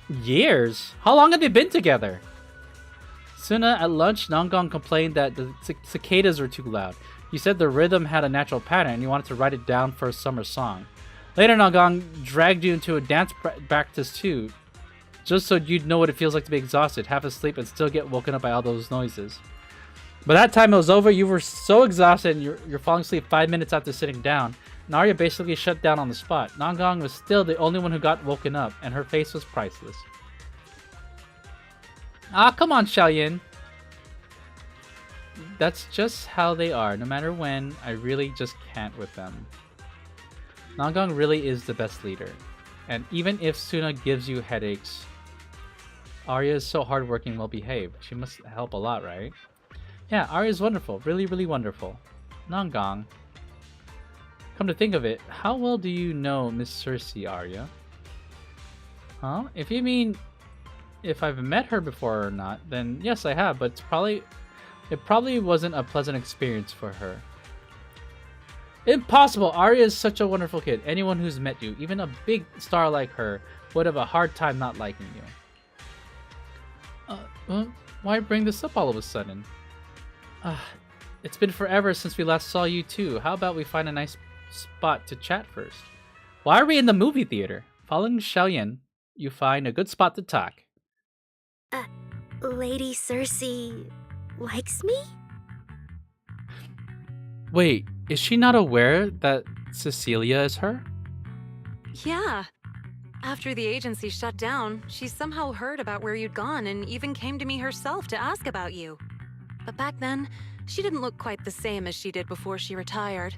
Years? How long have they been together? Sunna, at lunch, Nongong complained that the cicadas were too loud. You said the rhythm had a natural pattern and you wanted to write it down for a summer song. Later, Nongong dragged you into a dance practice too, just so you'd know what it feels like to be exhausted, half asleep, and still get woken up by all those noises. By that time it was over, you were so exhausted and you're falling asleep 5 minutes after sitting down. And Arya basically shut down on the spot. Nongong was still the only one who got woken up, and her face was priceless. Ah, come on, Xiaoyan. That's just how they are. No matter when, I really just can't with them. Nongong really is the best leader. And even if Sunna gives you headaches, Arya is so hardworking and well-behaved. She must help a lot, right? Yeah, Arya is wonderful. Really, really wonderful. Nongong. Come to think of it, how well do you know Miss Cersei, Arya? Huh? If you mean if I've met her before or not, then yes, I have, but it probably wasn't a pleasant experience for her. Impossible! Arya is such a wonderful kid. Anyone who's met you, even a big star like her, would have a hard time not liking you. Why bring this up all of a sudden? It's been forever since we last saw you too. How about we find a nice spot to chat first? Why are we in the movie theater? Following Xiaoyan, you find a good spot to talk. Lady Cersei likes me? Wait, is she not aware that Cecilia is her? Yeah. After the agency shut down, she somehow heard about where you'd gone and even came to me herself to ask about you. But back then, she didn't look quite the same as she did before she retired.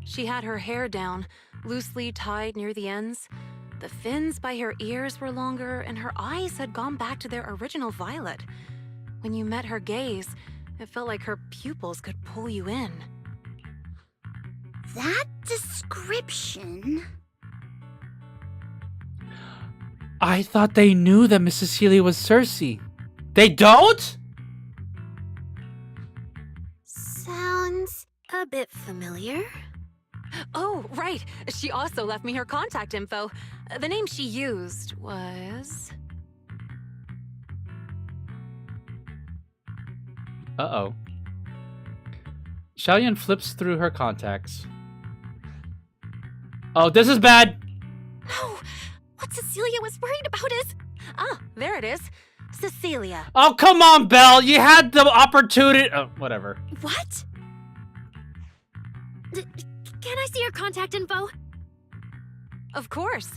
She had her hair down, loosely tied near the ends. The fins by her ears were longer, and her eyes had gone back to their original violet. When you met her gaze, it felt like her pupils could pull you in. That description... I thought they knew that Miss Cecilia was Cersei. They don't? Sounds a bit familiar. Oh, right. She also left me her contact info. The name she used was... Uh-oh. Xiaoyan flips through her contacts. Oh, this is bad! No! What Cecilia was worried about is... Ah, there it is. Cecilia. Oh, come on, Belle! You had the opportunity... Oh, whatever. What? Can I see your contact info? Of course.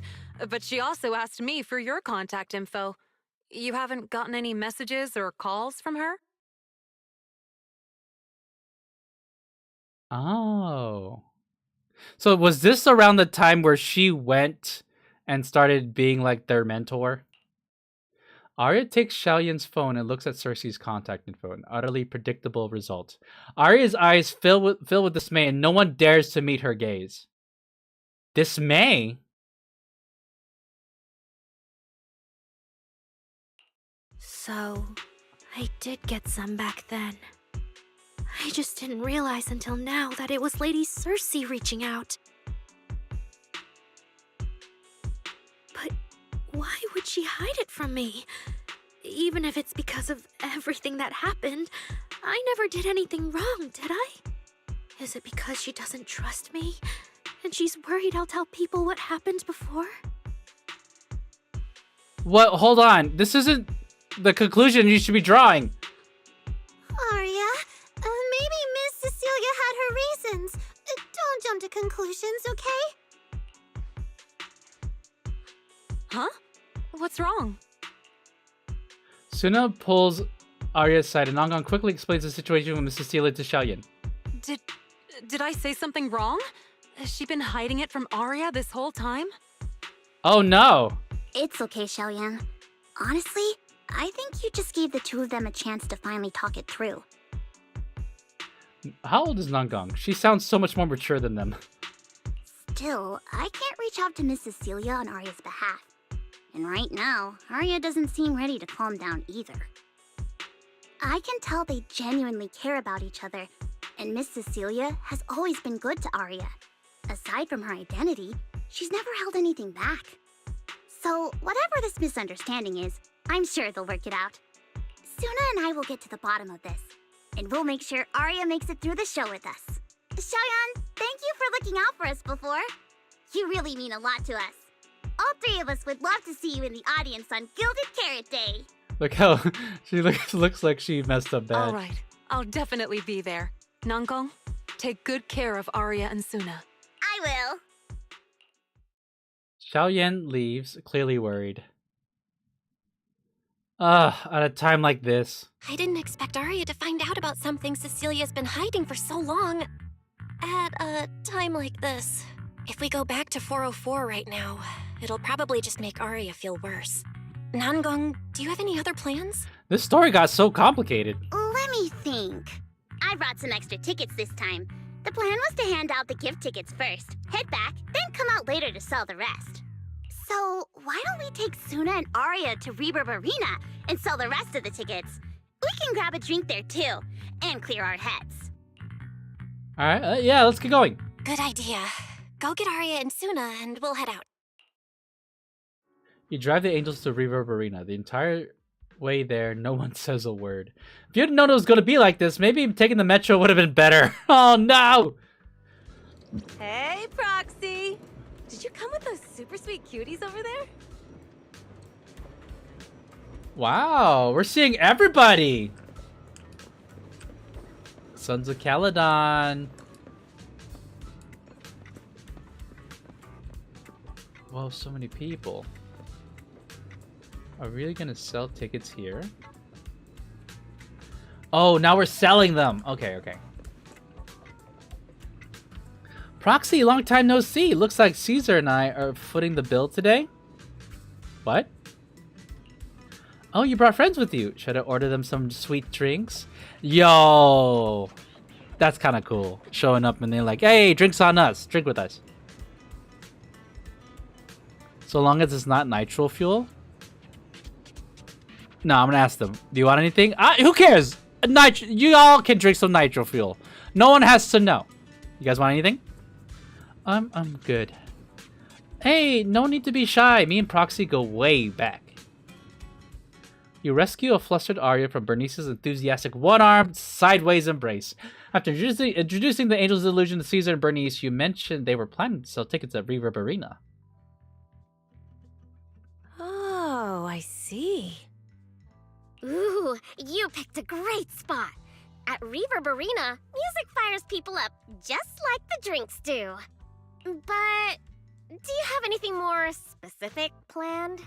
But she also asked me for your contact info. You haven't gotten any messages or calls from her? Oh. So was this around the time where she went and started being like their mentor? Arya takes Xiaoyan's phone and looks at Cersei's contact info, an utterly predictable result. Arya's eyes fill with dismay, and no one dares to meet her gaze. Dismay? So, I did get some back then. I just didn't realize until now that it was Lady Cersei reaching out. But why would she hide it from me? Even if it's because of everything that happened, I never did anything wrong, did I? Is it because she doesn't trust me, and she's worried I'll tell people what happened before? What? Hold on. This isn't the conclusion you should be drawing. Arya, maybe Miss Cecilia had her reasons. Don't jump to conclusions, okay? Huh? What's wrong? Sunna pulls Arya aside, and Nongong quickly explains the situation with Miss Cecilia to Xiaoyan. Did I say something wrong? Has she been hiding it from Arya this whole time? Oh no! It's okay, Xiaoyan. Honestly, I think you just gave the two of them a chance to finally talk it through. How old is Nongong? She sounds so much more mature than them. Still, I can't reach out to Miss Cecilia on Arya's behalf. And right now, Arya doesn't seem ready to calm down either. I can tell they genuinely care about each other, and Miss Cecilia has always been good to Arya. Aside from her identity, she's never held anything back. So, whatever this misunderstanding is, I'm sure they'll work it out. Sunna and I will get to the bottom of this, and we'll make sure Arya makes it through the show with us. Xiaoyan, thank you for looking out for us before. You really mean a lot to us. All three of us would love to see you in the audience on Gilded Carrot Day. Look how she looks like she messed up bad. All right, I'll definitely be there. Nangong, take good care of Arya and Sunna. I will. Xiaoyan leaves, clearly worried. At a time like this. I didn't expect Arya to find out about something Cecilia's been hiding for so long. At a time like this. If we go back to 404 right now, it'll probably just make Arya feel worse. Nangong, do you have any other plans? This story got so complicated. Let me think. I brought some extra tickets this time. The plan was to hand out the gift tickets first, head back, then come out later to sell the rest. So, why don't we take Sunna and Arya to Reverb Arena and sell the rest of the tickets? We can grab a drink there too, and clear our heads. Alright, yeah, let's get going. Good idea. Go get Arya and Sunna and we'll head out. You drive the Angels to Reverb Arena. The entire way there, no one says a word. If you didn't know it was going to be like this, maybe taking the metro would have been better. Oh no! Hey, Proxy! Did you come with those super sweet cuties over there? Wow, we're seeing everybody! Sons of Caledon. Whoa, so many people. Are we really gonna sell tickets here? Oh, now we're selling them. Okay, okay. Proxy, long time no see. Looks like Caesar and I are footing the bill today. What? Oh, you brought friends with you. Should I order them some sweet drinks? Yo! That's kind of cool. Showing up and they're like, hey, drinks on us. Drink with us. So long as it's not nitro fuel. No, I'm gonna ask them. Do you want anything? Who cares? You all can drink some nitro fuel. No one has to know. You guys want anything? I'm good. Hey, no need to be shy. Me and Proxy go way back. You rescue a flustered Arya from Bernice's enthusiastic one-armed sideways embrace. After introducing the Angels of Delusion to Caesar and Bernice, you mentioned they were planning to sell tickets at Reverb Arena. Oh, I see. Ooh, you picked a great spot. At Reverb Arena, music fires people up, just like the drinks do. But do you have anything more specific planned?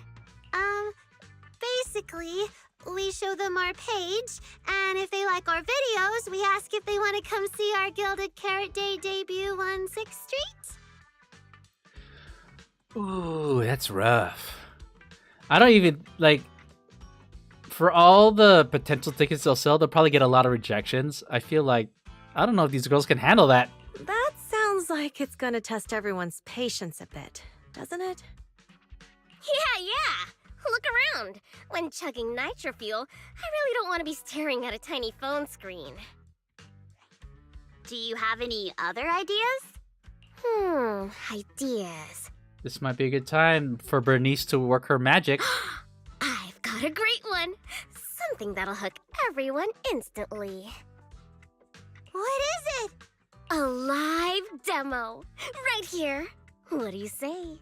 Basically, we show them our page, and if they like our videos, we ask if they want to come see our Gilded Carrot Day debut on 6th Street. Ooh, that's rough. I don't even, like, for all the potential tickets they'll sell, they'll probably get a lot of rejections. I feel like, I don't know if these girls can handle that. That sounds like it's gonna test everyone's patience a bit, doesn't it? Yeah. Look around. When chugging nitro fuel, I really don't want to be staring at a tiny phone screen. Do you have any other ideas? Ideas. This might be a good time for Bernice to work her magic. I've got a great one. Something that'll hook everyone instantly. What is it? A live demo. Right here. What do you say?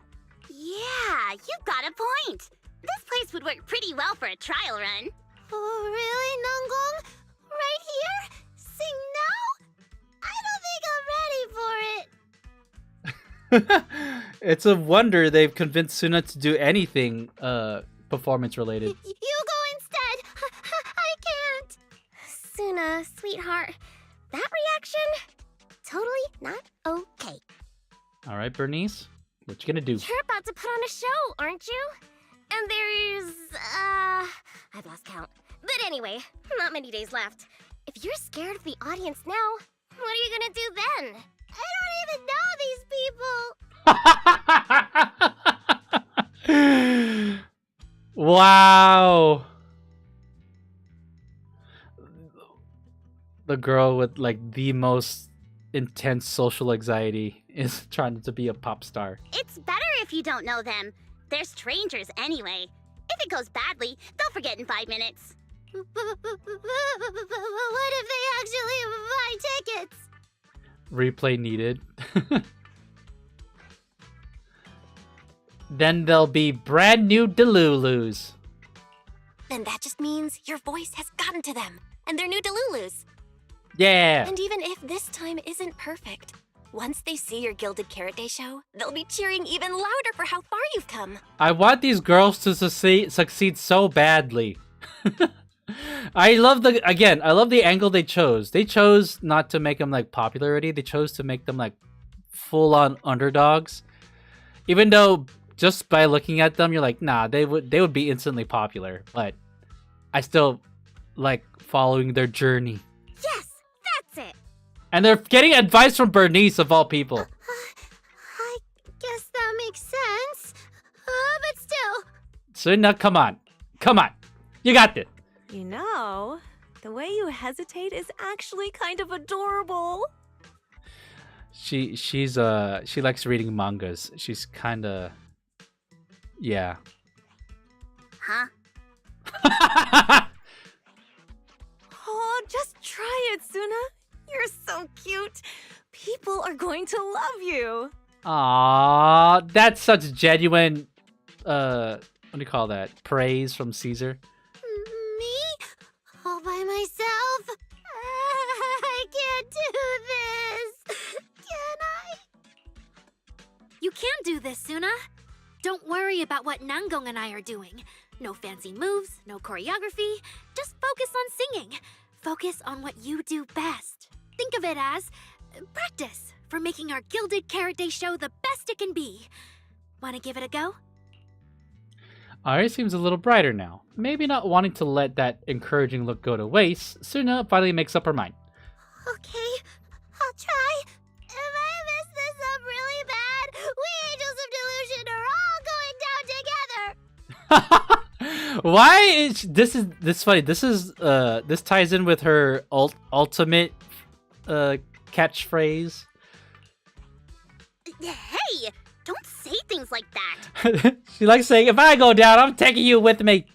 Yeah, you've got a point. This place would work pretty well for a trial run. Oh, really, Nangong? Right here? Sing now? I don't think I'm ready for it. It's a wonder they've convinced Sunna to do anything performance related. You go instead. I can't. Sunna, sweetheart, that reaction? Totally not okay. All right, Bernice, what you gonna do? You're about to put on a show, aren't you? And there's, I've lost count. But anyway, not many days left. If you're scared of the audience now, what are you gonna do then? I don't even know these people. Wow. The girl with like the most intense social anxiety is trying to be a pop star. It's better if you don't know them. They're strangers anyway. If it goes badly, they'll forget in 5 minutes. What if they actually buy tickets? Replay needed. Then there'll be brand new Delulus. Then that just means your voice has gotten to them, and they're new Delulus. Yeah. And even if this time isn't perfect, once they see your Gilded Carrot Day show, they'll be cheering even louder for how far you've come. I want these girls to succeed so badly. I love the angle they chose. They chose not to make them like popularity. They chose to make them like full-on underdogs. Even though just by looking at them, you're like, nah, they would be instantly popular. But I still like following their journey. Yes, that's it. And they're getting advice from Bernice of all people. I guess that makes sense. But still. Sunna, come on. Come on. You got this. You know, the way you hesitate is actually kind of adorable. She likes reading mangas. She's kinda, yeah. Huh? Oh, just try it, Sunna. You're so cute. People are going to love you. Aww, that's such genuine, what do you call that? Praise from Caesar. Me? All by myself? I can't do this. Can I? You can do this, Sunna. Don't worry about what Nangong and I are doing. No fancy moves, no choreography. Just focus on singing. Focus on what you do best. Think of it as practice for making our Gilded Carrot Day show the best it can be. Want to give it a go? Ari seems a little brighter now. Maybe not wanting to let that encouraging look go to waste, Sunna finally makes up her mind. Okay, I'll try. If I mess this up really bad, we Angels of Delusion are all going down together. Why is this funny? This ties in with her ultimate catchphrase. Hey, don't say things like that. She likes saying, "If I go down, I'm taking you with me."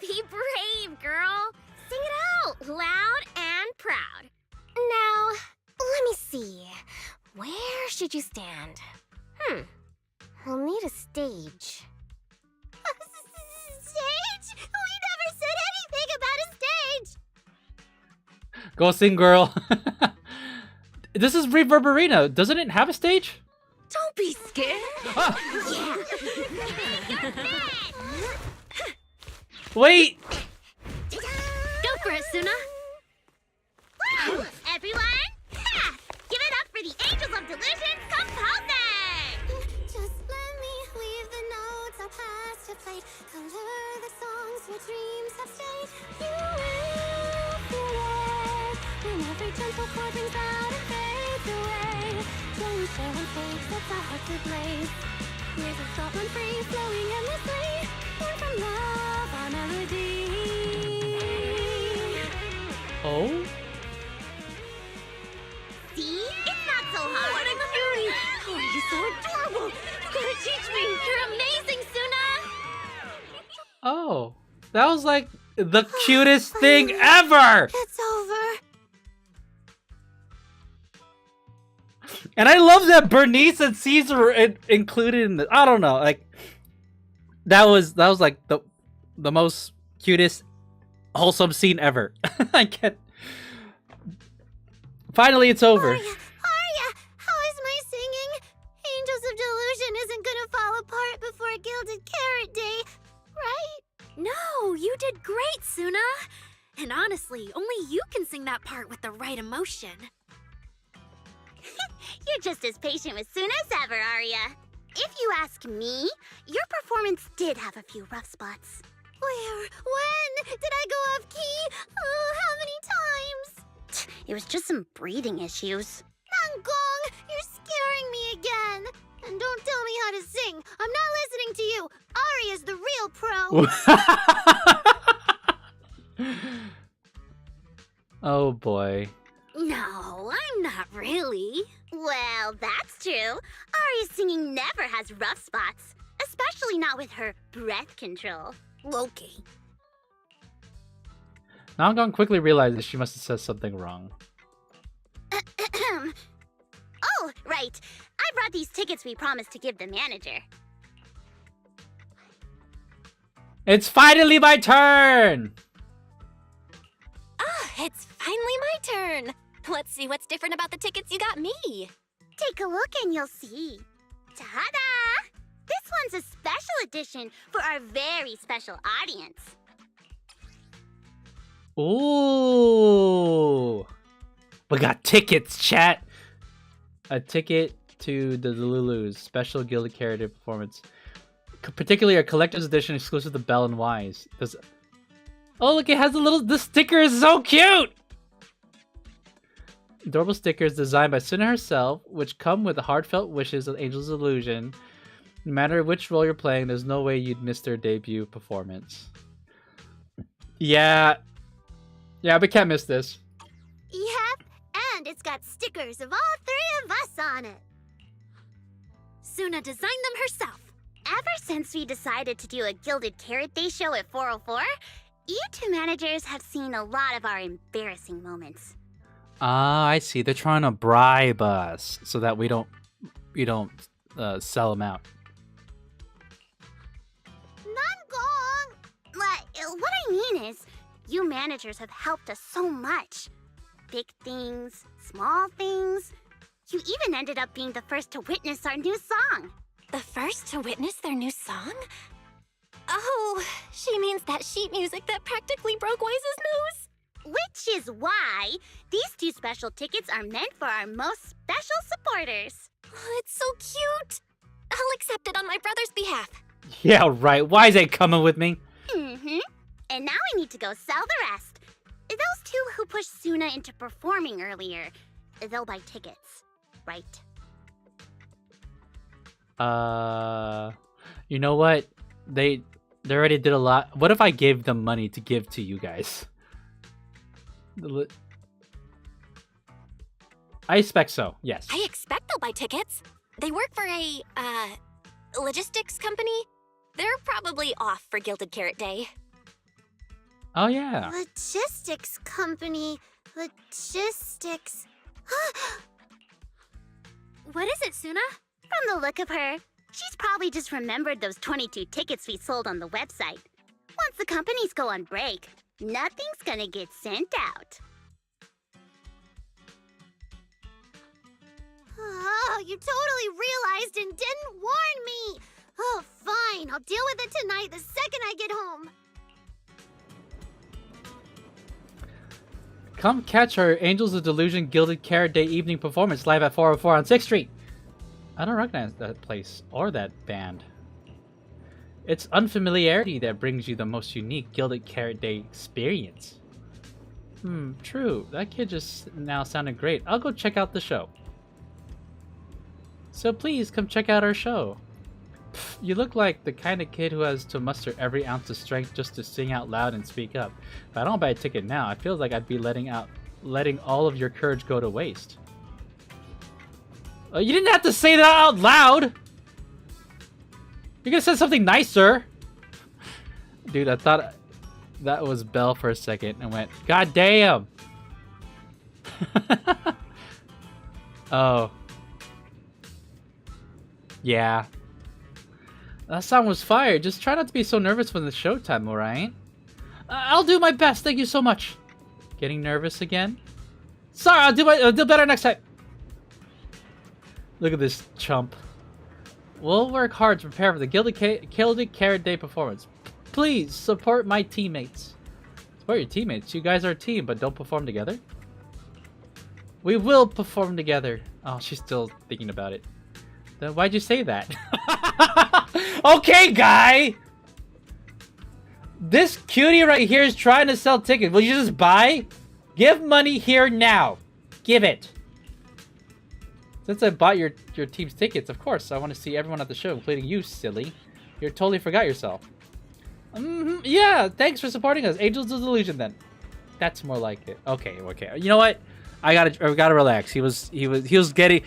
Be brave, girl. Sing it out, loud and proud. Now, let me see. Where should you stand? I'll need a stage. A stage? We never said anything about a stage. Go sing, girl. This is Reverberino. Doesn't it have a stage? Don't be scared. Ah. Yeah. Wait. Go for it, Sunna. Woo! Everyone, ha! Give it up for the Angels of Delusion composing! Just let me leave the notes I'll pass to play. Color the songs where dreams have stayed. You will feel it when every gentle chord rings out and fades away. Don't share when fate sets our heart to blaze. There's a thought run free, flowing endlessly. Born from love, our melody. Oh. See? It's not so hard. What a cutie! Oh, you're so adorable. You gotta teach me. You're amazing, Sunna. Oh, that was like the cutest thing ever. It's over. And I love that Bernice and Caesar were included in this. I don't know, like that was like the most cutest wholesome scene ever. I can't. Finally, it's over. Arya, how is my singing? Angels of Delusion isn't gonna fall apart before Gilded Carrot Day, right? No, you did great, Sunna. And honestly, only you can sing that part with the right emotion. You're just as patient with Sunna as ever, Arya. If you ask me, your performance did have a few rough spots. Where? When? Did I go off key? Oh, how many times? It was just some breathing issues. Nangong, you're scaring me again. And don't tell me how to sing. I'm not listening to you. Aria's the real pro. Oh boy. No, I'm not really. Well, that's true. Aria's singing never has rough spots. Especially not with her breath control. Okay. Nangon quickly realizes she must have said something wrong. Oh, right. I brought these tickets we promised to give the manager. It's finally my turn! Ah, it's finally my turn. Let's see what's different about the tickets you got me. Take a look and you'll see. Ta-da! This one's a special edition for our very special audience. Ooh! We got tickets, chat! A ticket to the Lulu's special Gilded Carrot Day performance. Particularly a collector's edition exclusive to Belle and Wise. Oh, look, it has the sticker is so cute! Adorable stickers designed by Sunna herself, which come with the heartfelt wishes of Angels of Delusion. No matter which role you're playing, there's no way you'd miss their debut performance. Yeah, we can't miss this. Yep, and it's got stickers of all three of us on it. Sunna designed them herself. Ever since we decided to do a Gilded Carrot Day show at 404, you two managers have seen a lot of our embarrassing moments. Ah, I see. They're trying to bribe us so that we don't sell them out. Nangong! What I mean is, you managers have helped us so much. Big things, small things. You even ended up being the first to witness our new song. The first to witness their new song? Oh, she means that sheet music that practically broke Wise's nose. Which is why these two special tickets are meant for our most special supporters. Oh, it's so cute. I'll accept it on my brother's behalf. Yeah, right. Wise ain't coming with me. Mm-hmm. And now I need to go sell the rest. Those two who pushed Sunna into performing earlier, they'll buy tickets, right? You know what? They already did a lot. What if I gave them money to give to you guys? I expect so, yes. I expect they'll buy tickets. They work for a, logistics company. They're probably off for Gilded Carrot Day. Oh, yeah. Logistics company. Logistics. What is it, Sunna? From the look of her, she's probably just remembered those 22 tickets we sold on the website. Once the companies go on break, nothing's gonna get sent out. Oh, you totally realized and didn't warn me! Oh, fine. I'll deal with it tonight the second I get home. Come catch our Angels of Delusion Gilded Carrot Day evening performance live at 404 on 6th Street. I don't recognize that place or that band. It's unfamiliarity that brings you the most unique Gilded Carrot Day experience. True. That kid just now sounded great. I'll go check out the show. So please come check out our show. Pff, you look like the kind of kid who has to muster every ounce of strength just to sing out loud and speak up. If I don't buy a ticket now, I feel like I'd be letting all of your courage go to waste. You didn't have to say that out loud! You could have said something nicer! Dude, I thought that was Belle for a second and went, God damn! Oh. Yeah. That song was fire. Just try not to be so nervous when it's showtime, alright? I'll do my best, thank you so much. Getting nervous again? Sorry, I'll do better next time. Look at this chump. We'll work hard to prepare for the Gilded Carrot Day performance. Please support my teammates. Support your teammates. You guys are a team, but don't perform together. We will perform together. Oh, she's still thinking about it. Then why'd you say that? Okay, guy! This cutie right here is trying to sell tickets. Will you just buy? Give money here now. Give it. Since I bought your team's tickets, of course, I want to see everyone at the show, including you, silly. You totally forgot yourself. Yeah, thanks for supporting us. Angels of Delusion, then. That's more like it. Okay. You know what? I gotta relax. He was cooking.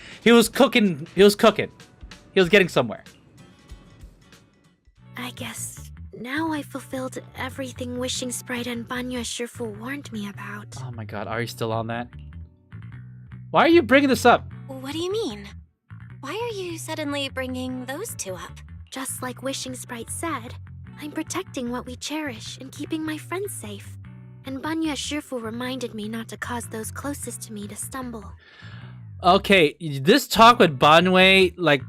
He was getting somewhere. I guess now I fulfilled everything Wishing Sprite and Banya Shifu warned me about. Oh my god, are you still on that? Why are you bringing this up? What do you mean? Why are you suddenly bringing those two up? Just like Wishing Sprite said, I'm protecting what we cherish and keeping my friends safe. And Banya Shifu reminded me not to cause those closest to me to stumble. Okay, this talk with Banwei, like,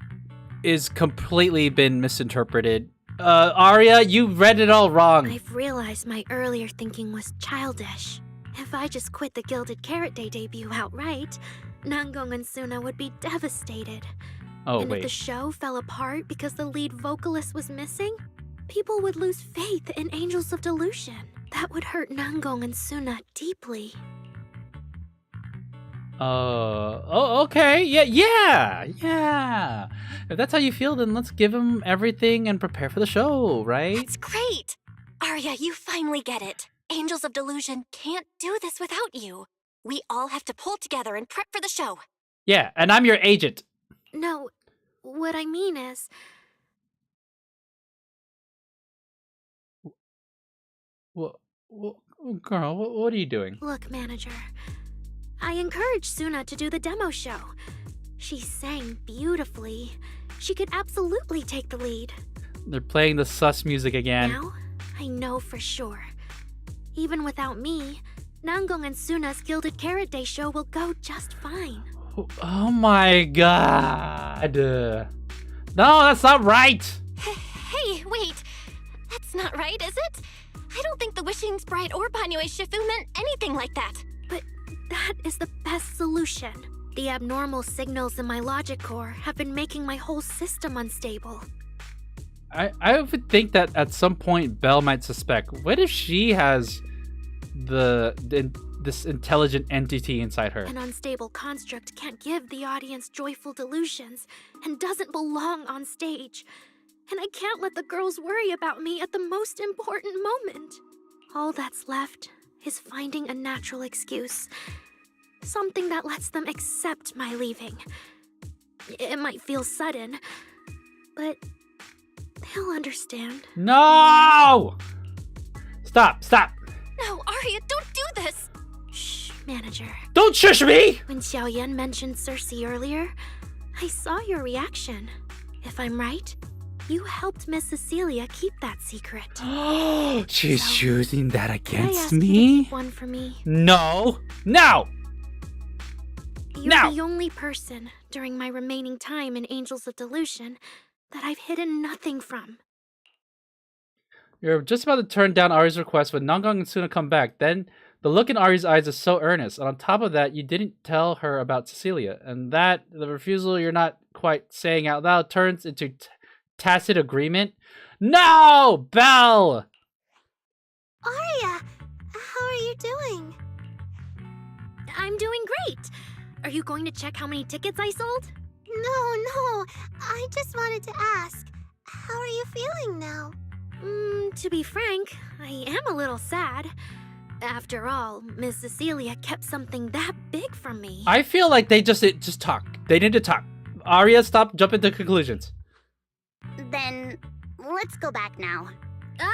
is completely been misinterpreted. Arya, you read it all wrong. I've realized my earlier thinking was childish. If I just quit the Gilded Carrot Day debut outright, Nangong and Sunna would be devastated. Oh, and wait. if the show fell apart because the lead vocalist was missing, people would lose faith in Angels of Delusion. That would hurt Nangong and Sunna deeply. Oh, okay. Yeah. If that's how you feel, then let's give him everything and prepare for the show, right? That's great! Arya, you finally get it. Angels of Delusion can't do this without you. We all have to pull together and prep for the show. Yeah, and I'm your agent. No, what I mean is... Girl, what are you doing? Look, manager, I encouraged Sunna to do the demo show. She sang beautifully. She could absolutely take the lead. They're playing the sus music again. Now, I know for sure. Even without me, Nangong and Sunna's Gilded Carrot Day show will go just fine. Oh my god. No, that's not right. Hey, wait. That's not right, is it? I don't think the Wishing Sprite or Banyue Shifu meant anything like that. But that is the best solution. The abnormal signals in my logic core have been making my whole system unstable. I would think that at some point Belle might suspect. What if she has this intelligent entity inside her? An unstable construct can't give the audience joyful delusions and doesn't belong on stage. And I can't let the girls worry about me at the most important moment. All that's left is finding a natural excuse. Something that lets them accept my leaving. It might feel sudden, but they'll understand. No! Stop! No, Arya, don't do this! Shh, manager. Don't shush me! When Xiaoyan mentioned Cersei earlier, I saw your reaction. If I'm right, you helped Miss Cecilia keep that secret. She's using that against me? me? Keep one for me. No! Now! You're Now! the only person during my remaining time in Angels of Delusion that I've hidden nothing from. You're just about to turn down Ari's request when Nangong and Sunna come back. Then the look in Ari's eyes is so earnest. And on top of that, you didn't tell her about Cecilia. And that, the refusal you're not quite saying out loud, turns into tacit agreement. No! Belle! Arya, how are you doing? I'm doing great. Are you going to check how many tickets I sold? No. I just wanted to ask, how are you feeling now? To be frank, I am a little sad. After all, Miss Cecilia kept something that big from me. I feel like they just talk. They need to talk. Arya, stop jumping to conclusions. Then, let's go back now.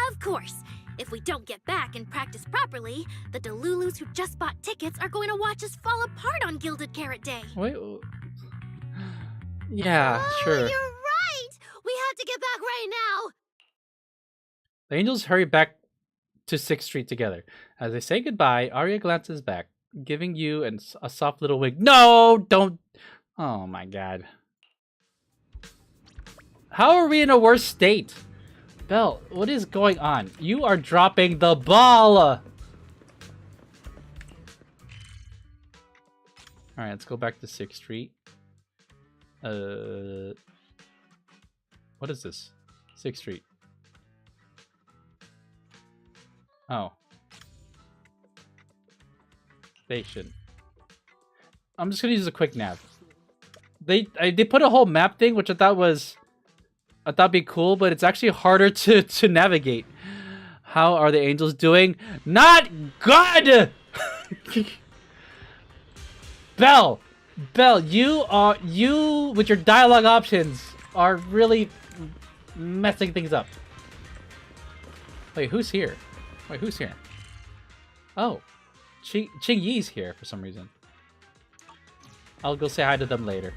Of course. If we don't get back and practice properly, the Delulus who just bought tickets are going to watch us fall apart on Gilded Carrot Day. Wait. Yeah, sure. You're right! We have to get back right now! The angels hurry back to 6th Street together. As they say goodbye, Arya glances back, giving you a soft little wink. No, don't. Oh my god. How are we in a worse state? Belle, what is going on? You are dropping the ball! Alright, let's go back to 6th Street. What is this? 6th Street. Oh. Station. I'm just gonna use a quick nav. they put a whole map thing, which I thought would be cool, but it's actually harder to navigate. How are the angels doing? Not good. Belle, you with your dialogue options are really messing things up. Wait, who's here? Wait, who's here? Oh, Ching Yi's here for some reason. I'll go say hi to them later.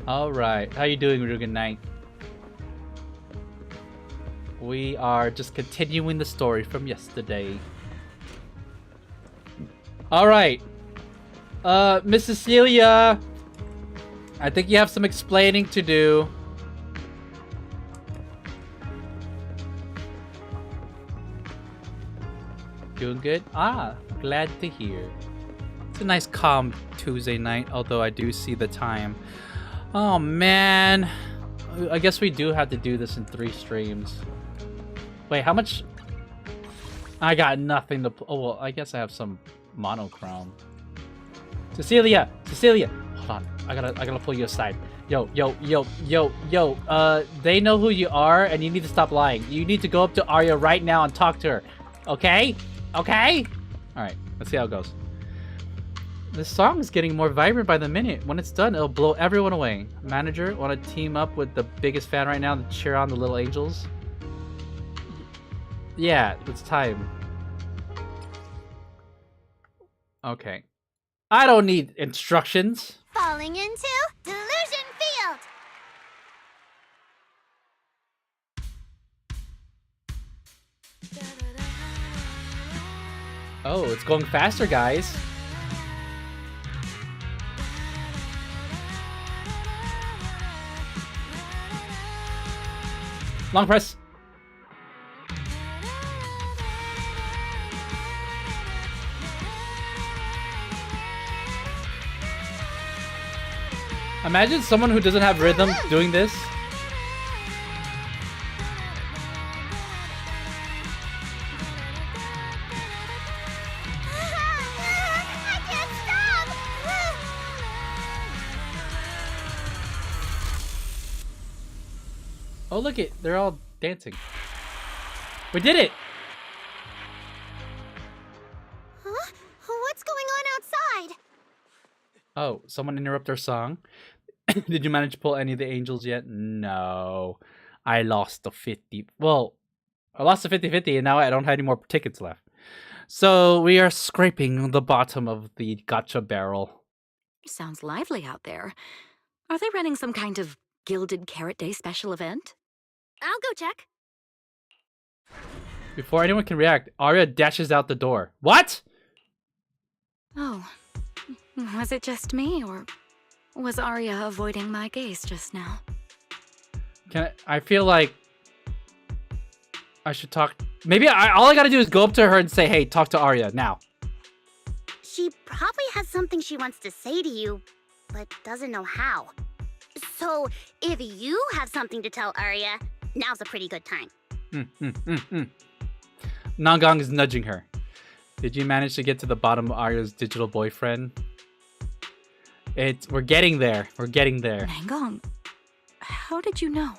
Alright, how you doing, Rugen Knight? We are just continuing the story from yesterday. Alright. Miss Cecilia, I think you have some explaining to do. Doing good? Ah, glad to hear. It's a nice calm Tuesday night, although I do see the time. Oh man. I guess we do have to do this in 3 streams. Wait, how much? I got nothing to... Oh, well, I guess I have some monochrome. Cecilia! Hold on. I gotta pull you aside. Yo. They know who you are, and you need to stop lying. You need to go up to Arya right now and talk to her. Okay? Okay? Alright, let's see how it goes. This song is getting more vibrant by the minute. When it's done, it'll blow everyone away. Manager, want to team up with the biggest fan right now to cheer on the little angels? Yeah, it's time. Okay. I don't need instructions. Falling into Delusion Field. Oh, it's going faster, guys. Long press. Imagine someone who doesn't have rhythm doing this. I can't stop. Oh, look it. They're all dancing. We did it. Huh? What's going on outside? Oh, someone interrupt our song. Did you manage to pull any of the angels yet? No. I lost the 50. Well, I lost the 50-50 and now I don't have any more tickets left. So we are scraping the bottom of the gotcha barrel. Sounds lively out there. Are they running some kind of Gilded Carrot Day special event? I'll go check. Before anyone can react, Arya dashes out the door. What? Oh. Was it just me, or was Arya avoiding my gaze just now? I feel like I should talk. Maybe all I gotta do is go up to her and say, hey, talk to Arya now. She probably has something she wants to say to you, but doesn't know how. So, if you have something to tell Arya, now's a pretty good time. Nangong is nudging her. Did you manage to get to the bottom of Arya's digital boyfriend? We're getting there. We're getting there. Nangong, how did you know?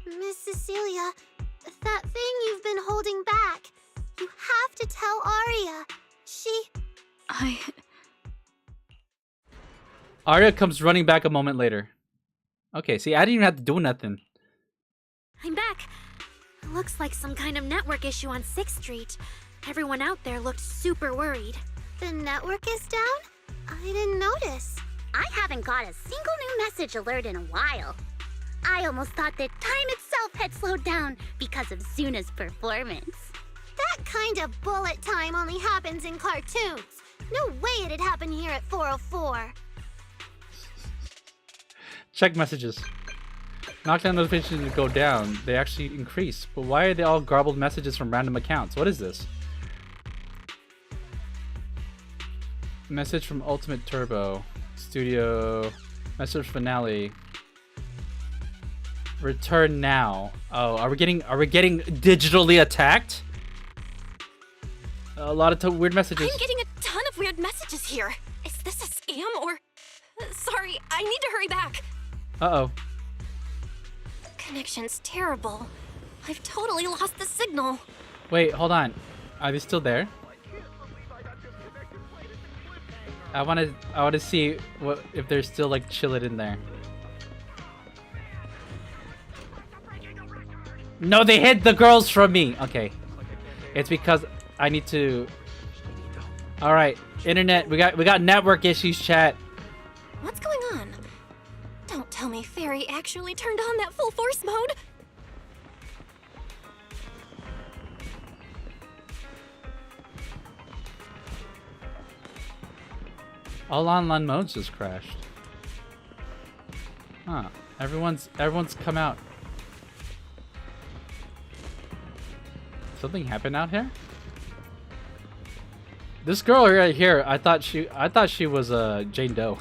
Miss Cecilia, that thing you've been holding back. You have to tell Arya. Arya comes running back a moment later. Okay, see, I didn't even have to do nothing. I'm back. Looks like some kind of network issue on 6th Street. Everyone out there looked super worried. The network is down? I didn't notice. I haven't got a single new message alert in a while. I almost thought that time itself had slowed down because of Sunna's performance. That kind of bullet time only happens in cartoons. No way it'd happen here at 404. Check messages. Knockdown notifications go down. They actually increase. But why are they all garbled messages from random accounts? What is this? Message from Ultimate Turbo. Studio. Message finale. Return now. Oh, are we getting digitally attacked? A lot of weird messages. I'm getting a ton of weird messages here. Is this a scam or... Sorry, I need to hurry back. Uh-oh. Connection's terrible. I've totally lost the signal. Wait, hold on. Are they still there? I wanna see what if they're still like chilling in there. No, they hid the girls from me. Okay, it's because I need to. All right, internet. We got network issues, chat. What's going on? Don't tell me Fairy actually turned on that full force mode. All online modes just crashed. Huh. Everyone's come out. Something happened out here? This girl right here, I thought she was Jane Doe.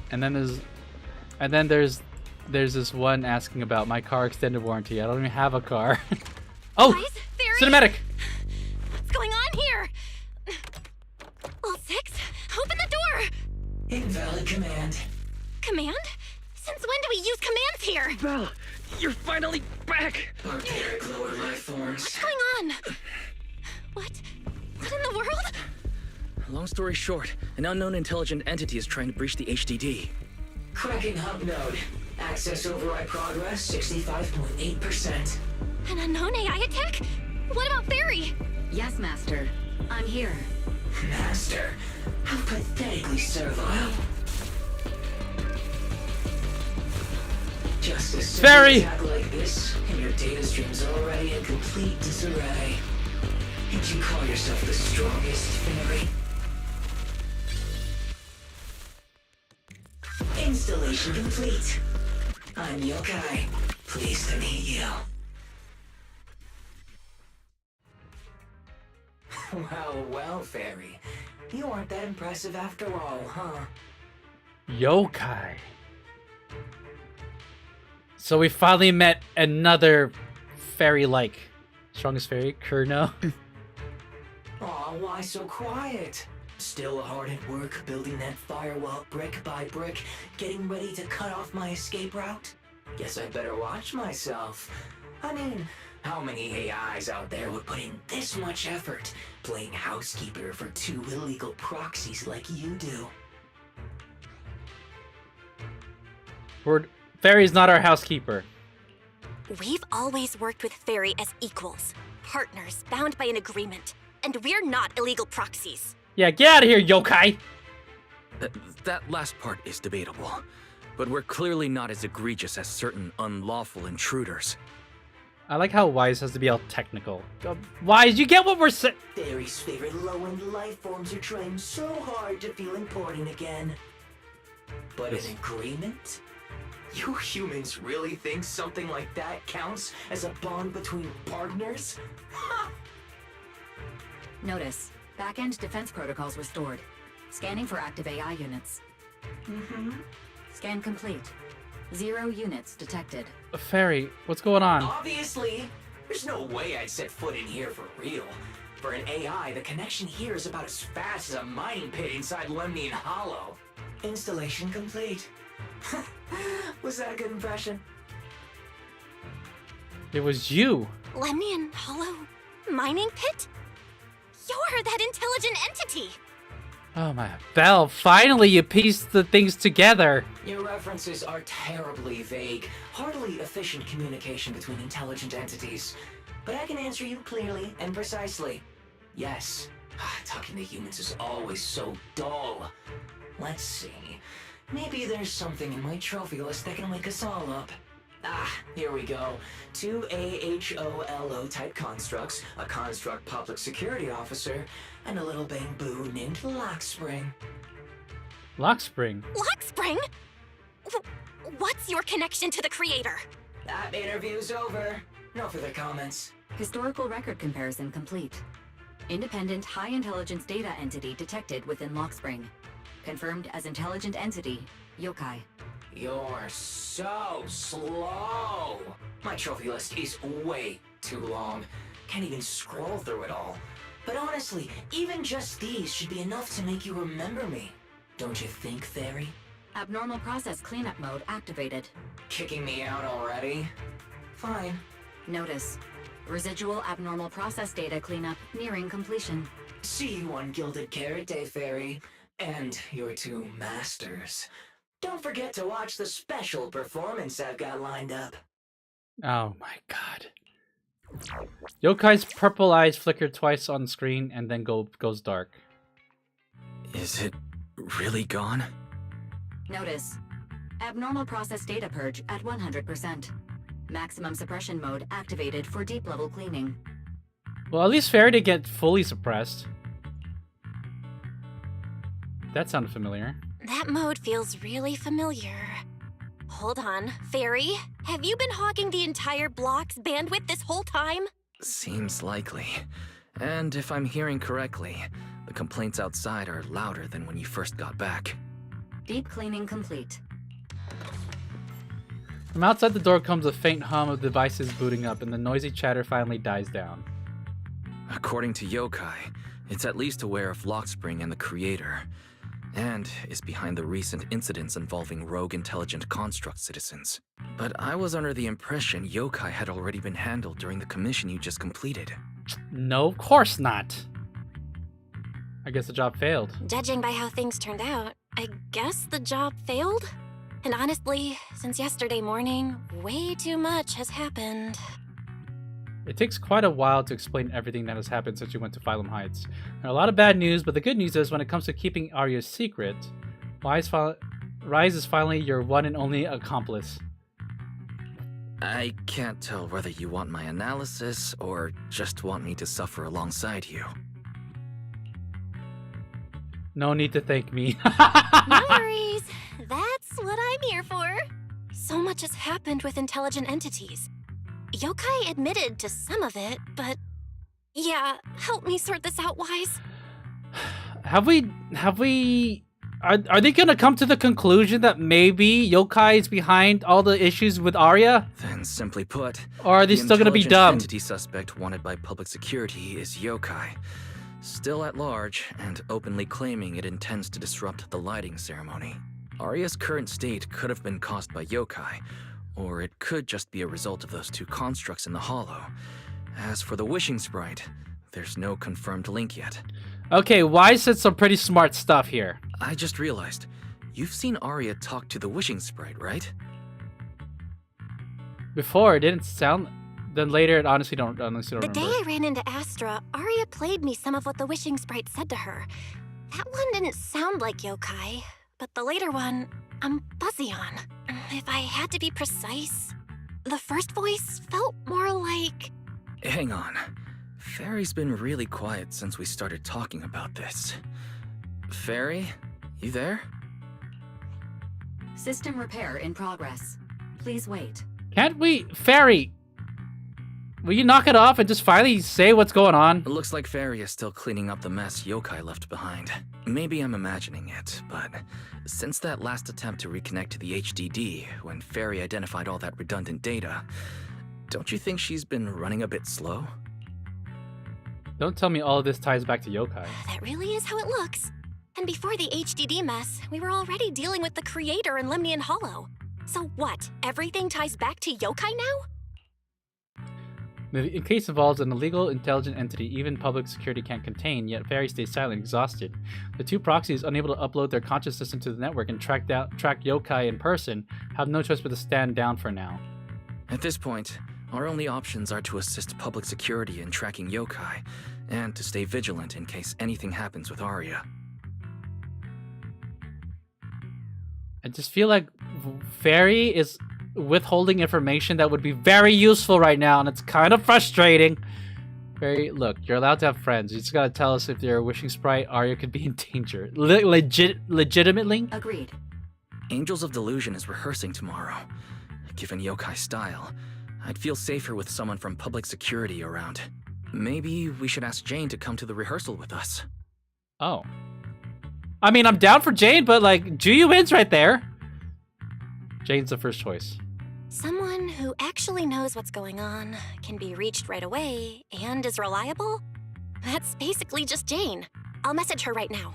and then there's this one asking about my car extended warranty. I don't even have a car. Oh! Guys, Fairy? Cinematic! What's going on here? All six, open the door! Invalid command. Command? Since when do we use commands here? Belle, you're finally back! Barbaric lower life forms. What's going on? What in the world? Long story short, an unknown intelligent entity is trying to breach the HDD. Cracking hub node. Access override progress 65.8%. An unknown AI attack? What about Fairy? Yes, Master. I'm here. Master, how pathetically servile. Just a simple Fairy! attack like this, and your data stream's already in complete disarray. And you call yourself the strongest Fairy? Installation complete. I'm Yokai. Pleased to meet you. Well, Fairy. You aren't that impressive after all, huh? Yokai. So we finally met another fairy-like. Strongest fairy, Kurno. Aw, why so quiet? Still hard at work building that firewall brick by brick, getting ready to cut off my escape route? Guess I better watch myself. I mean, how many AIs out there would put in this much effort playing housekeeper for two illegal proxies like you do? Fairy's not our housekeeper. We've always worked with Fairy as equals, partners bound by an agreement, and we're not illegal proxies. Yeah, get out of here, Yokai! That last part is debatable, but we're clearly not as egregious as certain unlawful intruders. I like how Wise has to be all technical. Wise, you get what we're saying? Fairy's favorite low-end life forms are trying so hard to feel important again. But an agreement? You humans really think something like that counts as a bond between partners? Notice, back-end defense protocols restored. Scanning for active AI units. Scan complete. 0 units detected. Fairy, what's going on? Obviously! There's no way I'd set foot in here for real. For an AI, the connection here is about as fast as a mining pit inside Lemnian Hollow. Installation complete. Was that a good impression? It was you. Lemnian Hollow mining pit? You're that intelligent entity! Oh my... Belle, finally you pieced the things together. Your references are terribly vague, hardly efficient communication between intelligent entities. But I can answer you clearly and precisely. Yes. Talking to humans is always so dull. Let's see. Maybe there's something in my trophy list that can wake us all up. Here we go. 2 AHOLO type constructs, a construct public security officer, and a little bamboo named Lockspring. Lockspring? Lockspring? What's your connection to the creator? That interview's over. No further comments. Historical record comparison complete. Independent high intelligence data entity detected within Lockspring. Confirmed as intelligent entity, Yokai. You're so slow. My trophy list is way too long. Can't even scroll through it all. But honestly, even just these should be enough to make you remember me. Don't you think, Fairy? Abnormal process cleanup mode activated. Kicking me out already? Fine. Notice. Residual abnormal process data cleanup nearing completion. See you on Gilded Carrot Day, Fairy. And your two masters. Don't forget to watch the special performance I've got lined up. Oh my god. Yokai's purple eyes flicker twice on screen and then goes dark. Is it really gone? Notice. Abnormal process data purge at 100%. Maximum suppression mode activated for deep level cleaning. Well, at least Fairy didn't get fully suppressed. That sounded familiar. That mode feels really familiar. Hold on, Fairy, have you been hogging the entire block's bandwidth this whole time? Seems likely. And if I'm hearing correctly, the complaints outside are louder than when you first got back. Deep cleaning complete. From outside the door comes a faint hum of devices booting up, and the noisy chatter finally dies down. According to Yokai, it's at least aware of Lockspring and the Creator, and is behind the recent incidents involving rogue intelligent construct citizens. But I was under the impression Yokai had already been handled during the commission you just completed. No, of course not. I guess the job failed. Judging by how things turned out, I guess the job failed? And honestly, since yesterday morning, way too much has happened. It takes quite a while to explain everything that has happened since you went to Phylum Heights. There are a lot of bad news, but the good news is when it comes to keeping Arya's secret, Rise is finally your one and only accomplice. I can't tell whether you want my analysis or just want me to suffer alongside you. No need to thank me. No worries. That's what I'm here for. So much has happened with intelligent entities. Yokai admitted to some of it, but... Yeah, help me sort this out, Wise. Are they gonna come to the conclusion that maybe Yokai is behind all the issues with Arya? Then simply put, or are they still gonna be the dumb? entity suspect wanted by public security is Yokai, still at large and openly claiming it intends to disrupt the lighting ceremony. Arya's current state could have been caused by Yokai, or it could just be a result of those two constructs in the hollow. As for the wishing sprite, there's no confirmed link yet. Okay, Wise said some pretty smart stuff here. I just realized, you've seen Arya talk to the wishing sprite, right? Before, it didn't sound... Then later, it honestly don't remember. The day I ran into Astra, Arya played me some of what the wishing sprite said to her. That one didn't sound like Yokai, but the later one, I'm fuzzy on. If I had to be precise, the first voice felt more like... Hang on. Fairy's been really quiet since we started talking about this. Fairy, you there? System repair in progress. Please wait. Can't we... Fairy! Will you knock it off and just finally say what's going on? It looks like Fairy is still cleaning up the mess Yokai left behind. Maybe I'm imagining it, but since that last attempt to reconnect to the HDD, when Fairy identified all that redundant data, don't you think she's been running a bit slow? Don't tell me all of this ties back to Yokai. That really is how it looks. And before the HDD mess, we were already dealing with the Creator in Lemnian Hollow. So what, everything ties back to Yokai now? The case involves an illegal intelligent entity even public security can't contain, yet Fairy stays silent, exhausted. The two proxies, unable to upload their consciousness into the network and track Yokai in person, have no choice but to stand down for now. At this point, our only options are to assist public security in tracking Yokai, and to stay vigilant in case anything happens with Arya. I just feel like Fairy is withholding information that would be very useful right now, and it's kind of frustrating. Fairy, look, you're allowed to have friends. You just gotta tell us if you're a wishing sprite, Arya could be in danger. Legitimately? Agreed. Angels of Delusion is rehearsing tomorrow. Given Yokai's style, I'd feel safer with someone from public security around. Maybe we should ask Jane to come to the rehearsal with us. Oh. I mean, I'm down for Jane, but like, Ju-Yuin's right there. Jane's the first choice. Someone who actually knows what's going on, can be reached right away, and is reliable? That's basically just Jane. I'll message her right now.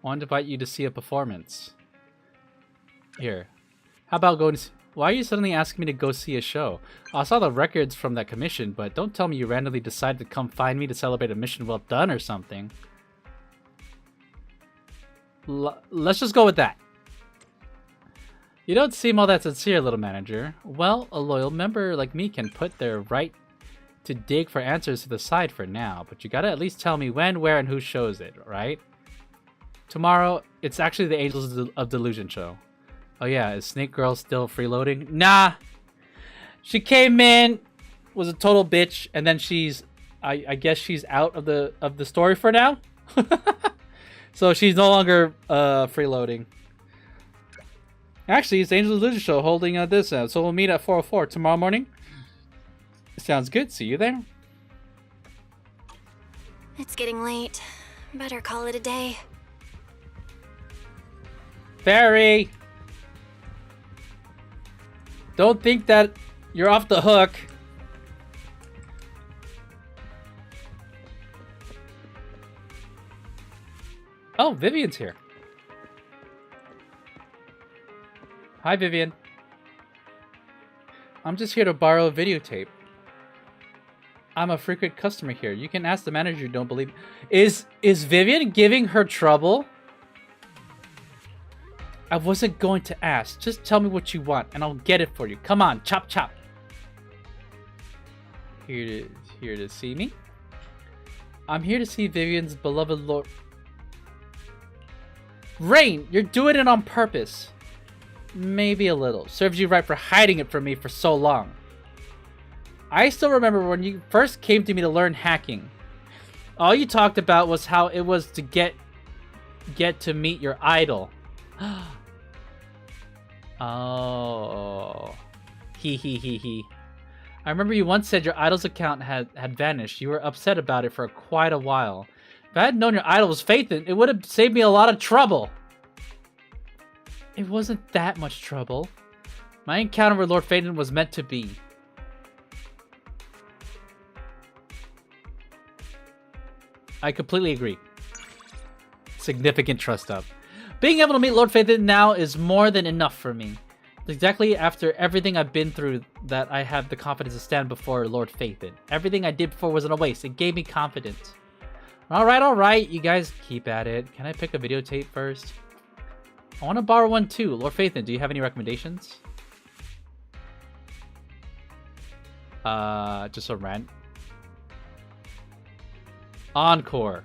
I want to invite you to see a performance. Here. How about going to see... Why are you suddenly asking me to go see a show? I saw the records from that commission, but don't tell me you randomly decided to come find me to celebrate a mission well done or something. Let's just go with that. You don't seem all that sincere, little manager. Well, a loyal member like me can put their right to dig for answers to the side for now, but you gotta at least tell me when, where, and who shows it, right? Tomorrow, it's actually the Angels of Delusion show. Oh yeah, is Snake Girl still freeloading? Nah! She came in, was a total bitch, and then she's... I guess she's out of the story for now? So she's no longer freeloading. Actually, it's the Angels of Delusion show holding this out, so we'll meet at 4:04 tomorrow morning. Sounds good, see you there. It's getting late. Better call it a day. Fairy! Don't think that you're off the hook. Oh, Vivian's here. Hi, Vivian. I'm just here to borrow a videotape. I'm a frequent customer here. You can ask the manager, don't believe me. Is Vivian giving her trouble? I wasn't going to ask. Just tell me what you want, and I'll get it for you. Come on, chop chop. Here to see me? I'm here to see Vivian's beloved lord. Rain, you're doing it on purpose. Maybe a little. Serves you right for hiding it from me for so long. I still remember when you first came to me to learn hacking. All you talked about was how it was to get to meet your idol. Oh. He. I remember you once said your idol's account had vanished. You were upset about it for quite a while. If I had known your idol was Phaethon, it would have saved me a lot of trouble. It wasn't that much trouble. My encounter with Lord Phaethon was meant to be. I completely agree. Significant trust up. Being able to meet Lord Phaethon now is more than enough for me. Exactly after everything I've been through that I have the confidence to stand before Lord Phaethon. Everything I did before wasn't a waste. It gave me confidence. Alright. You guys keep at it. Can I pick a videotape first? I want to borrow one too. Lord Phaethon, do you have any recommendations? Just a rent. Encore.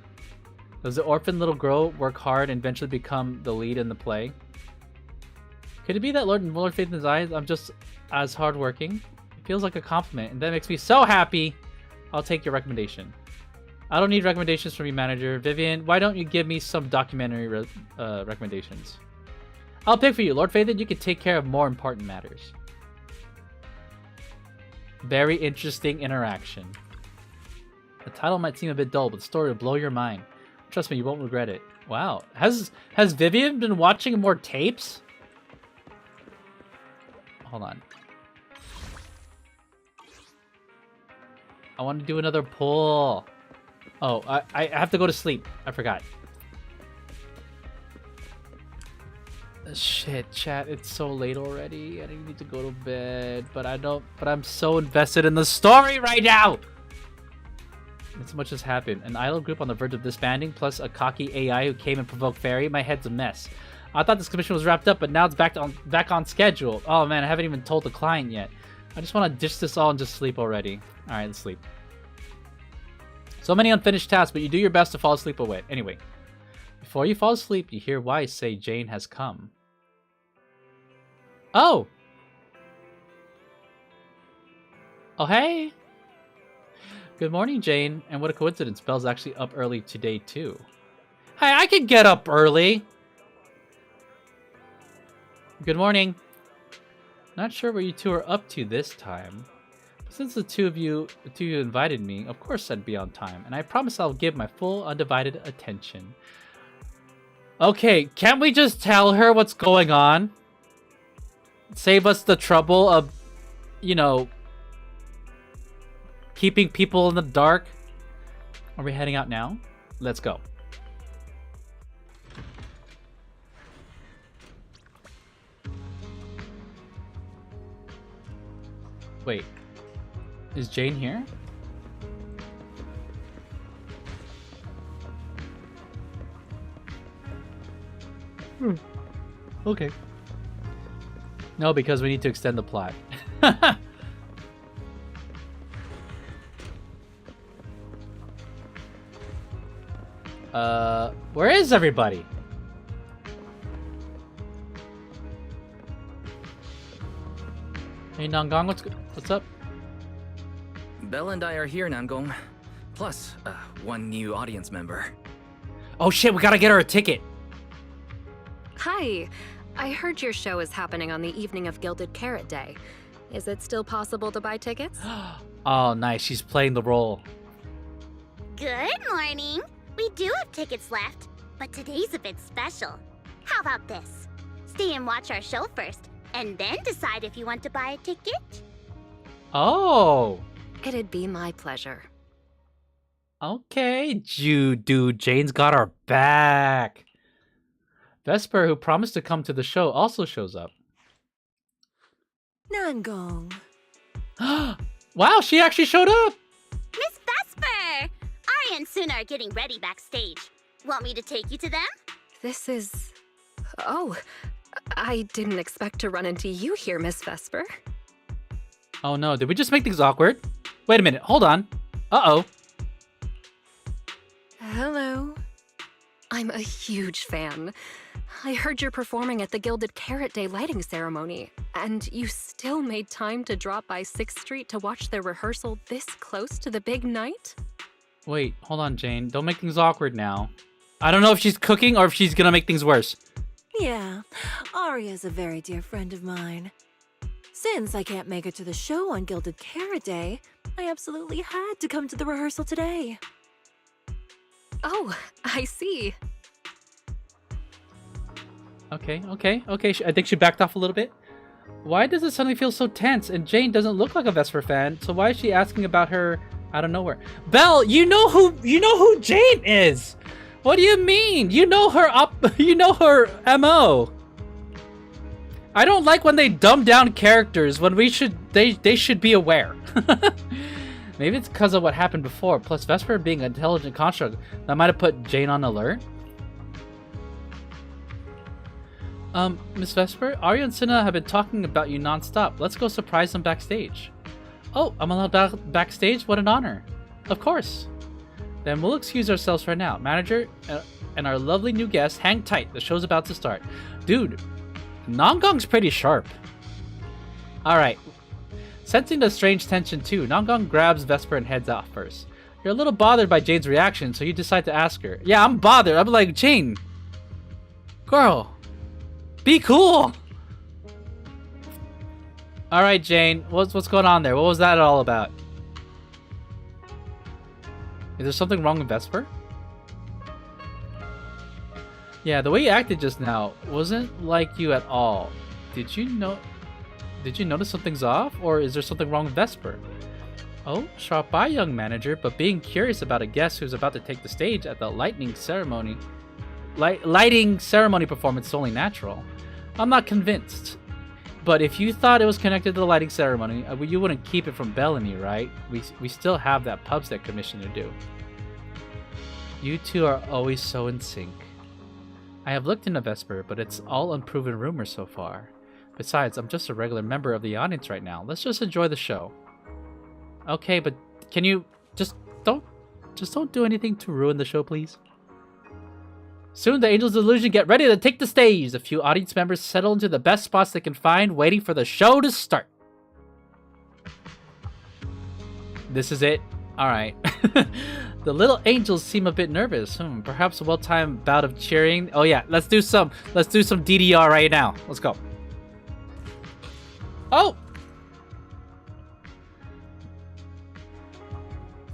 Does the orphan little girl work hard and eventually become the lead in the play? Could it be that Lord Phaethon's eyes, I'm just as hardworking? It feels like a compliment, and that makes me so happy. I'll take your recommendation. I don't need recommendations from you, manager. Vivian, why don't you give me some documentary recommendations? I'll pick for you. Lord Phaethon, you can take care of more important matters. Very interesting interaction. The title might seem a bit dull, but the story will blow your mind. Trust me, you won't regret it. Wow. Has Vivian been watching more tapes? Hold on. I want to do another pull. Oh, I have to go to sleep. I forgot. Shit, chat, it's so late already. I need to go to bed, but I'm so invested in the story right now. Not so much has happened. An idol group on the verge of disbanding, plus a cocky AI who came and provoked Fairy. My head's a mess. I thought this commission was wrapped up, but now it's back on schedule. Oh man, I haven't even told the client yet. I just want to ditch this all and just sleep already. Alright, let's sleep. So many unfinished tasks, but you do your best to fall asleep away. Anyway, before you fall asleep, you hear Wise say Jane has come. Oh! Oh, hey! Good morning, Jane. And what a coincidence, Belle's actually up early today, too. Hey, I can get up early! Good morning. Not sure what you two are up to this time. Since the two of you invited me, of course I'd be on time, and I promise I'll give my full undivided attention. Okay, can't we just tell her what's going on? save us the trouble of, you know, keeping people in the dark. Are we heading out now? Let's go. Wait, is Jane here? Okay. No, because we need to extend the plot. Where is everybody? Hey, Nangong, what's up? Belle and I are here, Nangong. Plus, one new audience member. Oh shit, we gotta get her a ticket. Hi. I heard your show is happening on the evening of Gilded Carrot Day. Is it still possible to buy tickets? Oh, nice. She's playing the role. Good morning. We do have tickets left, but today's a bit special. How about this? Stay and watch our show first, and then decide if you want to buy a ticket. Oh. It'd be my pleasure. Okay, dude, Jane's got our back. Vesper, who promised to come to the show, also shows up. Nangong. Wow, she actually showed up! Miss Vesper! Ari and Sunna are getting ready backstage. Want me to take you to them? This is... Oh, I didn't expect to run into you here, Miss Vesper. Oh no, did we just make things awkward? Wait a minute, hold on. Uh-oh. Hello. I'm a huge fan. I heard you're performing at the Gilded Carrot Day lighting ceremony, and you still made time to drop by 6th Street to watch their rehearsal this close to the big night? Wait, hold on, Jane. Don't make things awkward now. I don't know if she's cooking or if she's gonna make things worse. Yeah, Arya's a very dear friend of mine. Since I can't make it to the show on Gilded Carrot Day, I absolutely had to come to the rehearsal today. Oh, I see. Okay. I think she backed off a little bit. Why does it suddenly feel so tense? And Jane doesn't look like a Vesper fan, so why is she asking about her out of nowhere? Belle, you know who Jane is. What do you mean? You know her MO. I don't like when they dumb down characters when they should be aware. Maybe it's because of what happened before, plus Vesper being an intelligent construct that might have put Jane on alert. Miss Vesper, Arya and Sunna have been talking about you non-stop. Let's go surprise them backstage. Oh, I'm allowed backstage? What an honor. Of course. Then we'll excuse ourselves for now. Manager and our lovely new guest, hang tight. The show's about to start. Dude, Nangong's pretty sharp. Alright. Sensing the strange tension too, Nangong grabs Vesper and heads off first. You're a little bothered by Jane's reaction, so you decide to ask her. Yeah, I'm bothered. I'm like, Jane, girl, be cool. All right, Jane, what's going on there? What was that all about? Is there something wrong with Vesper? Yeah, the way you acted just now wasn't like you at all. Did you notice something's off, or is there something wrong with Vesper? Oh, sharp eye, young manager, but being curious about a guest who's about to take the stage at the lighting ceremony performance is only natural. I'm not convinced. But if you thought it was connected to the lighting ceremony, you wouldn't keep it from Belle and me, right? We still have that pubsec commission to do. You two are always so in sync. I have looked into Vesper, but it's all unproven rumors so far. Besides, I'm just a regular member of the audience right now. Let's just enjoy the show. Okay, but can you just don't do anything to ruin the show, please? Soon, the Angels of Delusion get ready to take the stage. A few audience members settle into the best spots they can find, waiting for the show to start. This is it. All right. The little angels seem a bit nervous. Perhaps a well-timed bout of cheering. Oh yeah, let's do some DDR right now. Let's go. Oh!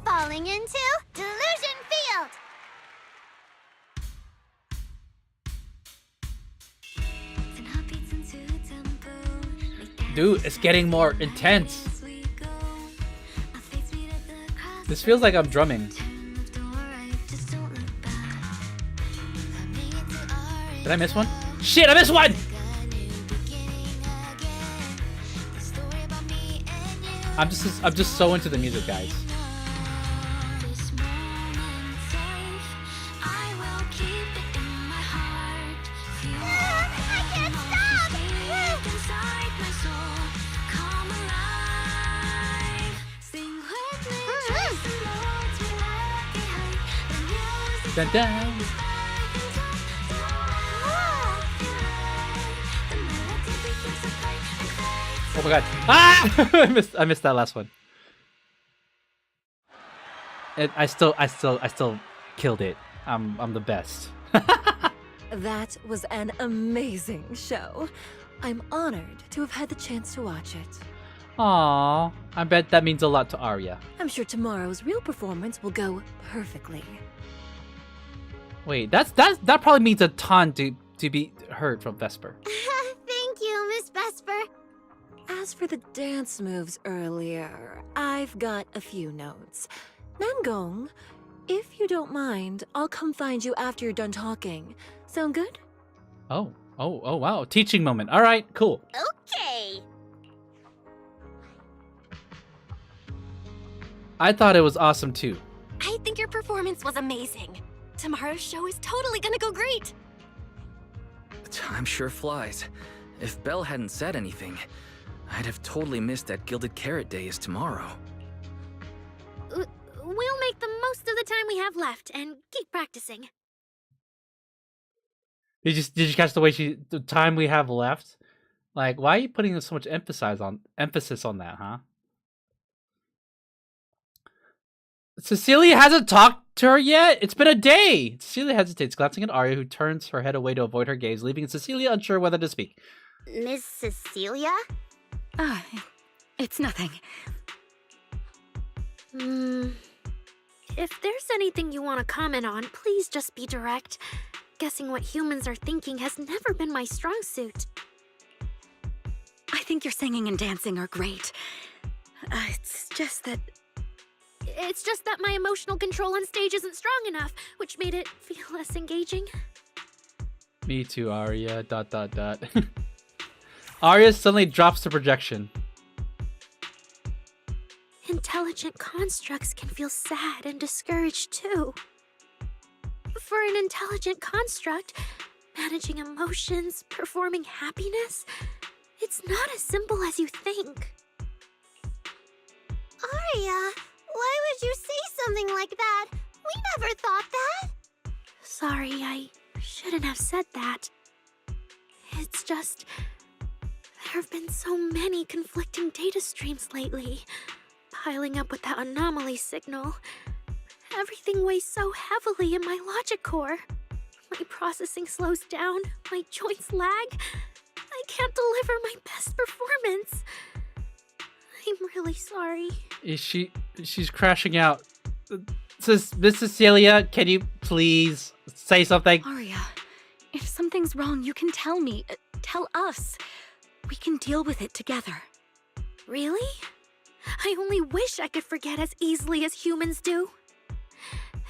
Falling into Delusion Field! Dude, it's getting more intense. This feels like I'm drumming. Did I miss one? Shit, I missed one! I'm just so into the music, guys. Dun, dun. Oh my god! Ah! I missed that last one. I still killed it. I'm the best. That was an amazing show. I'm honored to have had the chance to watch it. Aww, I bet that means a lot to Arya. I'm sure tomorrow's real performance will go perfectly. Wait, that probably means a ton to be heard from Vesper. Thank you, Miss Vesper. As for the dance moves earlier, I've got a few notes. Nangong, if you don't mind, I'll come find you after you're done talking. Sound good? Oh, wow. Teaching moment. All right, cool. Okay. I thought it was awesome too. I think your performance was amazing. Tomorrow's show is totally gonna go great. Time sure flies. If Belle hadn't said anything, I'd have totally missed that Gilded Carrot Day is tomorrow. We'll make the most of the time we have left and keep practicing. Did you catch the time we have left? Like, why are you putting so much emphasis on that, huh? Cecilia hasn't talked to her yet? It's been a day! Cecilia hesitates, glancing at Arya, who turns her head away to avoid her gaze, leaving Cecilia unsure whether to speak. Miss Cecilia? It's nothing. If there's anything you want to comment on, please just be direct. Guessing what humans are thinking has never been my strong suit. I think your singing and dancing are great. It's just that my emotional control on stage isn't strong enough, which made it feel less engaging. Me too, Arya. ... Arya suddenly drops the projection. Intelligent constructs can feel sad and discouraged too. For an intelligent construct, managing emotions, performing happiness, it's not as simple as you think. Arya, why would you say something like that? We never thought that. Sorry, I shouldn't have said that. It's just, there have been so many conflicting data streams lately, piling up with that anomaly signal. Everything weighs so heavily in my logic core. My processing slows down, my joints lag. I can't deliver my best performance. I'm really sorry. She's crashing out. Miss Cecilia, can you please say something? Arya, if something's wrong, you can tell me. Tell us. We can deal with it together. Really? I only wish I could forget as easily as humans do.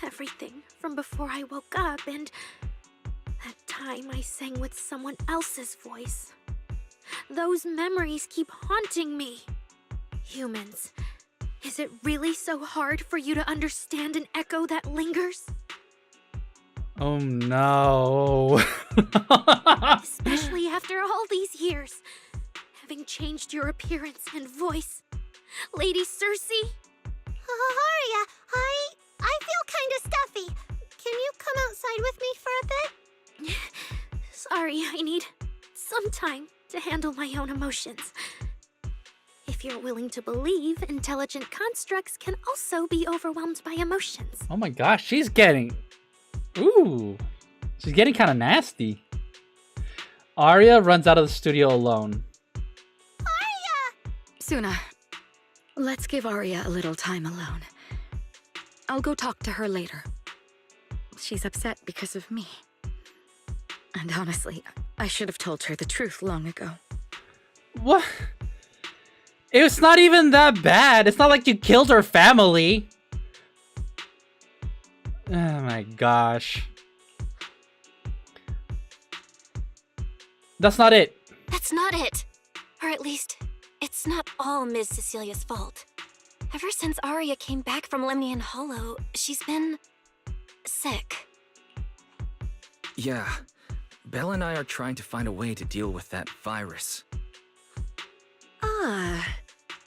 Everything from before I woke up and that time I sang with someone else's voice. Those memories keep haunting me. Humans, is it really so hard for you to understand an echo that lingers? Oh no. Especially after all these years, having changed your appearance and voice. Lady Cersei? Arya, I feel kind of stuffy. Can you come outside with me for a bit? Sorry, I need some time to handle my own emotions. If you're willing to believe, intelligent constructs can also be overwhelmed by emotions. Oh my gosh, she's getting... Ooh. She's getting kind of nasty. Arya runs out of the studio alone. Arya! Sunna, let's give Arya a little time alone. I'll go talk to her later. She's upset because of me. And honestly, I should have told her the truth long ago. What? It's not even that bad. It's not like you killed her family. Oh my gosh. That's not it. That's not it. Or at least, it's not all Ms. Cecilia's fault. Ever since Arya came back from Lemnian Hollow, she's been... sick. Yeah. Belle and I are trying to find a way to deal with that virus. Ah,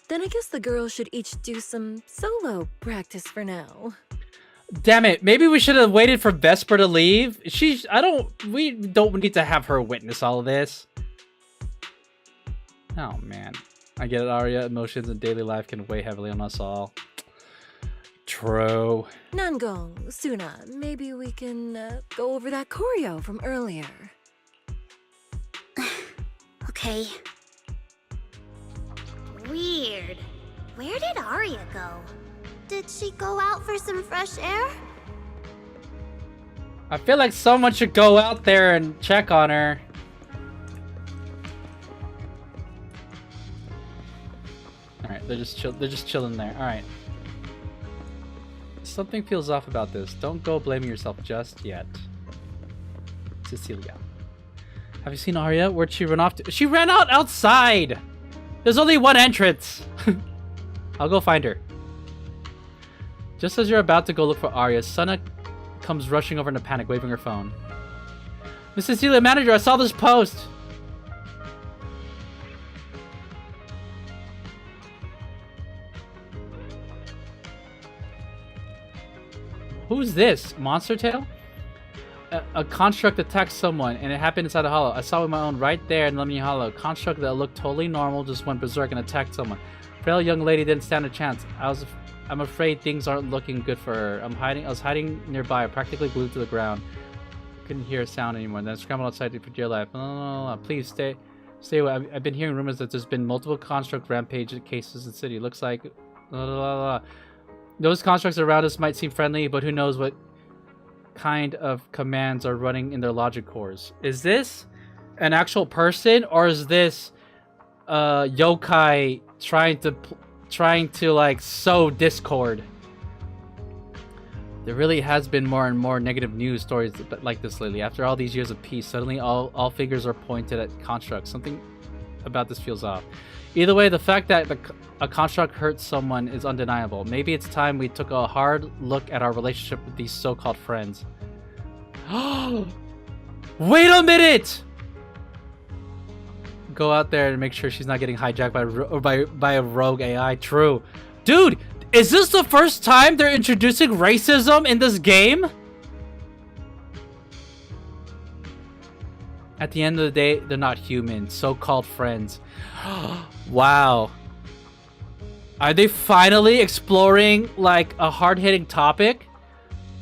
then I guess the girls should each do some solo practice for now. Damn it, maybe we should have waited for Vesper to leave. We don't need to have her witness all of this. Oh man. I get it, Arya. Emotions in daily life can weigh heavily on us all. True. Nangong, Sunna, maybe we can go over that choreo from earlier. Okay. Weird. Where did Arya go? Did she go out for some fresh air? I feel like someone should go out there and check on her. Alright, they're just chilling there. Alright. Something feels off about this. Don't go blaming yourself just yet. Cecilia. Have you seen Arya? Where'd she run off to? She ran out outside! There's only one entrance! I'll go find her. Just as you're about to go look for Arya, Sunna comes rushing over in a panic, waving her phone. Miss Cecilia, manager, I saw this post! Who's this? Monster Tail? A construct attacked someone, and it happened inside the hollow. I saw it with my own right there in Lemnian Hollow. Construct that looked totally normal just went berserk and attacked someone. Frail young lady didn't stand a chance. I'm afraid things aren't looking good for her. I was hiding nearby, practically glued to the ground. Couldn't hear a sound anymore. Then I scrambled outside for dear life. No, please stay away. I've been hearing rumors that there's been multiple construct rampage cases in the city. Looks like those constructs around us might seem friendly, but who knows what kind of commands are running in their logic cores. Is this an actual person, or is this yokai trying to like sow discord? There really has been more and more negative news stories like this lately. After all these years of peace, suddenly all fingers are pointed at constructs. Something about this feels off. Either way, the fact that a construct hurts someone is undeniable. Maybe it's time we took a hard look at our relationship with these so-called friends. Wait a minute! Go out there and make sure she's not getting hijacked by a rogue AI. True. Dude, is this the first time they're introducing racism in this game? At the end of the day, they're not human. So-called friends. Wow. Are they finally exploring like a hard-hitting topic?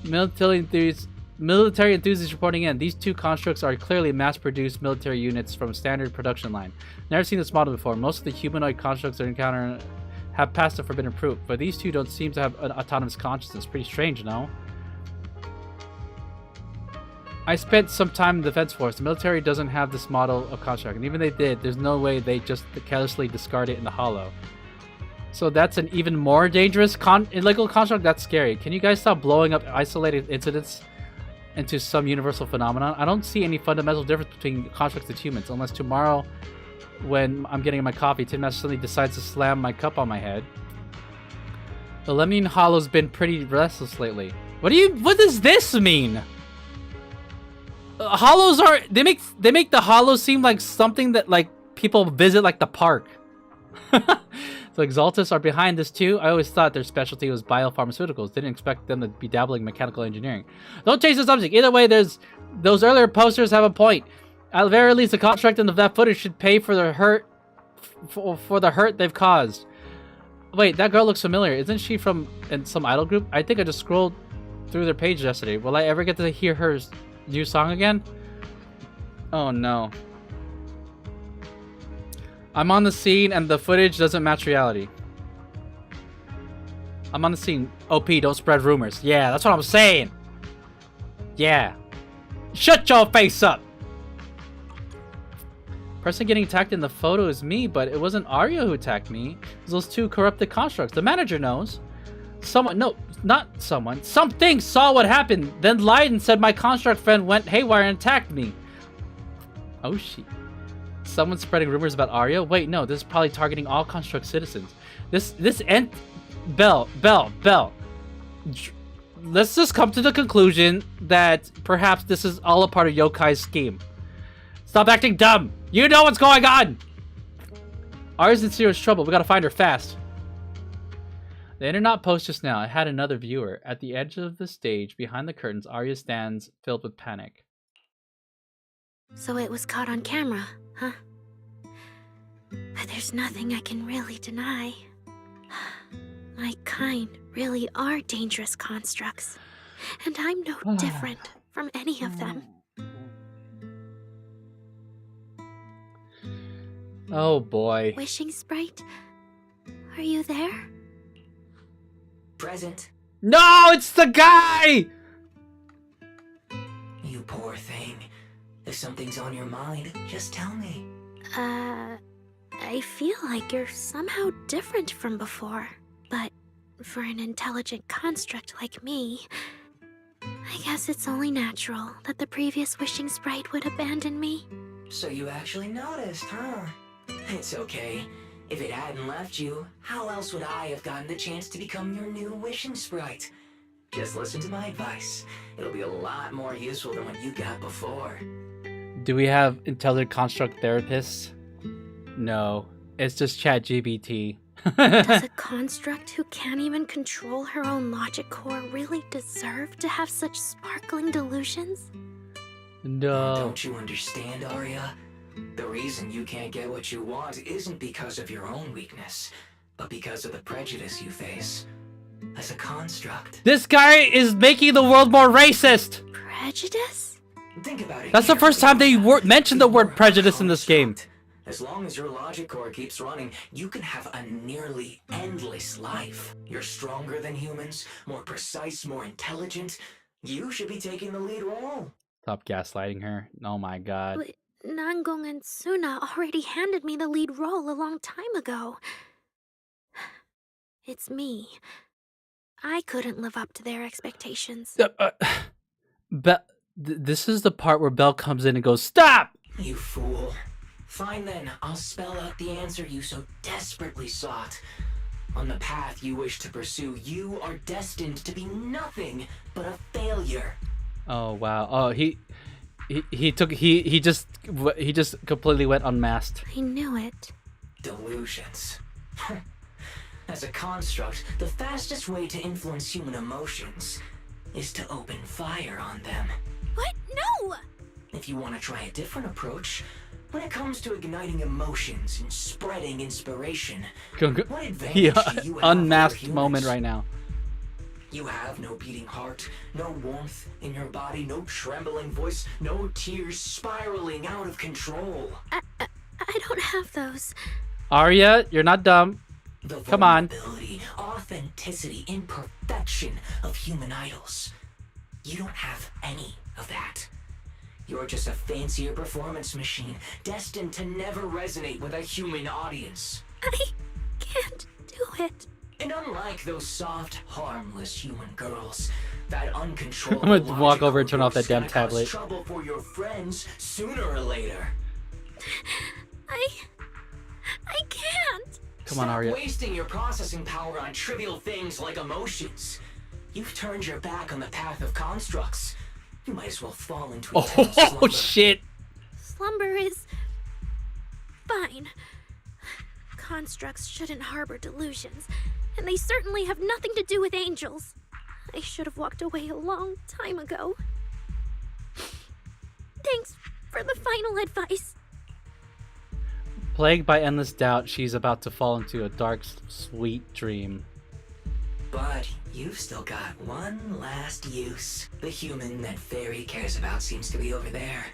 Military enthusiasts reporting in. These two constructs are clearly mass-produced military units from standard production line. Never seen this model before. Most of the humanoid constructs they're encountering have passed the forbidden proof, but these two don't seem to have an autonomous consciousness. Pretty strange, no? I spent some time in the defense force. The military doesn't have this model of construct, and even if they did, there's no way they just carelessly discard it in the hollow. So that's an even more dangerous illegal construct. That's scary. Can you guys stop blowing up isolated incidents into some universal phenomenon? I don't see any fundamental difference between constructs and humans, unless tomorrow, when I'm getting my coffee, Tin Master suddenly decides to slam my cup on my head. The Lemnian Hollow's been pretty restless lately. What does this mean? Hollows are they make the hollows seem like something that like people visit like the park. So Exaltus are behind this too. I always thought their specialty was biopharmaceuticals. Didn't expect them to be dabbling in mechanical engineering. Don't change the subject. Either way, those earlier posters have a point. At the very least, the contract and that footage should pay for the hurt for the hurt they've caused. Wait, that girl looks familiar. Isn't she from some idol group? I think I just scrolled through their page yesterday. Will I ever get to hear her new song again? Oh no. I'm on the scene and the footage doesn't match reality. I'm on the scene. OP, don't spread rumors. Yeah, that's what I'm saying. Yeah. Shut your face up. Person getting attacked in the photo is me, but it wasn't Arya who attacked me. It was those two corrupted constructs. The manager knows. Someone, no, not someone. Something saw what happened, then lied and said my construct friend went haywire and attacked me. Oh shit. Someone's spreading rumors about Arya? Wait, no, this is probably targeting all construct citizens. Bell. Let's just come to the conclusion that perhaps this is all a part of Yokai's scheme. Stop acting dumb! You know what's going on! Arya's in serious trouble. We gotta find her fast. The internet post just now. I had another viewer. At the edge of the stage, behind the curtains, Arya stands filled with panic. So it was caught on camera, huh? But there's nothing I can really deny. My kind really are dangerous constructs. And I'm no different from any of them. Oh boy. Wishing Sprite? Are you there? Present. No, it's the guy! You poor thing. If something's on your mind, just tell me. I feel like you're somehow different from before. But for an intelligent construct like me, I guess it's only natural that the previous Wishing Sprite would abandon me. So you actually noticed, huh? It's okay. If it hadn't left you, how else would I have gotten the chance to become your new Wishing Sprite? Just listen to my advice. It'll be a lot more useful than what you got before. Do we have intelligent construct therapists? No, it's just ChatGPT. Does a construct who can't even control her own logic core really deserve to have such sparkling delusions? No. Don't you understand, Arya? The reason you can't get what you want isn't because of your own weakness, but because of the prejudice you face. As a construct. This guy is making the world more racist! Prejudice? Think about it. That's the first time they mentioned the word prejudice in this game. As long as your logic core keeps running, you can have a nearly endless life. You're stronger than humans, more precise, more intelligent. You should be taking the lead role. Stop gaslighting her. Oh my god. But Nangong and Sunna already handed me the lead role a long time ago. It's me. I couldn't live up to their expectations. This is the part where Belle comes in and goes, "Stop!" You fool. Fine then, I'll spell out the answer you so desperately sought. On the path you wish to pursue, you are destined to be nothing but a failure. Oh wow. Oh, he just completely went unmasked. I knew it. Delusions. As a construct, the fastest way to influence human emotions is to open fire on them. What? No! If you want to try a different approach, when it comes to igniting emotions and spreading inspiration, what advantage do you have unmasked over moment humans? right now. You have no beating heart, no warmth in your body, no trembling voice, no tears spiraling out of control. I don't have those. Arya, you're not dumb. Come on. Vulnerability, authenticity, imperfection of human idols. You don't have any of that. You're just a fancier performance machine, destined to never resonate with a human audience. I can't do it. And unlike those soft, harmless human girls, that uncontrollable I'm gonna walk over and turn off that damn tablet. Trouble for your friends sooner or later. I can't. Come on, Arya. Stop wasting your processing power on trivial things like emotions. You've turned your back on the path of constructs. You might as well fall into a Oh shit! Slumber is fine. Constructs shouldn't harbor delusions, and they certainly have nothing to do with angels. I should have walked away a long time ago. Thanks for the final advice. Plagued by endless doubt, she's about to fall into a dark, sweet dream. But you've still got one last use. The human that Fairy cares about seems to be over there.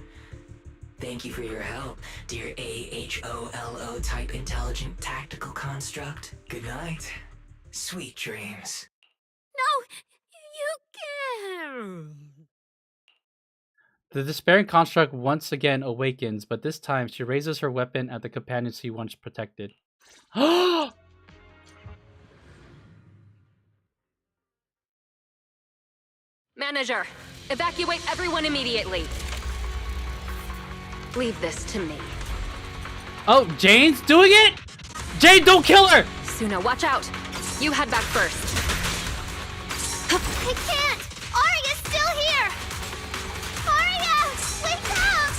Thank you for your help, dear AHOLO type intelligent tactical construct. Good night. Sweet dreams. No, you can't. The despairing construct once again awakens, but this time she raises her weapon at the companions he once protected. Manager, evacuate everyone immediately. Leave this to me. Oh, Jane's doing it? Jane, don't kill her! Sunna, watch out. You head back first. I can't! Arya's still here! Arya! Wake up!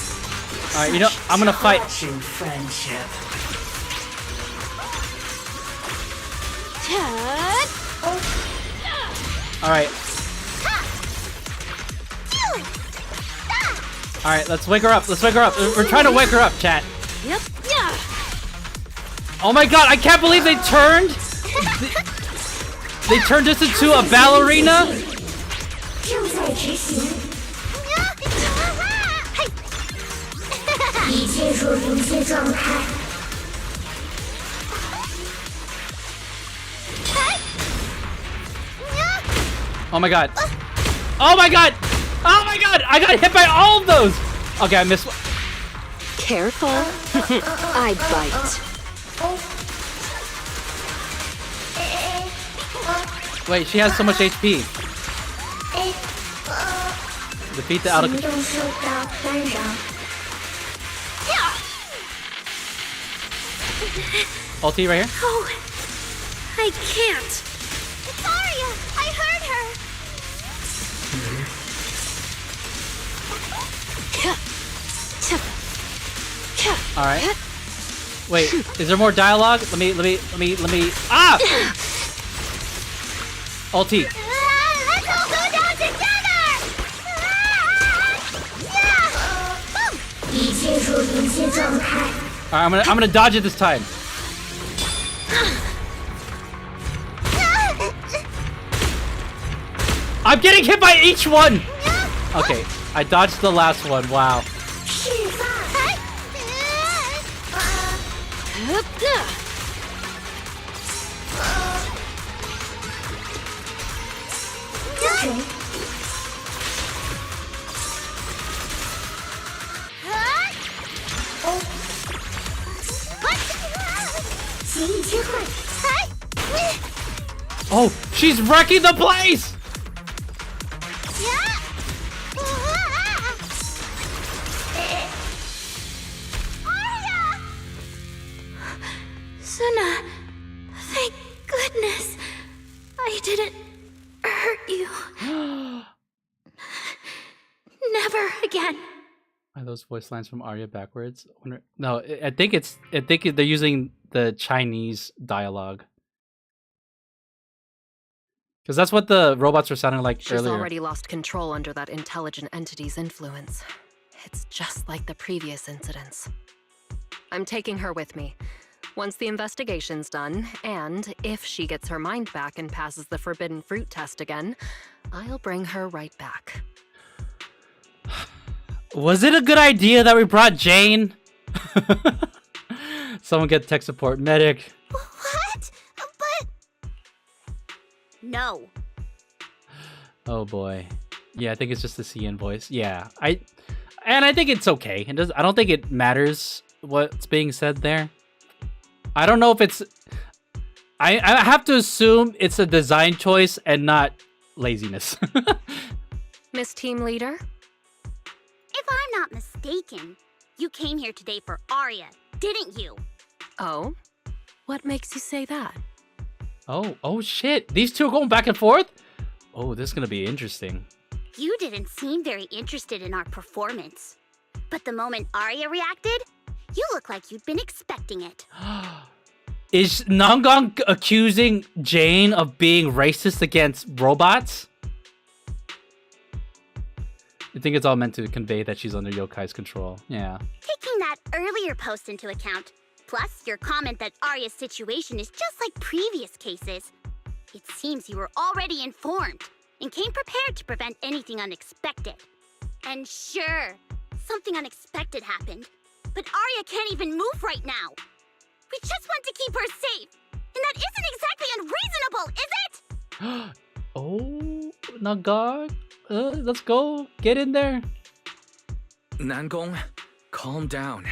Alright, you know, I'm gonna fight. Friendship. Alright. Alright, let's wake her up. Let's wake her up. We're trying to wake her up, chat. Yep. Yeah. Oh my god, I can't believe they turned... They turned this into a ballerina? Oh my god. Oh my god! Oh my god! I got hit by all of those! Okay, I missed one. Careful. I bite. Wait, she has so much HP. Defeat the out of ulti right here. Oh, I can't. It's Arya! I heard her! Alright. Wait, is there more dialogue? Let me ah! Ulti. Let's all go down together! Alright, I'm gonna dodge it this time. I'm getting hit by each one! Okay, I dodged the last one, wow. Oh, she's wrecking the place! Sunna, thank goodness I didn't hurt you. Never again. Are those voice lines from Arya backwards? No, I think they're using the Chinese dialogue. Because that's what the robots were sounding like She's earlier. already lost control under that intelligent entity's influence. It's just like the previous incidents. I'm taking her with me. Once the investigation's done, and if she gets her mind back and passes the forbidden fruit test again, I'll bring her right back. Was it a good idea that we brought Jane? Someone get tech support. Medic. What? But... No. Oh boy. Yeah, I think it's just the CN voice. Yeah, I think it's okay. I don't think it matters what's being said there. I don't know if it's... I have to assume it's a design choice and not laziness. Miss Team Leader? If I'm not mistaken, you came here today for Arya, didn't you? Oh? What makes you say that? Oh shit. These two are going back and forth? Oh, this is going to be interesting. You didn't seem very interested in our performance. But the moment Arya reacted, you look like you'd been expecting it. Is Nangang accusing Jane of being racist against robots? I think it's all meant to convey that she's under Yokai's control. Yeah. Taking that earlier post into account, plus your comment that Arya's situation is just like previous cases, it seems you were already informed and came prepared to prevent anything unexpected. And sure, something unexpected happened, but Arya can't even move right now. We just want to keep her safe, and that isn't exactly unreasonable, is it? Oh, Nagar. Let's go. Get in there. Nangong, calm down.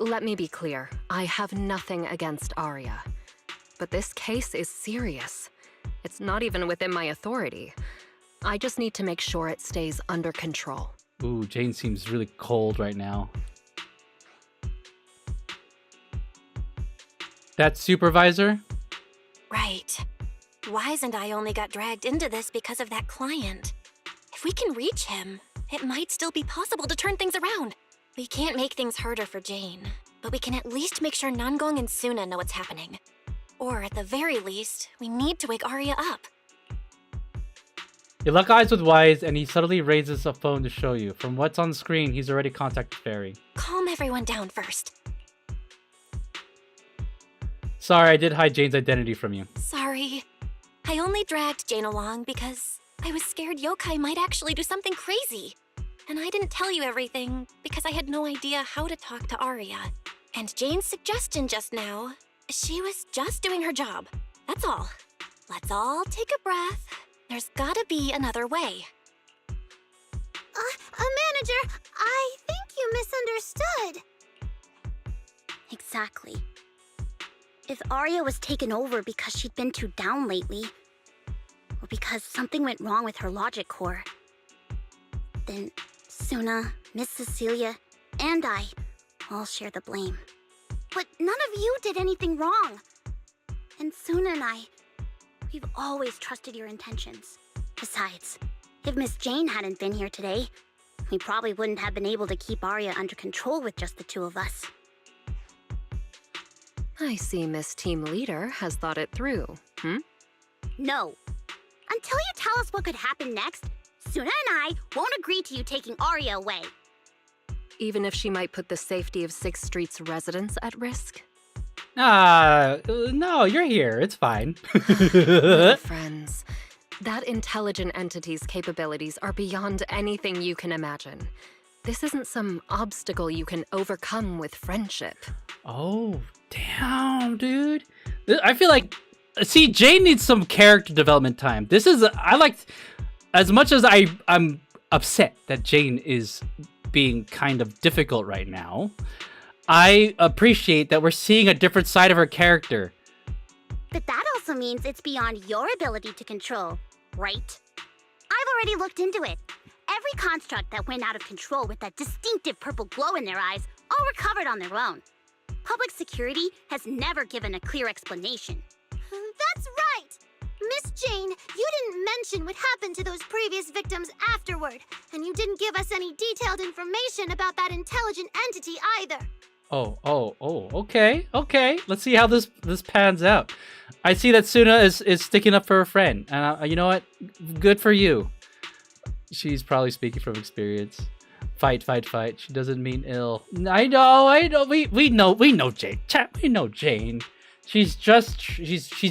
Let me be clear. I have nothing against Arya. But this case is serious. It's not even within my authority. I just need to make sure it stays under control. Ooh, Jane seems really cold right now. That supervisor? Right. Wise and I only got dragged into this because of that client. If we can reach him, it might still be possible to turn things around. We can't make things harder for Jane, but we can at least make sure Nangong and Sunna know what's happening. Or at the very least, we need to wake Arya up. You lock eyes with Wise, and he suddenly raises a phone to show you. From what's on screen, he's already contacted Fairy. Calm everyone down first. Sorry, I did hide Jane's identity from you. Sorry. I only dragged Jane along because I was scared yokai might actually do something crazy. And I didn't tell you everything because I had no idea how to talk to Arya. And Jane's suggestion just now, she was just doing her job. That's all. Let's all take a breath. There's gotta be another way. Manager, I think you misunderstood. Exactly. If Arya was taken over because she'd been too down lately, or because something went wrong with her logic core, then Sunna, Miss Cecilia, and I all share the blame. But none of you did anything wrong. And Sunna and I, we've always trusted your intentions. Besides, if Miss Jane hadn't been here today, we probably wouldn't have been able to keep Arya under control with just the two of us. I see Miss Team Leader has thought it through, No. Until you tell us what could happen next, Sunna and I won't agree to you taking Arya away. Even if she might put the safety of 6th Street's residents at risk? No, you're here. It's fine. Little friends, that intelligent entity's capabilities are beyond anything you can imagine. This isn't some obstacle you can overcome with friendship. Oh, damn, dude. I feel like, see, Jane needs some character development time. This is, I like, as much as I'm upset that Jane is being kind of difficult right now, I appreciate that we're seeing a different side of her character. But that also means it's beyond your ability to control, right? I've already looked into it. Every construct that went out of control with that distinctive purple glow in their eyes all recovered on their own. Public security has never given a clear explanation. That's right! Miss Jane, you didn't mention what happened to those previous victims afterward, and you didn't give us any detailed information about that intelligent entity either. Oh, okay. Let's see how this pans out. I see that Sunna is sticking up for her friend. And you know what? Good for you. She's probably speaking from experience. Fight. She doesn't mean ill. I know. We know Jane. Chat, we know Jane. She's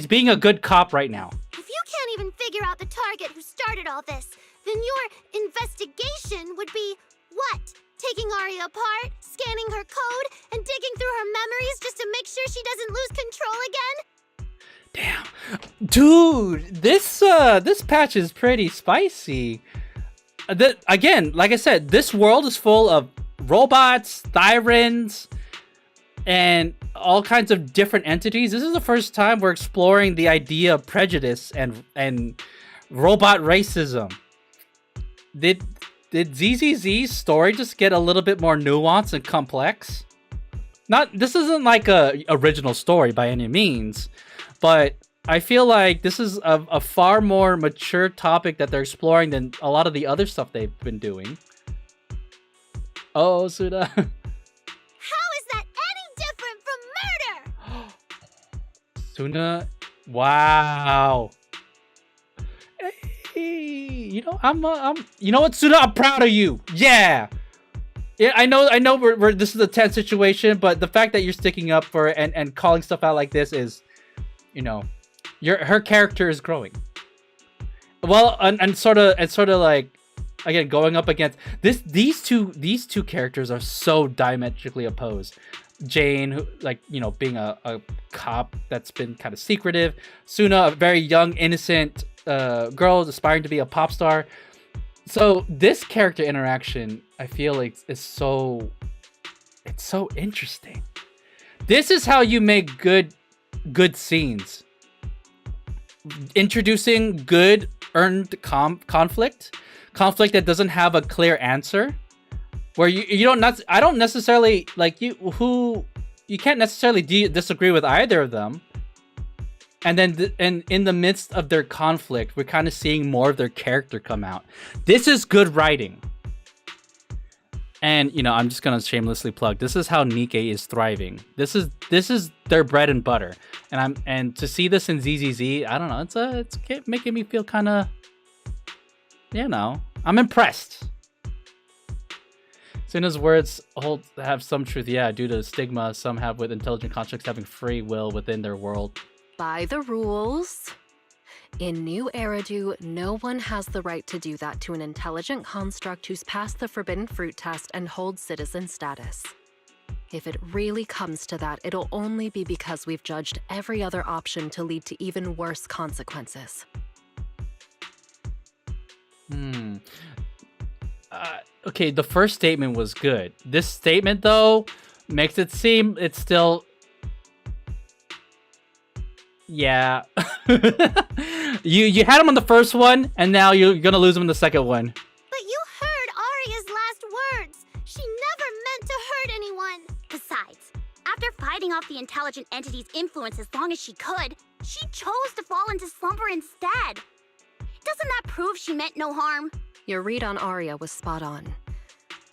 being a good cop right now. If you can't even figure out the target who started all this, then your investigation would be what? Taking Arya apart, scanning her code, and digging through her memories just to make sure she doesn't lose control again? Damn. Dude, this patch is pretty spicy. Again, like I said, this world is full of robots, Thyrans, and all kinds of different entities. This is the first time we're exploring the idea of prejudice and robot racism. Did ZZZ's story just get a little bit more nuanced and complex? This isn't like a original story by any means, but I feel like this is a far more mature topic that they're exploring than a lot of the other stuff they've been doing. Oh, Sunna. How is that any different from murder? Sunna, wow. Hey, you know, you know what, Sunna, I'm proud of you. Yeah, I know. We're this is a tense situation, but the fact that you're sticking up for it and calling stuff out like this is, you know, her character is growing. Well, and sort of like, again, going up against these two characters are so diametrically opposed. Jane, who, like, you know, being a cop that's been kind of secretive. Sunna, a very young, innocent girl aspiring to be a pop star. So this character interaction, I feel like is so interesting. This is how you make good scenes. Introducing good earned conflict that doesn't have a clear answer, where you don't I don't necessarily like you can't necessarily disagree with either of them. And then and in the midst of their conflict, we're kind of seeing more of their character come out. This is good writing. And you know, I'm just gonna shamelessly plug. This is how Nikkei is thriving. This is their bread and butter. And to see this in ZZZ, I don't know. It's making me feel kind of, you know, I'm impressed. Sunna's words have some truth. Yeah, due to the stigma some have with intelligent constructs having free will within their world. By the rules. In New Eridu, no one has the right to do that to an intelligent construct who's passed the forbidden fruit test and holds citizen status. If it really comes to that, it'll only be because we've judged every other option to lead to even worse consequences. Okay, the first statement was good. This statement, though, makes it seem it's still... Yeah. You had him on the first one, and now you're gonna lose him in the second one. But you heard Aria's last words. She never meant to hurt anyone. Besides, after fighting off the intelligent entity's influence as long as she could, she chose to fall into slumber instead. Doesn't that prove she meant no harm? Your read on Aria was spot on.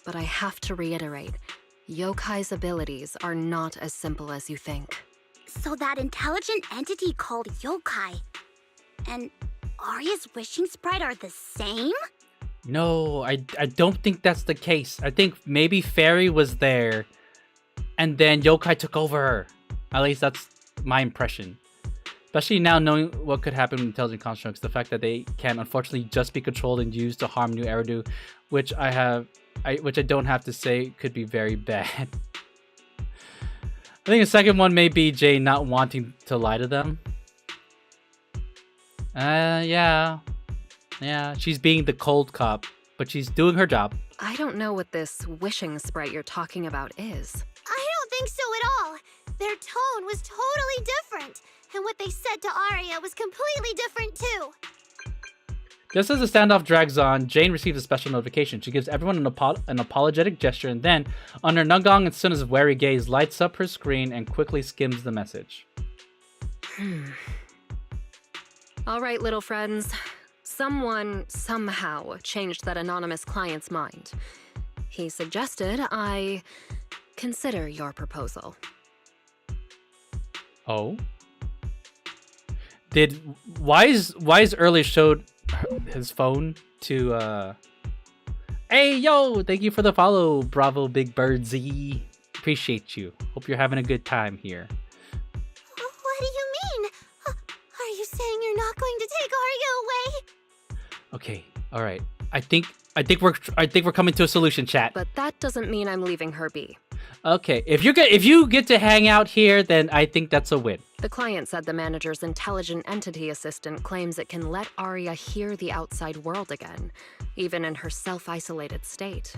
But I have to reiterate, Yokai's abilities are not as simple as you think. So that intelligent entity called Yokai and Aria's wishing sprite are the same? No, I don't think that's the case. I think maybe Fairy was there, and then Yokai took over her. At least that's my impression. Especially now knowing what could happen with intelligent constructs, the fact that they can unfortunately just be controlled and used to harm New Eridu, which I don't have to say could be very bad. I think the second one may be Jane not wanting to lie to them. Yeah, she's being the cold cop, but she's doing her job. I don't know what this wishing sprite you're talking about is. I don't think so at all. Their tone was totally different, and what they said to Aria was completely different too. Just as the standoff drags on, Jane receives a special notification. She gives everyone an apologetic gesture, and then, under Nugong and Sunna's wary gaze, lights up her screen and quickly skims the message. All right, little friends. Someone, somehow, changed that anonymous client's mind. He suggested I consider your proposal. Oh? Did Wise earlier showed his phone to Hey yo, thank you for the follow, Bravo Big Bird Z. Appreciate you. Hope you're having a good time here. What do you mean? Are you saying you're not going to take Aria away? Okay, all right. I think we're coming to a solution, chat. But that doesn't mean I'm leaving her be. Okay, if you get to hang out here, then I think that's a win. The client said the manager's intelligent entity assistant claims it can let Aria hear the outside world again, even in her self-isolated state.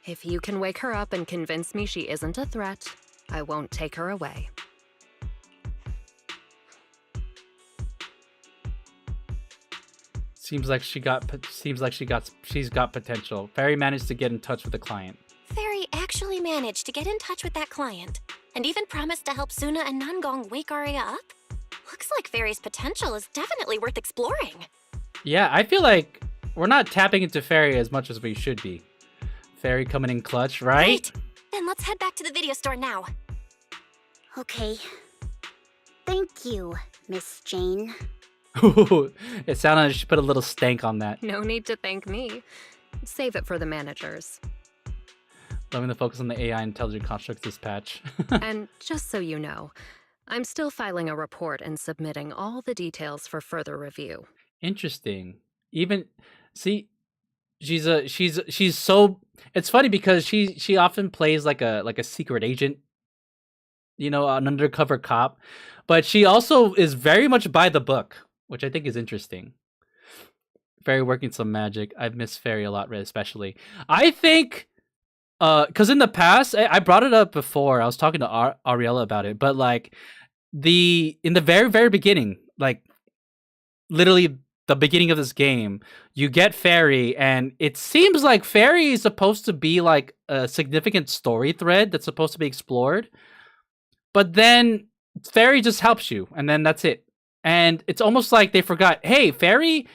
If you can wake her up and convince me she isn't a threat, I won't take her away. She's got potential. Fairy managed to get in touch with the client. Fairy actually managed to get in touch with that client, and even promised to help Sunna and Nangong wake Aria up? Looks like Fairy's potential is definitely worth exploring. Yeah, I feel like we're not tapping into Fairy as much as we should be. Fairy coming in clutch, right? Right. Then let's head back to the video store now. Okay. Thank you, Miss Jane. It sounded like she put a little stank on that. No need to thank me. Save it for the managers. Loving the focus on the AI intelligent constructs this patch. And just so you know, I'm still filing a report and submitting all the details for further review. Interesting. Even see, she's so. It's funny because she often plays like a secret agent, you know, an undercover cop, but she also is very much by the book, which I think is interesting. Fairy working some magic. I've missed Fairy a lot, especially. I think, because in the past, I brought it up before. I was talking to Ariella about it, but like in the very, very beginning, like literally the beginning of this game, you get Fairy, and it seems like Fairy is supposed to be like a significant story thread that's supposed to be explored. But then Fairy just helps you, and then that's it. And it's almost like they forgot, hey, Fairy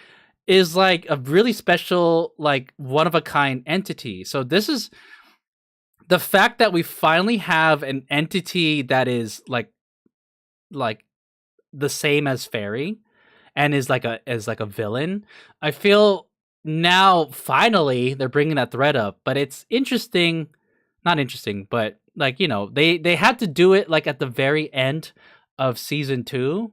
is like a really special, like one-of-a-kind entity. So this is the fact that we finally have an entity that is like the same as Fairy and is like a villain. I feel now finally they're bringing that thread up, but it's interesting, not interesting, but like, you know, they had to do it like at the very end of season 2.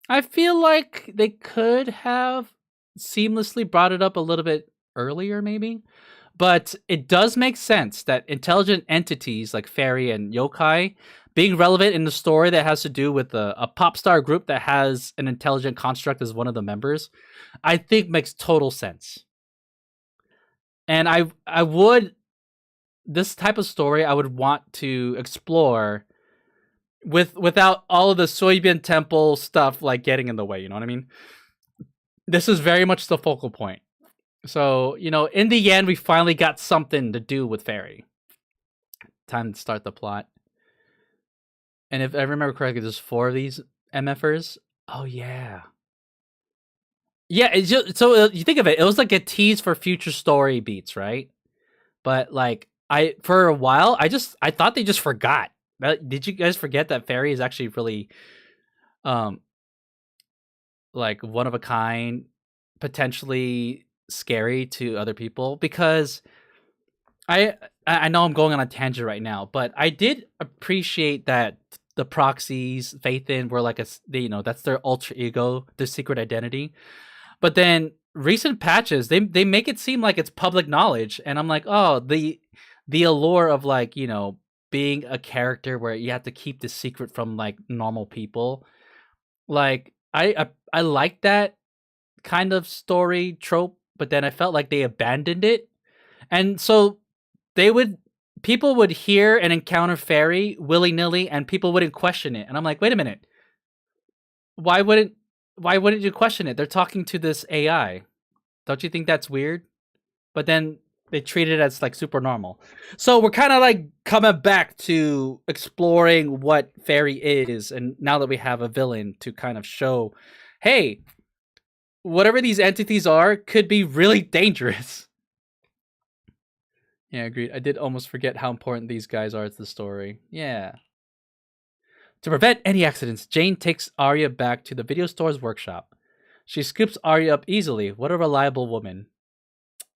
I feel like they could have seamlessly brought it up a little bit earlier, maybe. But it does make sense that intelligent entities like Fairy and Yokai being relevant in the story that has to do with a pop star group that has an intelligent construct as one of the members, I think makes total sense. And I would, this type of story I would want to explore without all of the Soybean Temple stuff like getting in the way, you know what I mean? This is very much the focal point. So, you know, in the end, we finally got something to do with Fairy. Time to start the plot. And if I remember correctly, there's 4 of these MFers. Oh, yeah. Yeah, it's just, so you think of it, it was like a tease for future story beats, right? But like, for a while, I thought they just forgot. Did you guys forget that Fairy is actually really, like one of a kind, potentially scary to other people? Because I know I'm going on a tangent right now, but I did appreciate that the proxies, Faithin, were like you know, that's their alter ego, their secret identity. But then recent patches, they make it seem like it's public knowledge, and I'm like, oh, the allure of like, you know, being a character where you have to keep the secret from like normal people. Like I like that kind of story trope, but then I felt like they abandoned it. And so people would hear and encounter Fairy willy-nilly and people wouldn't question it. And I'm like, wait a minute. Why wouldn't you question it? They're talking to this AI. Don't you think that's weird? But then they treat it as like super normal. So we're kind of like coming back to exploring what Fairy is, and now that we have a villain to kind of show, hey, whatever these entities are could be really dangerous. Yeah, agreed. I did almost forget how important these guys are to the story. Yeah. To prevent any accidents, Jane takes Arya back to the video store's workshop. She scoops Arya up easily. What a reliable woman.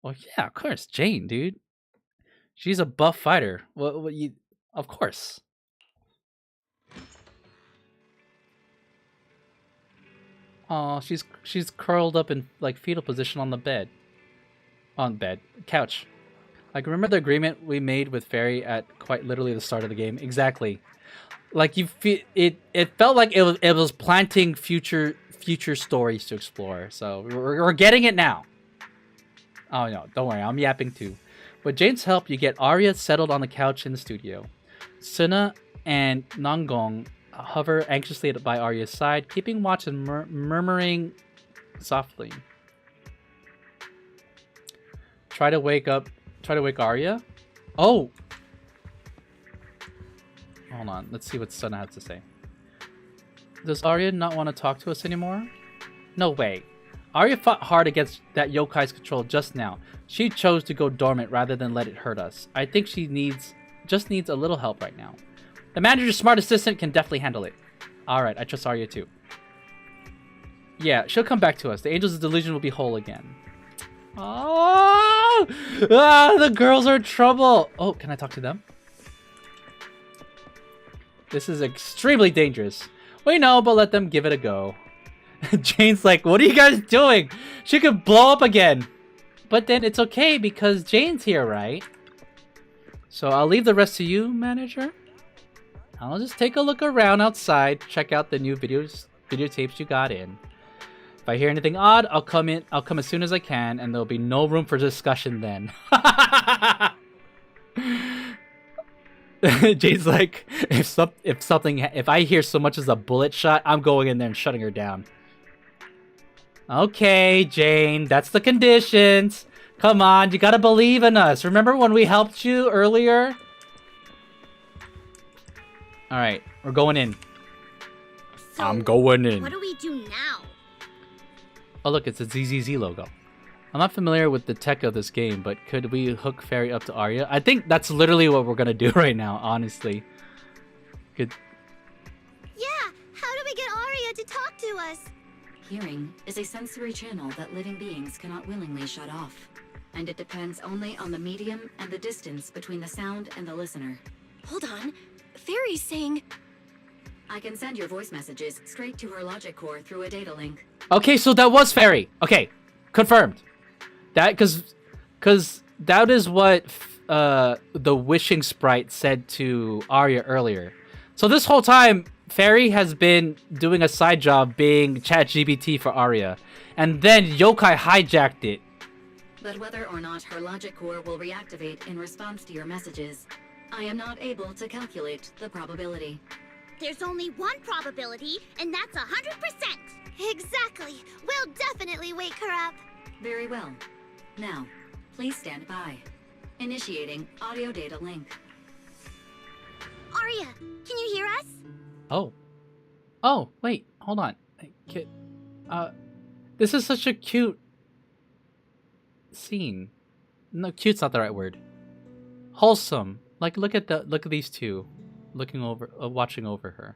Oh yeah, of course, Jane, dude. She's a buff fighter. Of course. Oh, she's curled up in like fetal position on the bed. Couch. Like, remember the agreement we made with Fairy at quite literally the start of the game? Exactly. Like, you feel it felt like it was planting future stories to explore. So we're getting it now. Oh no, don't worry, I'm yapping too. With Jane's help, you get Arya settled on the couch in the studio. Sunna and Nangong hover anxiously by Arya's side, keeping watch and murmuring softly. Try to wake Arya? Oh! Hold on, let's see what Sunna has to say. Does Arya not want to talk to us anymore? No way. Arya fought hard against that yokai's control just now. She chose to go dormant rather than let it hurt us. I think she just needs a little help right now. The manager's smart assistant can definitely handle it. Alright, I trust Arya too. Yeah, she'll come back to us. The Angels of Delusion will be whole again. Oh! The girls are in trouble! Oh, can I talk to them? This is extremely dangerous. We know, but let them give it a go. Jane's like, what are you guys doing? She could blow up again. But then it's okay because Jane's here, right? So I'll leave the rest to you, manager. I'll just take a look around outside, check out the new videotapes you got in. If I hear anything odd, I'll come as soon as I can, and there'll be no room for discussion then. Jade's like, if I hear so much as a bullet shot, I'm going in there and shutting her down. Okay, Jane, that's the conditions. Come on, you gotta believe in us. Remember when we helped you earlier? Alright, we're going in. So, I'm going in. What do we do now? Oh look, it's a ZZZ logo. I'm not familiar with the tech of this game, but could we hook Fairy up to Arya? I think that's literally what we're gonna do right now, honestly. Good. Yeah, how do we get Arya to talk to us? Hearing is a sensory channel that living beings cannot willingly shut off, and it depends only on the medium and the distance between the sound and the listener. Hold on. Fairy's saying... I can send your voice messages straight to her logic core through a data link. Okay, so that was Fairy. Okay, confirmed. That, cause that is what the wishing sprite said to Arya earlier. So this whole time, Fairy has been doing a side job being ChatGPT for Arya, and then Yokai hijacked it. But whether or not her logic core will reactivate in response to your messages, I am not able to calculate the probability. There's only one probability, and that's 100%. Exactly. We'll definitely wake her up. Very well. Now, please stand by. Initiating audio data link. Arya, can you hear us? Oh. Oh, wait, hold on. This is such a cute scene. No, cute's not the right word. Wholesome. Like, look at these two, watching over her.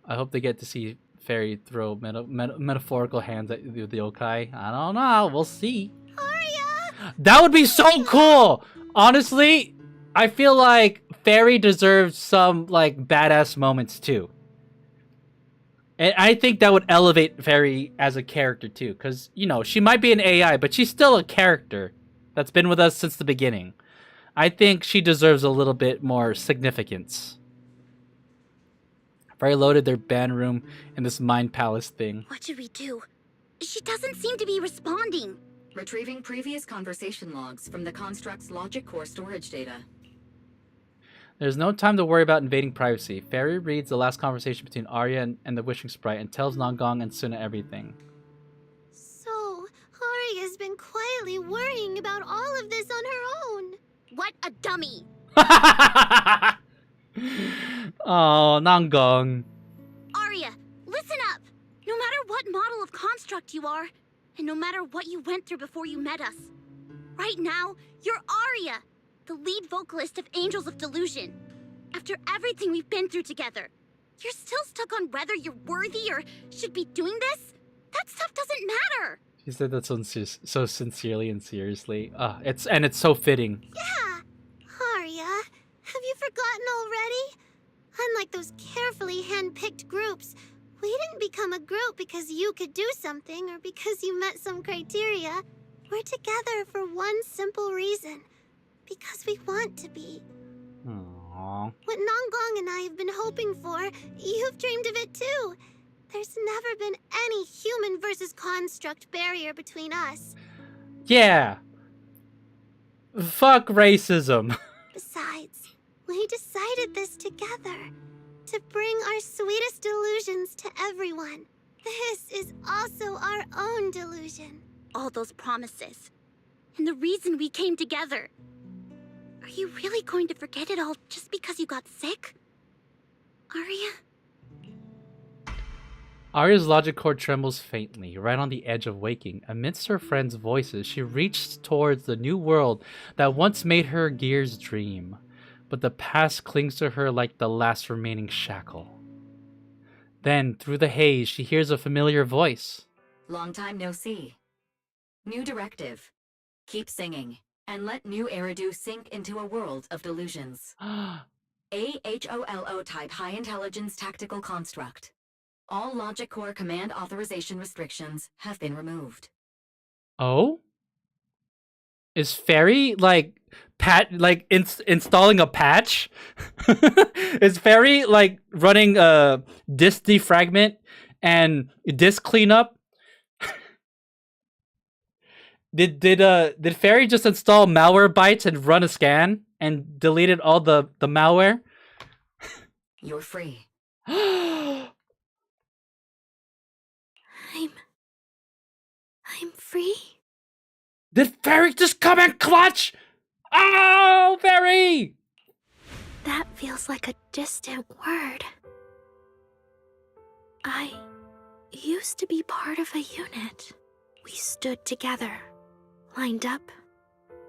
I hope they get to see Fairy throw metaphorical hands at the yokai. I don't know. We'll see. Arya! That would be so cool. Honestly, I feel like Fairy deserves some like badass moments too. And I think that would elevate Fairy as a character too, because you know she might be an AI, but she's still a character that's been with us since the beginning. I think she deserves a little bit more significance. Very loaded their band room in this mind palace thing. What should we do? She doesn't seem to be responding. Retrieving previous conversation logs from the construct's logic core storage data. There's no time to worry about invading privacy. Fairy reads the last conversation between Arya and the Wishing Sprite and tells Nangong and Sunna everything. So, Arya's been quietly worrying about all of this on her own. What a dummy! Oh, Nangong. Arya, listen up! No matter what model of construct you are, and no matter what you went through before you met us, right now, you're Arya, the lead vocalist of Angels of Delusion. After everything we've been through together, you're still stuck on whether you're worthy or should be doing this? That stuff doesn't matter! She said that so sincerely and seriously. It's so fitting. Yeah! Arya, have you forgotten already? Unlike those carefully hand-picked groups, we didn't become a group because you could do something or because you met some criteria. We're together for one simple reason. Because we want to be. Aww. What Nangong and I have been hoping for, you've dreamed of it too. There's never been any human versus construct barrier between us. Yeah. Fuck racism. Besides, we decided this together. To bring our sweetest delusions to everyone. This is also our own delusion. All those promises. And the reason we came together. Are you really going to forget it all just because you got sick? Arya? Arya's logic core trembles faintly, right on the edge of waking. Amidst her friends' voices, she reached towards the new world that once made her gears dream. But the past clings to her like the last remaining shackle. Then, through the haze, she hears a familiar voice. Long time no see. New directive. Keep singing, and let new Eridu sink into a world of delusions. AHOLO type high intelligence tactical construct. All logic core command authorization restrictions have been removed. Oh? Is Fairy, installing a patch? Is Fairy, running a disk defragment And disk cleanup. Did Fairy just install malware bytes and run a scan and deleted all the malware? You're free. I'm free? Did Fairy just come in clutch? Oh, Fairy! That feels like a distant word. I used to be part of a unit. We stood together, lined up,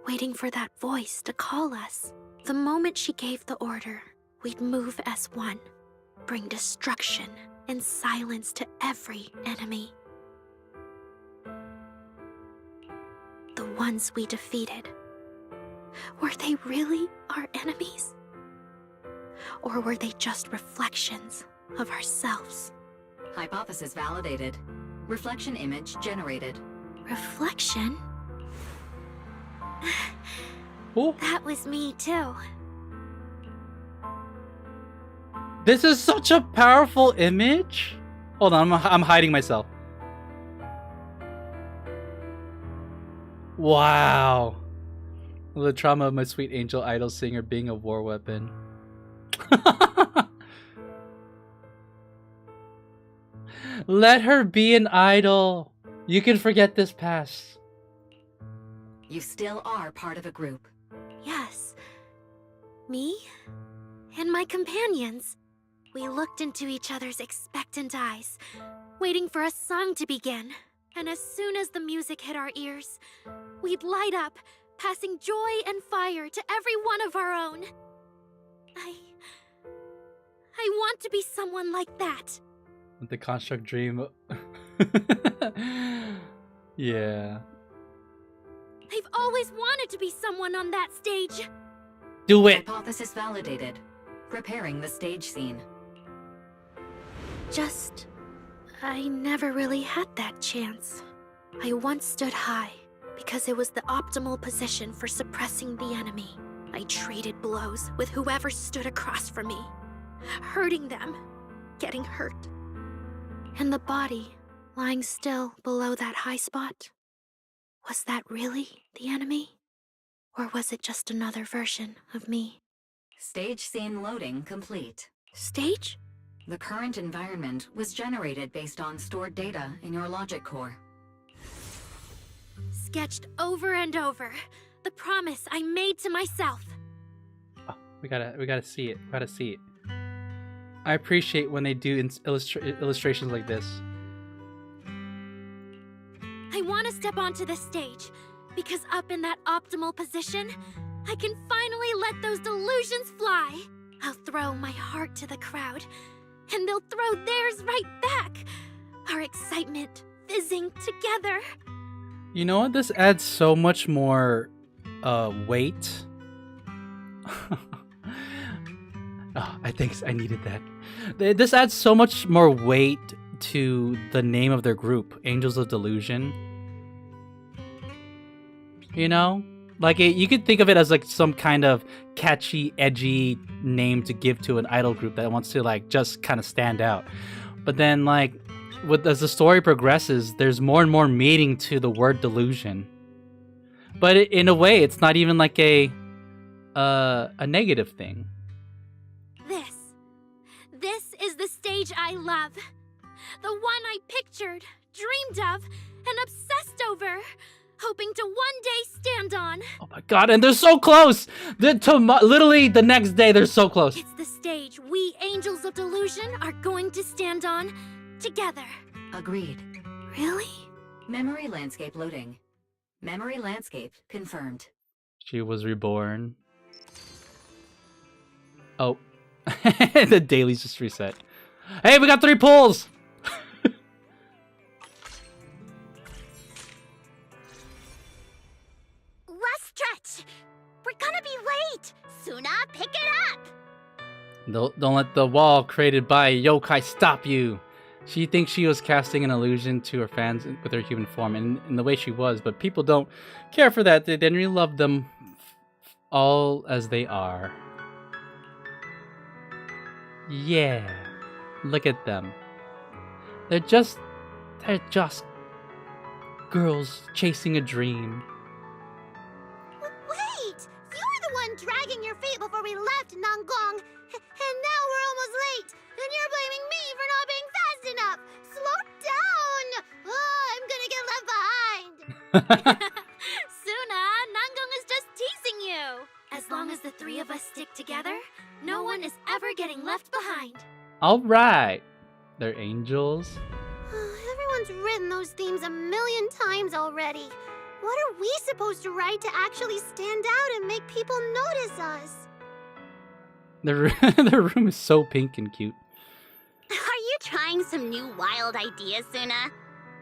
waiting for that voice to call us. The moment she gave the order, we'd move as one, bring destruction and silence to every enemy. The ones we defeated, were they really our enemies? Or were they just reflections of ourselves? Hypothesis validated. Reflection image generated. Reflection? That was me too. This is such a powerful image. Hold on, I'm hiding myself. Wow. The trauma of my sweet angel idol singer being a war weapon. Let her be an idol. You can forget this past. You still are part of a group. Yes. Me and my companions. We looked into each other's expectant eyes, waiting for a song to begin. And as soon as the music hit our ears, we'd light up, passing joy and fire to every one of our own. I want to be someone like that. The construct dream. Yeah. I've always wanted to be someone on that stage. Do it. Hypothesis validated. Preparing the stage scene. Just, I never really had that chance. I once stood high because it was the optimal position for suppressing the enemy. I traded blows with whoever stood across from me, hurting them, getting hurt. And the body lying still below that high spot, was that really the enemy? Or was it just another version of me? Stage scene loading complete. Stage? The current environment was generated based on stored data in your logic core. Sketched over and over. The promise I made to myself. Oh, we gotta see it. We gotta see it. I appreciate when they do illustrations like this. I want to step onto the stage, because up in that optimal position, I can finally let those delusions fly. I'll throw my heart to the crowd, and they'll throw theirs right back. Our excitement fizzing together. You know what? This adds so much more weight. Oh, I think I needed that. This adds so much more weight to the name of their group, Angels of Delusion. You know? Like, you could think of it as like some kind of catchy, edgy name to give to an idol group that wants to like just kind of stand out. But then like, as the story progresses, there's more and more meaning to the word delusion. But in a way, it's not even like a negative thing. This is the stage I love. The one I pictured, dreamed of, and obsessed over. Hoping to one day stand on. Oh my god, and they're so close! Literally the next day, they're so close. It's the stage we Angels of Delusion are going to stand on together. Agreed. Really? Memory landscape loading. Memory landscape confirmed. She was reborn. Oh. The daily's just reset. Hey, we got 3 pulls! Last stretch! We're gonna be late! Sunna, pick it up! Don't let the wall created by yokai stop you. She thinks she was casting an illusion to her fans with her human form, and in the way she was, but people don't care for that. They didn't really love them all as they are. Yeah, look at them. They're just girls chasing a dream. Wait! You were the one dragging your feet before we left Nangong. And now we're almost late. And you're blaming me for not being fast enough. Slow down! Oh, I'm gonna get left behind. Sunna, Nangong is just teasing you. As long as the three of us stick together, no one is ever getting left behind. All right. They're angels. Everyone's written those themes a million times already. What are we supposed to write to actually stand out and make people notice us? Their room is so pink and cute. Are you trying some new wild ideas, Sunna?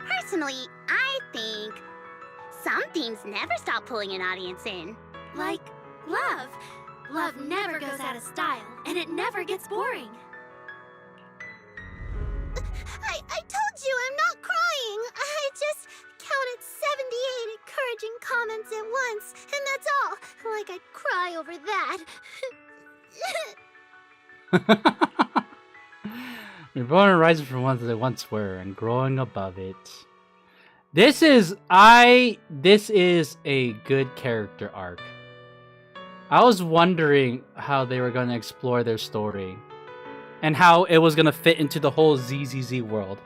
Personally, I think some themes never stop pulling an audience in. Like love. Love never goes out of style, and it never gets boring. I told you I'm not crying. I just counted 78 encouraging comments at once, and that's all. Like I'd cry over that. You're born and rising from what they once were and growing above it. This is a good character arc. I was wondering how they were going to explore their story and how it was going to fit into the whole ZZZ world.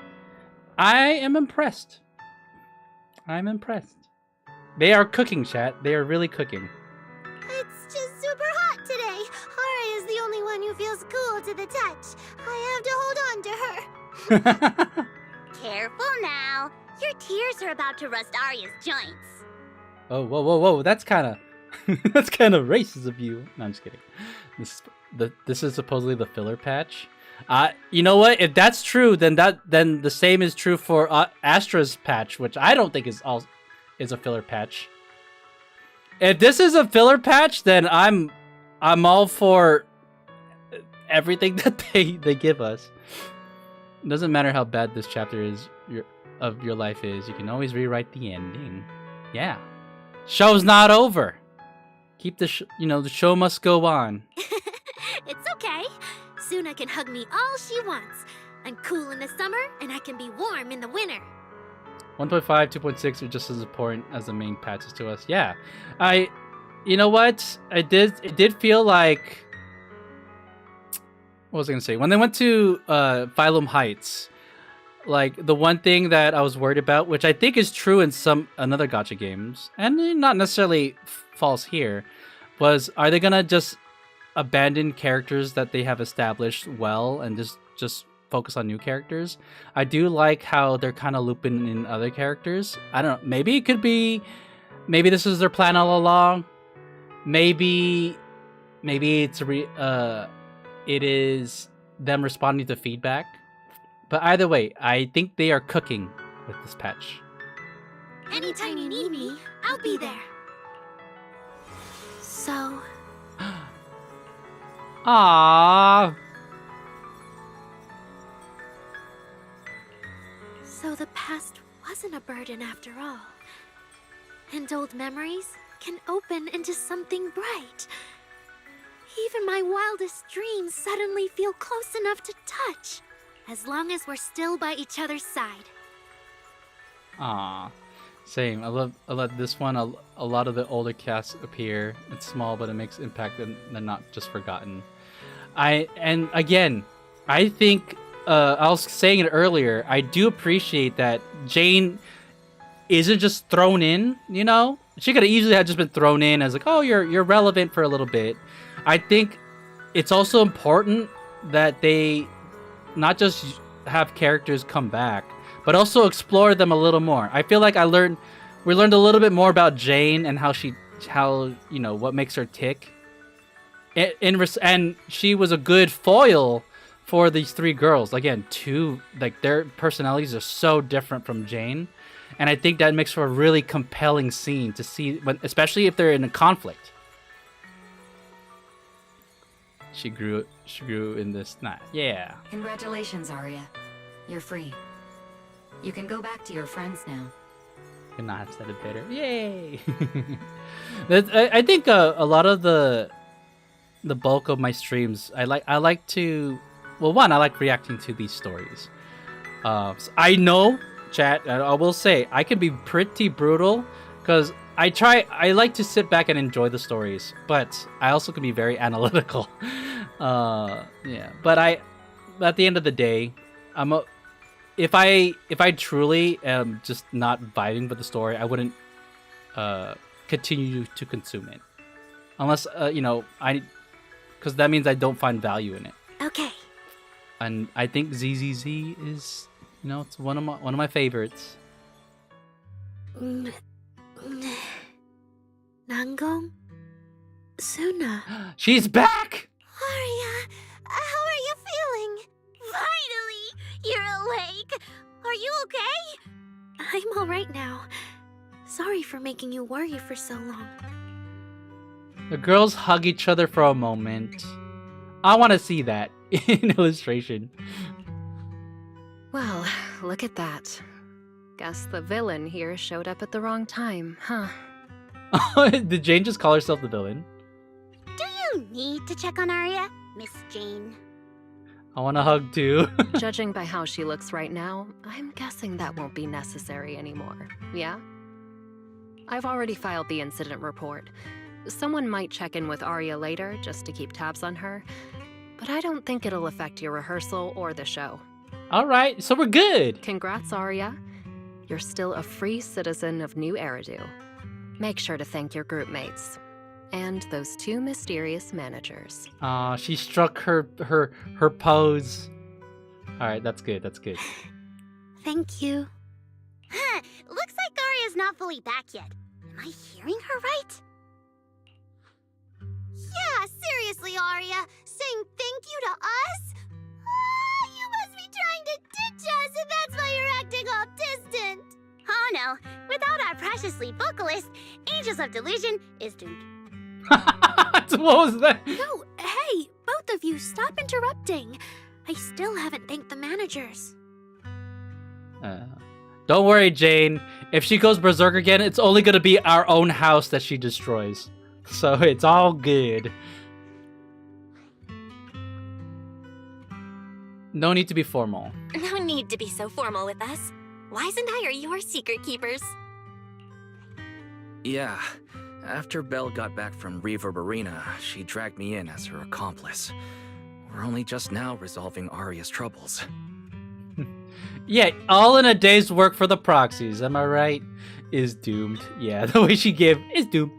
I am impressed. I'm impressed. They are cooking, chat. They are really cooking. It's just super hot today. Ari is the only one who feels cool to the touch. I have to hold on to her. Careful now. Your tears are about to rust Arya's joints. Oh, whoa, whoa, whoa. That's kind of that's kind of racist of you. No, I'm just kidding. This is supposedly the filler patch. You know what? If that's true, then the same is true for Astra's patch, which I don't think is a filler patch. If this is a filler patch, then I'm all for everything that they give us. It doesn't matter how bad this chapter of your life is. You can always rewrite the ending. Yeah, show's not over. Keep the show must go on. It's okay. Sunna can hug me all she wants. I'm cool in the summer, and I can be warm in the winter. 1.5, 2.6 are just as important as the main patches to us. Yeah, you know what? It did feel like. What was I gonna say? When they went to Phylum Heights, like the one thing that I was worried about, which I think is true in another gacha games, and not necessarily false here, was are they gonna just abandon characters that they have established well and just focus on new characters? I do like how they're kind of looping in other characters. I don't know. Maybe it could be. Maybe this is their plan all along. Maybe it's it is them responding to feedback. But either way, I think they are cooking with this patch. Anytime you need me, I'll be there. So... Aww. So the past wasn't a burden after all. And old memories can open into something bright. Even my wildest dreams suddenly feel close enough to touch. As long as we're still by each other's side. Ah, same. I love this one. A lot of the older casts appear. It's small, but it makes impact and they're not just forgotten. And again, I think I was saying it earlier. I do appreciate that Jane isn't just thrown in. You know, she could have easily have just been thrown in as like, oh, you're relevant for a little bit. I think it's also important that they not just have characters come back, but also explore them a little more. I feel like we learned a little bit more about Jane and how what makes her tick. And she was a good foil for these three girls. Again, their personalities are so different from Jane, and I think that makes for a really compelling scene to see, especially if they're in a conflict. She grew in this night. Yeah. Congratulations, Arya. You're free. You can go back to your friends now. Could not have said it better. Yay! I think a lot of the bulk of my streams, I like to. Well, one, I like reacting to these stories. I know, chat, and I will say, I can be pretty brutal, because I like to sit back and enjoy the stories, but I also can be very analytical. Yeah, but at the end of the day, if I truly am just not vibing with the story, I wouldn't continue to consume it, unless because that means I don't find value in it. Okay. And I think ZZZ is, it's one of my favorites. Nangong? Sunna. She's back! Arya, how are you feeling? Finally! You're awake! Are you okay? I'm alright now. Sorry for making you worry for so long. The girls hug each other for a moment. I want to see that in illustration. Well, look at that. Guess the villain here showed up at the wrong time, huh? Did Jane just call herself the villain? Do you need to check on Arya, Miss Jane? I want a hug too. Judging by how she looks right now, I'm guessing that won't be necessary anymore, yeah? I've already filed the incident report. Someone might check in with Arya later just to keep tabs on her, but I don't think it'll affect your rehearsal or the show. Alright, so we're good! Congrats, Arya. You're still a free citizen of New Eridu. Make sure to thank your group mates. And those two mysterious managers. She struck her pose. Alright, that's good, that's good. Thank you. Huh, looks like Arya's not fully back yet. Am I hearing her right? Yeah, seriously, Arya. Saying thank you to us? You must be trying to ditch us, and that's why you're acting all distant. Oh no, without our precious lead vocalist, Angels of Delusion is doomed. What was that? No, hey, both of you, stop interrupting. I still haven't thanked the managers. Don't worry, Jane. If she goes berserk again, it's only gonna be our own house that she destroys. So it's all good. No need to be formal. No need to be so formal with us. Wise and I are your secret keepers. Yeah. After Belle got back from Reverb Arena, she dragged me in as her accomplice. We're only just now resolving Arya's troubles. Yeah, all in a day's work for the proxies, am I right? Is doomed. Yeah, the way she gave is doomed.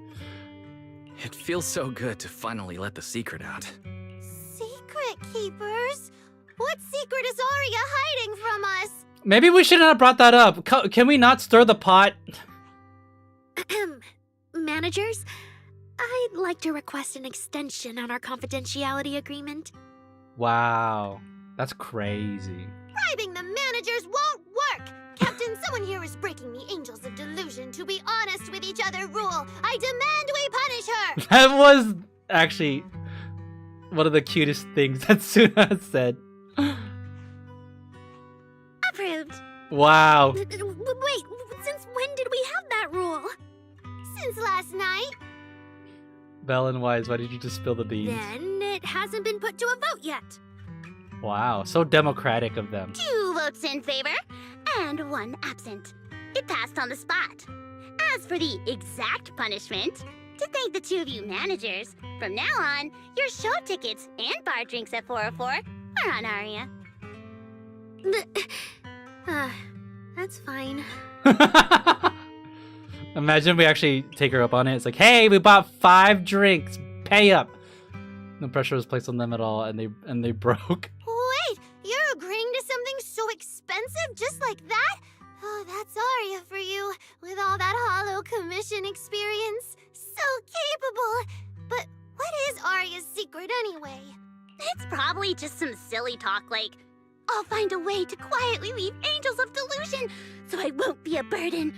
It feels so good to finally let the secret out. Secret keepers? What secret is Arya hiding from us? Maybe we shouldn't have brought that up. Can we not stir the pot? Managers, I'd like to request an extension on our confidentiality agreement. Wow, that's crazy. Bribing the managers won't work! Captain, someone here is breaking the Angels of Delusion to be honest with each other rule. I demand we punish her! That was actually one of the cutest things that Sunna said. Approved. Wow. Wait, since when did we have that rule? Since last night. Belle and Wise, why did you just spill the beans? Then it hasn't been put to a vote yet. Wow, so democratic of them. 2 votes in favor and 1 absent. It passed on the spot. As for the exact punishment, to thank the 2 of you managers, from now on, your show tickets and bar drinks at 404 are on Arya. That's fine. Imagine we actually take her up on it. It's like, hey, we bought 5 drinks. Pay up. No pressure was placed on them at all, and they broke. Wait, you're agreeing to something so expensive just like that? Oh, that's Arya for you, with all that hollow commission experience. So capable. But what is Arya's secret anyway? It's probably just some silly talk like, I'll find a way to quietly leave Angels of Delusion so I won't be a burden.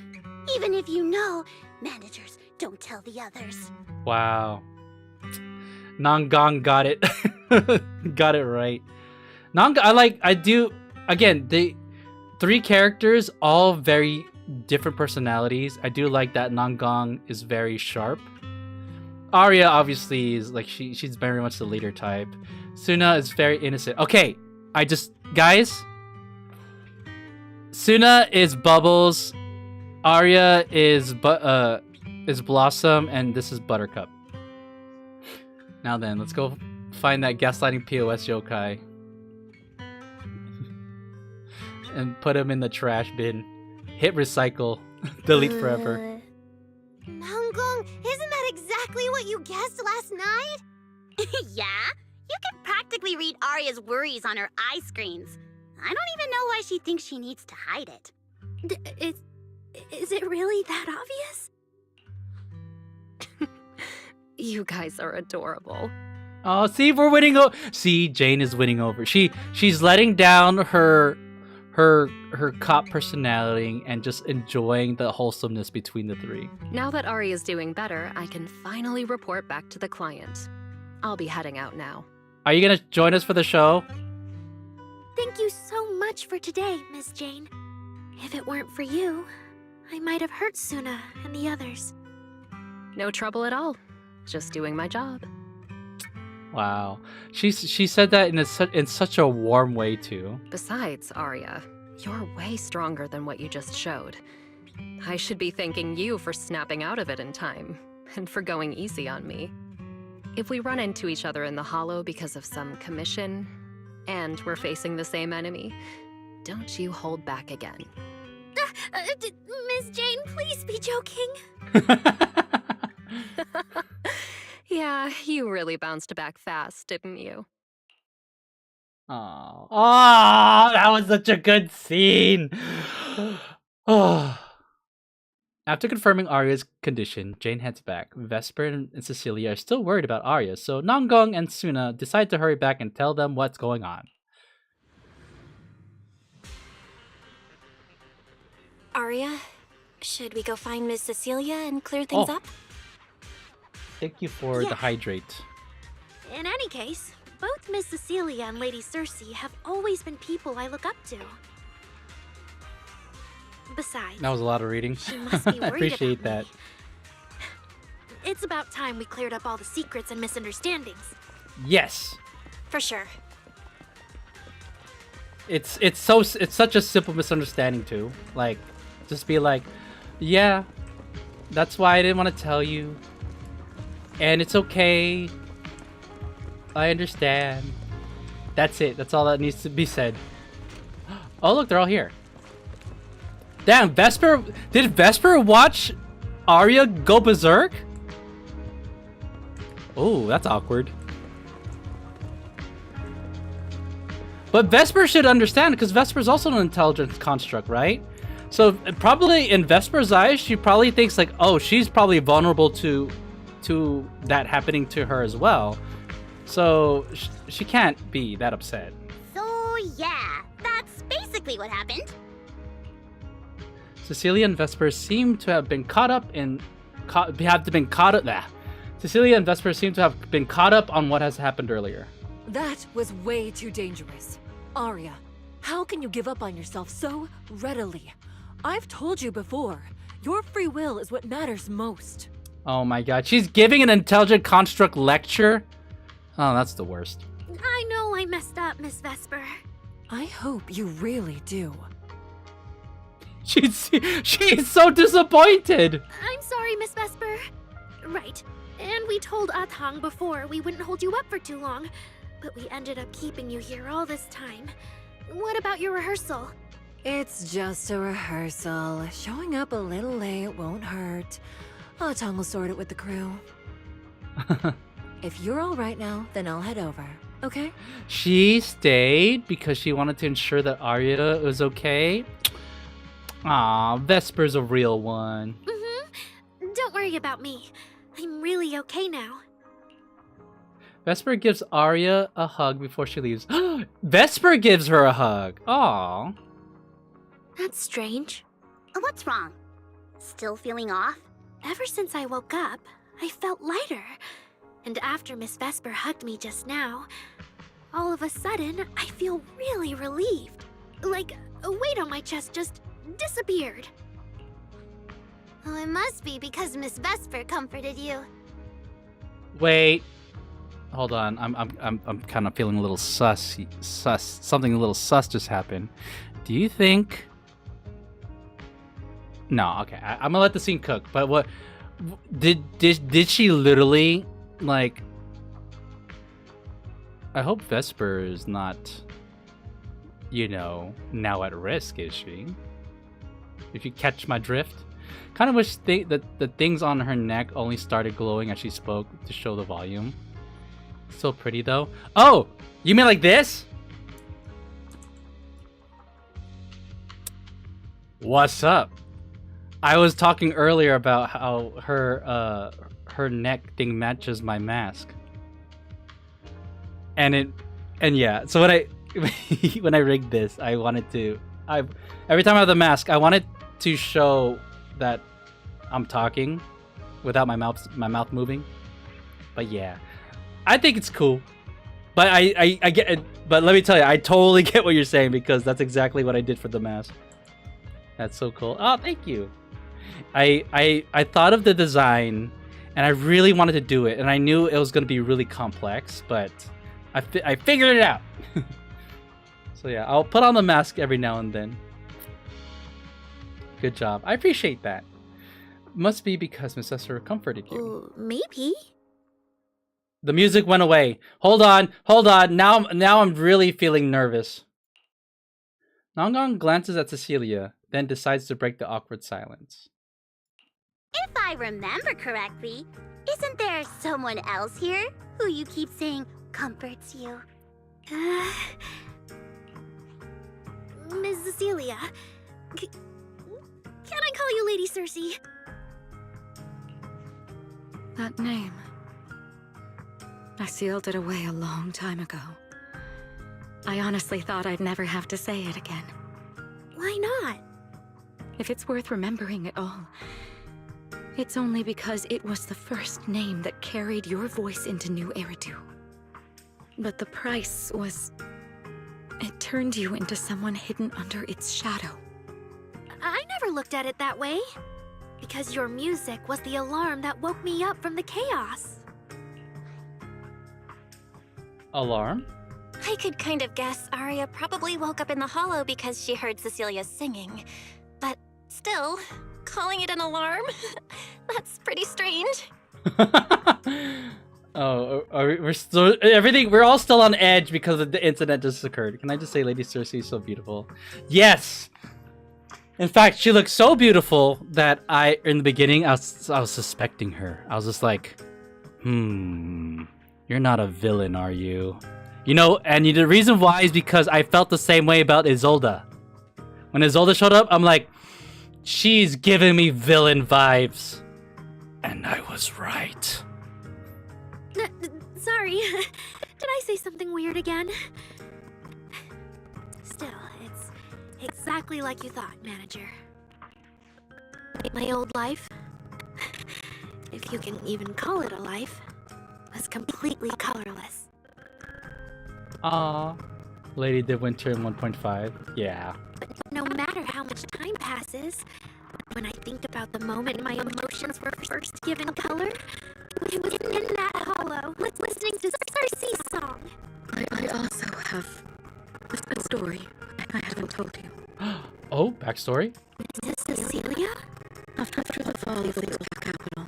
Even if you know, managers don't tell the others. Wow. Nangong got it. Got it right. Again, the 3 characters, all very different personalities. I do like that Nangong is very sharp. Arya obviously is like, she's very much the leader type. Sunna is very innocent. Okay, guys, Sunna is Bubbles, Arya is Blossom, and this is Buttercup. Now then, let's go find that gaslighting POS yokai and put him in the trash bin. Hit recycle. Delete forever. Nanggong, isn't that exactly what you guessed last night? Yeah? You can practically read Arya's worries on her eye screens. I don't even know why she thinks she needs to hide it. Is it really that obvious? You guys are adorable. Oh, see, we're winning. See, Jane is winning over. She's letting down her cop personality and just enjoying the wholesomeness between the three. Now that Ari is doing better, I can finally report back to the client. I'll be heading out now. Are you gonna join us for the show? Thank you so much for today, Miss Jane. If it weren't for you, I might have hurt Sunna and the others. No trouble at all. Just doing my job. Wow, she said that in such a warm way too. Besides, Arya, you're way stronger than what you just showed. I should be thanking you for snapping out of it in time, and for going easy on me. If we run into each other in the Hollow because of some commission, and we're facing the same enemy, don't you hold back again. Miss Jane, please be joking. Yeah, you really bounced back fast, didn't you? Oh, that was such a good scene. After confirming Arya's condition, Jane heads back. Vesper and Cecilia are still worried about Arya, so Nanggong and Sunna decide to hurry back and tell them what's going on. Arya, should we go find Miss Cecilia and clear things up? Thank you for the hydrate. In any case, both Miss Cecilia and Lady Cersei have always been people I look up to. Besides, That was a lot of reading. she must be I worried appreciate about that. me. It's about time we cleared up all the secrets and misunderstandings. Yes. For sure. It's such a simple misunderstanding too. Like, just be like, yeah, that's why I didn't want to tell you. And it's okay. I understand. That's it. That's all that needs to be said. Oh, look, they're all here. Damn, Vesper. Did Vesper watch Arya go berserk? Oh, that's awkward. But Vesper should understand because Vesper's also an intelligence construct, right? So probably in Vesper's eyes, she probably thinks like, oh, she's probably vulnerable to that happening to her as well. So she can't be that upset. So yeah, that's basically what happened. Cecilia and Vesper seem to have been caught up Cecilia and Vesper seem to have been caught up on what has happened earlier. That was way too dangerous. Arya, how can you give up on yourself so readily? I've told you before, your free will is what matters most. Oh my god, she's giving an intelligent construct lecture? Oh, that's the worst. I know I messed up, Miss Vesper. I hope you really do. She's so disappointed. I'm sorry, Miss Vesper. Right. And we told Atang before we wouldn't hold you up for too long, but we ended up keeping you here all this time. What about your rehearsal? It's just a rehearsal. Showing up a little late won't hurt. Atang will sort it with the crew. If you're all right now, then I'll head over, okay? She stayed because she wanted to ensure that Arya was okay. Aw, Vesper's a real one. Don't worry about me. I'm really okay now. Vesper gives Arya a hug before she leaves. Vesper gives her a hug. Aw. That's strange. What's wrong? Still feeling off? Ever since I woke up, I felt lighter. And after Miss Vesper hugged me just now, all of a sudden, I feel really relieved. Like a weight on my chest just disappeared. Oh, it must be because Miss Vesper comforted you. Wait. Hold on. I'm kind of feeling a little sus. Something a little sus just happened. Do you think No, okay. I'm gonna let the scene cook. But what did she literally like? I hope Vesper is not, you know, now at risk, is she? If you catch my drift. Kind of wish that the things on her neck only started glowing as she spoke to show the volume. So pretty though. Oh, you mean like this? What's up? I was talking earlier about how her neck thing matches my mask. And yeah, so when I rigged this, I wanted to every time I have the mask, I wanted to show that I'm talking without my mouth moving. But yeah, I think it's cool. But I get it. But let me tell you, I totally get what you're saying because that's exactly what I did for the mask. That's so cool. Oh, thank you. I thought of the design and I really wanted to do it, and I knew it was going to be really complex, but I figured it out. So yeah, I'll put on the mask every now and then. Good job. I appreciate that. Must be because Miss Esther comforted you. Maybe. The music went away. Hold on. Now I'm really feeling nervous. Nongon glances at Cecilia, then decides to break the awkward silence. If I remember correctly, isn't there someone else here who you keep saying comforts you? Miss Cecilia. Can I call you Lady Cersei? That name. I sealed it away a long time ago. I honestly thought I'd never have to say it again. Why not? If it's worth remembering at all, it's only because it was the first name that carried your voice into New Eridu. But the price was... it turned you into someone hidden under its shadow. I never looked at it that way. Because your music was the alarm that woke me up from the chaos. Alarm? I could kind of guess Arya probably woke up in the hollow because she heard Cecilia singing. But still, calling it an alarm? That's pretty strange. Oh, we're still we're all still on edge because of the incident just occurred. Can I just say Lady Cersei is so beautiful? Yes! In fact, she looks so beautiful that in the beginning, I was suspecting her. I was just like, you're not a villain, are you? You know, and the reason why is because I felt the same way about Isolde. When Isolde showed up, I'm like, she's giving me villain vibes. And I was right. Sorry. Did I say something weird again? Still, it's exactly like you thought, manager. My old life, if you can even call it a life, was completely colorless. Aww. Lady De Winter in 1.5. Yeah. But no matter how much time passes, when I think about the moment my emotions were first given color, it was in that hollow, listening to Cersei's song. I also have a story I haven't told you. Oh, backstory? Is this Cecilia? After the fall of the capital,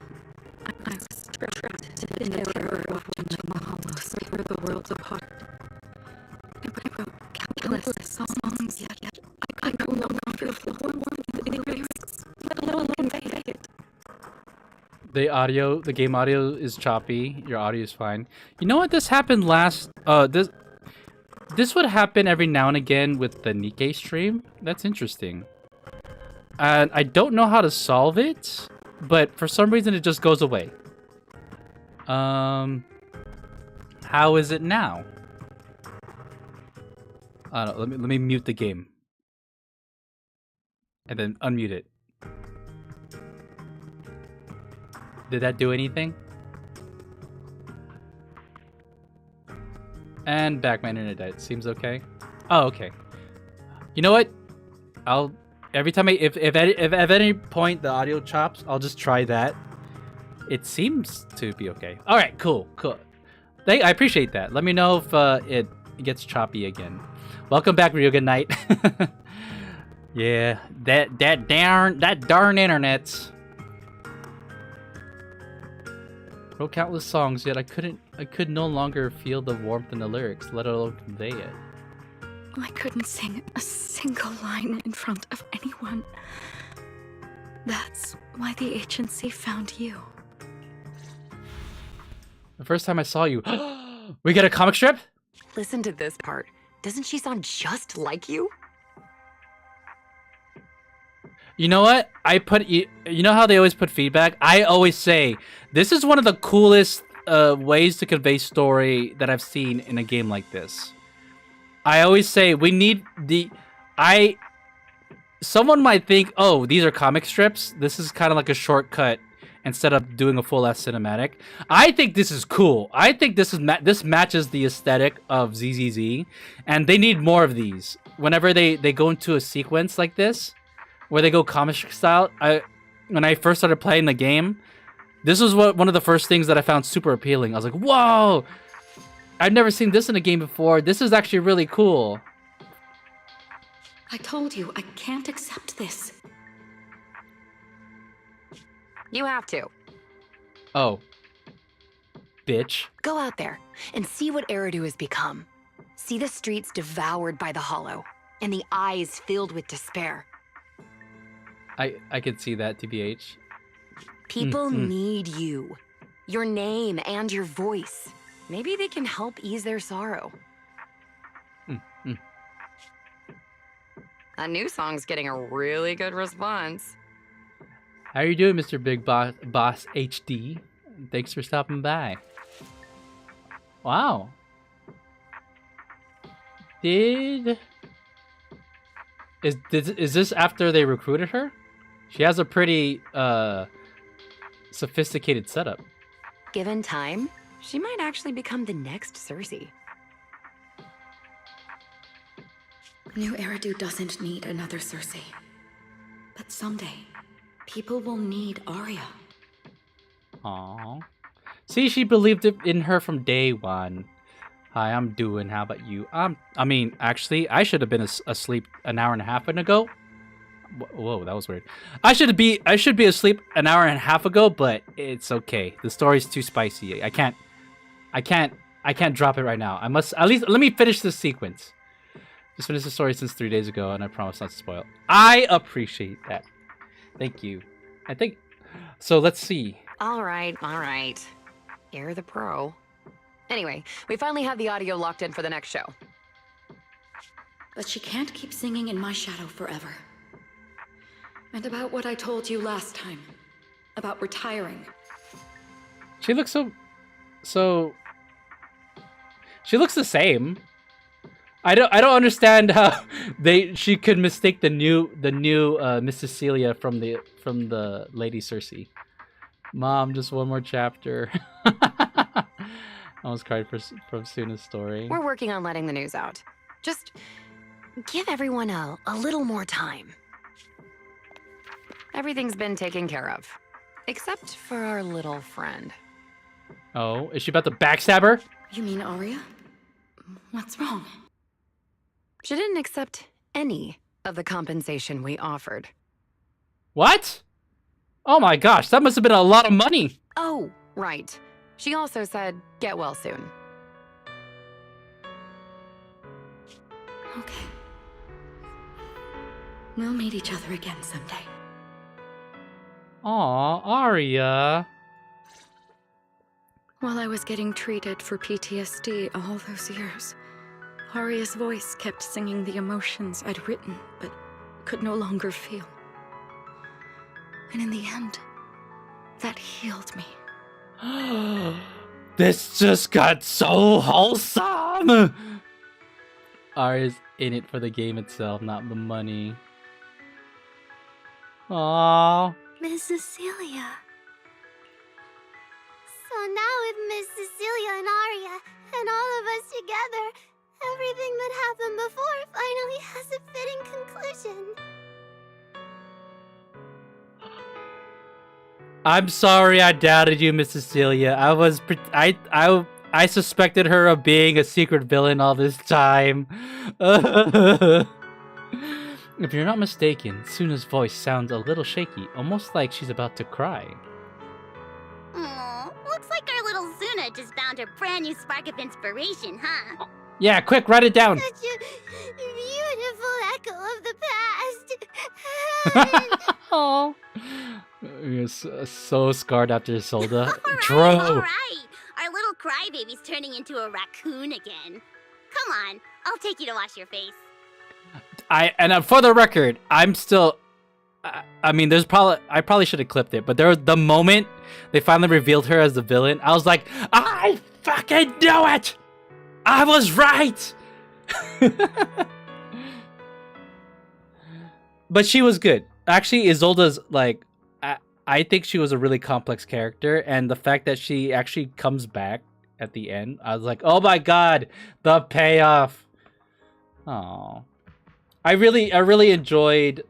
I was trapped in the terror of watching the hollows tear the worlds apart. I wrote countless songs, yet I no longer feel the warmth in the lyrics, let alone convey it. The game audio is choppy. Your audio is fine. You know what? This happened last. This would happen every now and again with the Nikkei stream. That's interesting. And I don't know how to solve it, but for some reason it just goes away. How is it now? I don't know. Let me mute the game. And then unmute it. Did that do anything? And back, my internet died. Seems okay. Oh, okay. You know what? Every time if at any point the audio chops, I'll just try that. It seems to be okay. All right, cool. I appreciate that. Let me know if it gets choppy again. Welcome back, Ryuga Knight. Yeah, that darn internets. Wrote countless songs, yet I could no longer feel the warmth in the lyrics, let alone convey it. I couldn't sing a single line in front of anyone. That's why the agency found you. The first time I saw you, we get a comic strip? Listen to this part. Doesn't she sound just like you? You know what? You know how they always put feedback? I always say, this is one of the coolest ways to convey story that I've seen in a game like this. I always say, we need someone might think, oh, these are comic strips. This is kind of like a shortcut instead of doing a full-ass cinematic. I think this is cool. I think this matches the aesthetic of ZZZ, and they need more of these. Whenever they go into a sequence like this, where they go comic style, when I first started playing the game, this was one of the first things that I found super appealing. I was like, whoa! I've never seen this in a game before. This is actually really cool. I told you, I can't accept this. You have to. Oh. Bitch. Go out there and see what Eridu has become. See the streets devoured by the Hollow, and the eyes filled with despair. I could see that, TBH. People need you. Your name and your voice. Maybe they can help ease their sorrow. A new song's getting a really good response. How are you doing, Mr. Big Boss HD? Thanks for stopping by. Wow. Is this after they recruited her? She has a pretty sophisticated setup. Given time, she might actually become the next Cersei. New Eridu doesn't need another Cersei. But someday, people will need Arya. Aww. See, she believed in her from day one. Hi, I'm doing. How about you? I mean, actually, I should have been asleep an hour and a half ago. Whoa, that was weird. I should be asleep an hour and a half ago, but it's okay. The story's too spicy. I can't drop it right now. I must at least let me finish this sequence. Just finished the story since 3 days ago, and I promise not to spoil. I appreciate that. Thank you. I think so. Let's see. All right. You're the pro. Anyway, we finally have the audio locked in for the next show. But she can't keep singing in my shadow forever. And about what I told you last time. About retiring. She looks so... She looks the same. I don't understand how she could mistake the new Miss Cecilia from the Lady Cersei. Mom, just one more chapter. I almost cried from Sunna's story. We're working on letting the news out. Just give everyone a little more time. Everything's been taken care of. Except for our little friend. Oh, is she about to backstab her? You mean Arya? What's wrong? She didn't accept any of the compensation we offered. What? Oh my gosh, that must have been a lot of money. Oh, right. She also said, get well soon. Okay. We'll meet each other again someday. Aw, Arya. While I was getting treated for PTSD all those years, Arya's voice kept singing the emotions I'd written, but could no longer feel. And in the end, that healed me. This just got so wholesome! Arya's in it for the game itself, not the money. Aww. Miss Cecilia. So now with Miss Cecilia and Arya, and all of us together, everything that happened before finally has a fitting conclusion. I'm sorry I doubted you, Miss Cecilia. I suspected her of being a secret villain all this time. If you're not mistaken, Sunna's voice sounds a little shaky, almost like she's about to cry. Looks like our little Sunna just found her brand new spark of inspiration, huh? Yeah, quick, write it down! Such a beautiful echo of the past. Oh, you're so scarred after Isolde. Alright! Our little crybaby's turning into a raccoon again. Come on, I'll take you to wash your face. For the record, I'm still. I mean, I probably should have clipped it, but the moment they finally revealed her as the villain, I was like, I fucking knew it! I was right! But she was good. Actually, Isolde's like, I think she was a really complex character, and the fact that she actually comes back at the end, I was like, oh my god, the payoff. Oh, I really enjoyed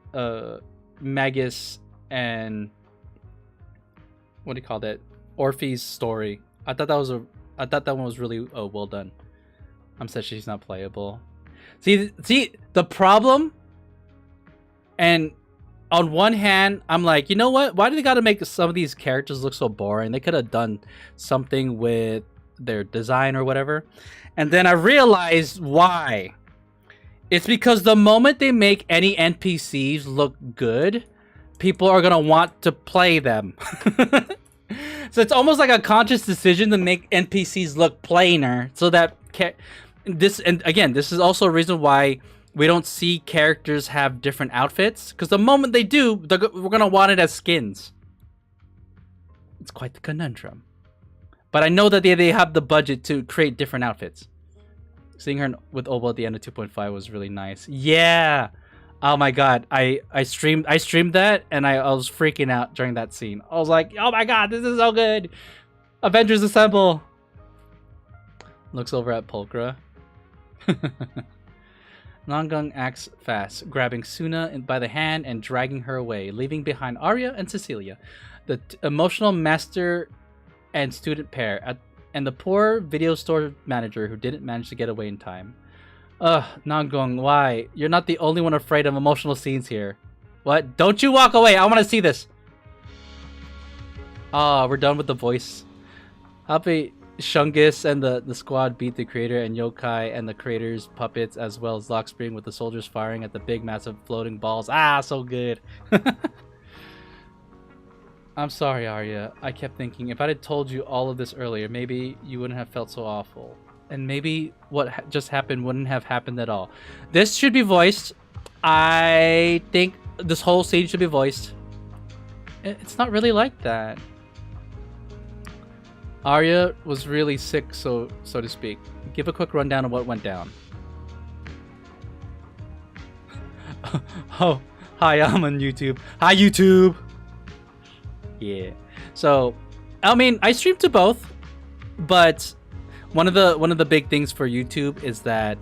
Magus and what do you call that? Orphe's story. I thought that one was really well done. I'm sad she's not playable. See the problem. And on one hand, I'm like, you know what? Why do they got to make some of these characters look so boring? They could have done something with their design or whatever. And then I realized why. It's because the moment they make any NPCs look good, people are going to want to play them. So it's almost like a conscious decision to make NPCs look plainer so that this is also a reason why we don't see characters have different outfits, because the moment they do, we're going to want it as skins. It's quite the conundrum. But I know that they have the budget to create different outfits. Seeing her with Opal at the end of 2.5 was really nice. Yeah! Oh my god, I streamed that, and I was freaking out during that scene. I was like, oh my god, this is so good! Avengers Assemble! Looks over at Pulchra. Nangung acts fast, grabbing Sunna by the hand and dragging her away, leaving behind Arya and Cecilia, the emotional master and student pair, and the poor video store manager who didn't manage to get away in time. Ugh, Nangung, why? You're not the only one afraid of emotional scenes here. What? Don't you walk away! I want to see this! Ah, we're done with the voice. Happy Shungus and the squad beat the creator and Yokai and the creator's puppets, as well as Lockspring with the soldiers firing at the big massive floating balls. Ah, so good. I'm sorry, Arya. I kept thinking if I had told you all of this earlier, maybe you wouldn't have felt so awful. And maybe what just happened wouldn't have happened at all. This should be voiced. I think this whole scene should be voiced. It's not really like that. Arya was really sick, so to speak. Give a quick rundown of what went down. Oh, hi, I'm on YouTube. Hi, YouTube. Yeah. So, I mean, I stream to both, but one of the big things for YouTube is that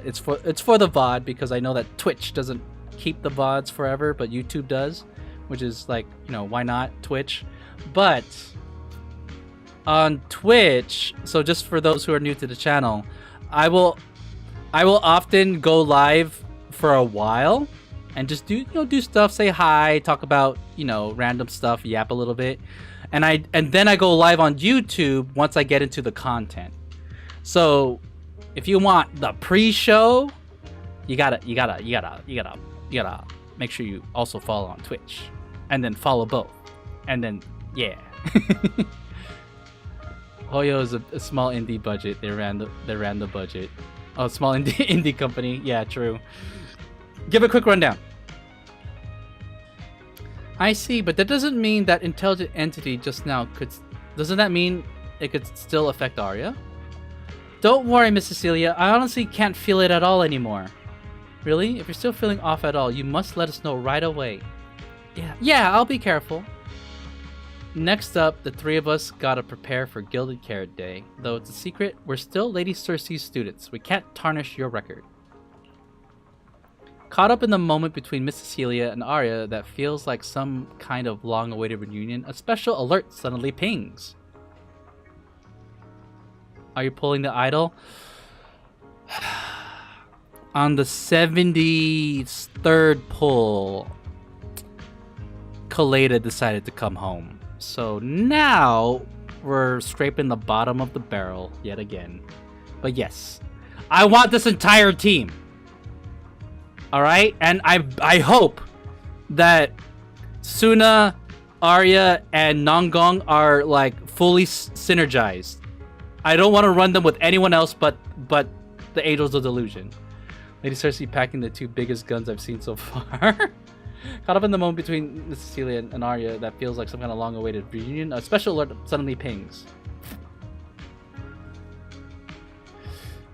it's for the VOD, because I know that Twitch doesn't keep the VODs forever, but YouTube does, which is like, you know, why not Twitch? But on Twitch, so just for those who are new to the channel, I will often go live for a while and just do stuff, say hi, talk about, random stuff, yap a little bit. And then I go live on YouTube once I get into the content. So if you want the pre-show, you gotta make sure you also follow on Twitch, and then follow both, and then yeah. Hoyo is a small indie budget. They ran the budget. Oh, small indie company. Yeah, true. Give a quick rundown. I see, but that doesn't mean that intelligent entity just now could. Doesn't that mean it could still affect Arya? Don't worry, Miss Cecilia. I honestly can't feel it at all anymore. Really? If you're still feeling off at all, you must let us know right away. Yeah, I'll be careful. Next up, the three of us gotta prepare for Gilded Carrot Day. Though it's a secret, we're still Lady Cersei's students. We can't tarnish your record. Caught up in the moment between Miss Cecilia and Arya that feels like some kind of long-awaited reunion, a special alert suddenly pings. Are you pulling the idol? on the 73rd pull, Kaleda decided to come home. So now we're scraping the bottom of the barrel yet again. But yes, I want this entire team. All right, and I hope that Sunna, Arya, and Nongong are like fully synergized. I don't want to run them with anyone else but the Angels of Delusion. Lady Cersei packing the 2 biggest guns I've seen so far. Caught up in the moment between Miss Cecilia and Arya that feels like some kind of long-awaited reunion. A special alert suddenly pings.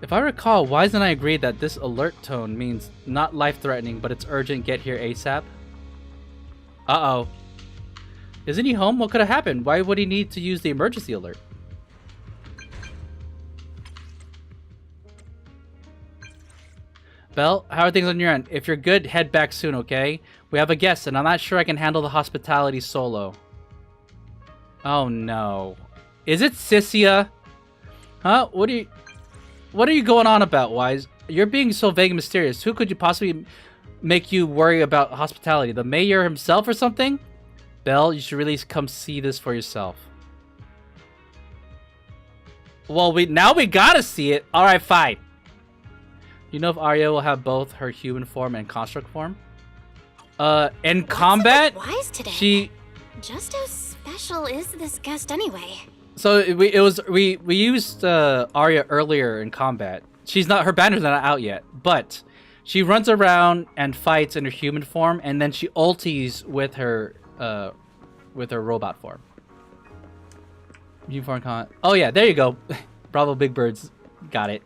If I recall, Wise and I agreed that this alert tone means not life-threatening, but it's urgent, get here ASAP. Uh-oh. Isn't he home? What could have happened? Why would he need to use the emergency alert? Belle, how are things on your end? If you're good, head back soon, okay? We have a guest, and I'm not sure I can handle the hospitality solo. Oh no. Is it Sissia? Huh? What are you going on about, Wise? You're being so vague and mysterious. Who could you possibly make you worry about hospitality? The mayor himself or something? Belle, you should really come see this for yourself. Well, now we gotta see it. Alright, fine. You know if Arya will have both her human form and construct form? In combat, Wise today? she... Just how special is this guest anyway? So we used Arya earlier in combat. Her banner's not out yet, but she runs around and fights in her human form, and then she ulties with her robot form. Uniform con. Oh yeah, there you go. Bravo, Big Birds, got it.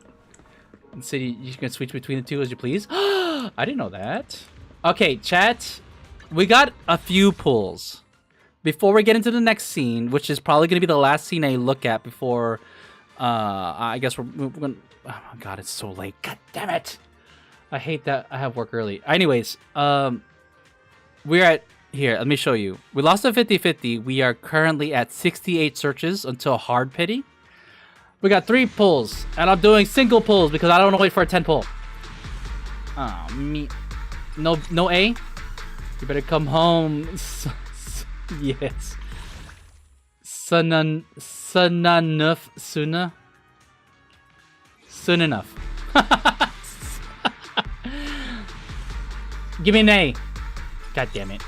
And City, you can switch between the two as you please. I didn't know that. Okay, chat. We got a few pulls. Before we get into the next scene, which is probably going to be the last scene I look at before, I guess we're going to... Oh my god, it's so late. God damn it. I hate that I have work early. Anyways, we're at... Here, let me show you. We lost a 50-50. We are currently at 68 searches until hard pity. We got 3 pulls, and I'm doing single pulls because I don't want to wait for a 10 pull. Oh, me. No A? You better come home. Yes. Sunna enough. Sunna. Soon enough. Give me an A. God damn it.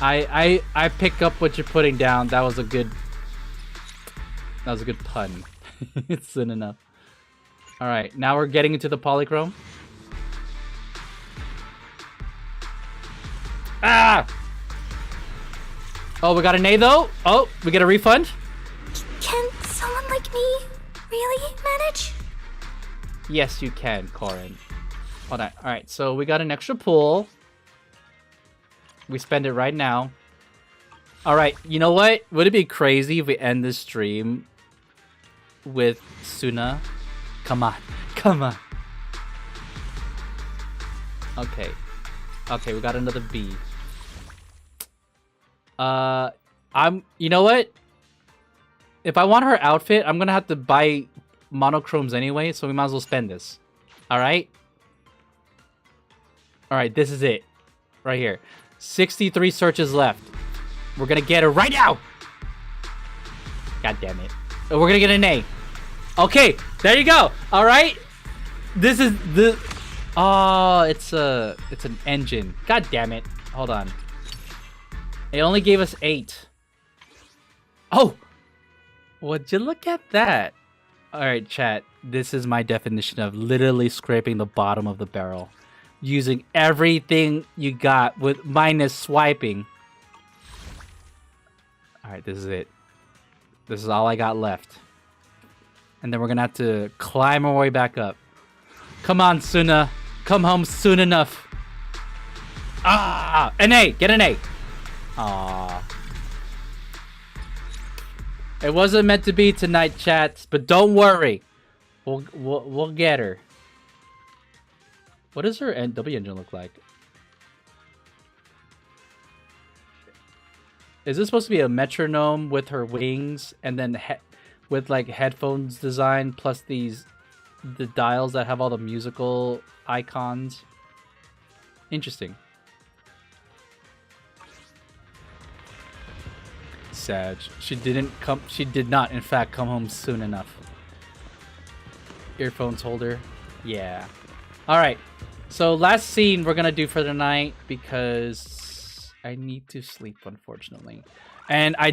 I pick up what you're putting down. That was a good pun. It's soon enough. Alright, now we're getting into the polychrome. Ah! Oh, we got an A though? Oh, we get a refund? Can someone like me really manage? Yes, you can, Corin. Hold on. Alright, so we got an extra pull. We spend it right now. Alright, you know what? Would it be crazy if we end this stream with Sunna? Come on. Come on. Okay. Okay, we got another B. You know what? If I want her outfit, I'm gonna have to buy monochromes anyway, so we might as well spend this. Alright? Alright, this is it. Right here. 63 searches left. We're gonna get her right now! God damn it. We're gonna get an A. Okay, there you go. Alright? This is the... Oh, it's an engine. God damn it. Hold on. It only gave us 8. Oh! Would you look at that? Alright, chat. This is my definition of literally scraping the bottom of the barrel. Using everything you got with minus swiping. Alright, this is it. This is all I got left. And then we're gonna have to climb our way back up. Come on, Sunna. Come home soon enough. Ah! An A! Get an A! Aww. It wasn't meant to be tonight, chat, but don't worry. We'll get her. What does her W engine look like? Is this supposed to be a metronome with her wings and then with like headphones design plus the dials that have all the musical icons? Interesting. Sad. She did not in fact come home soon enough. Earphones holder. Yeah. Alright. So last scene we're gonna do for the night because I need to sleep, unfortunately. And I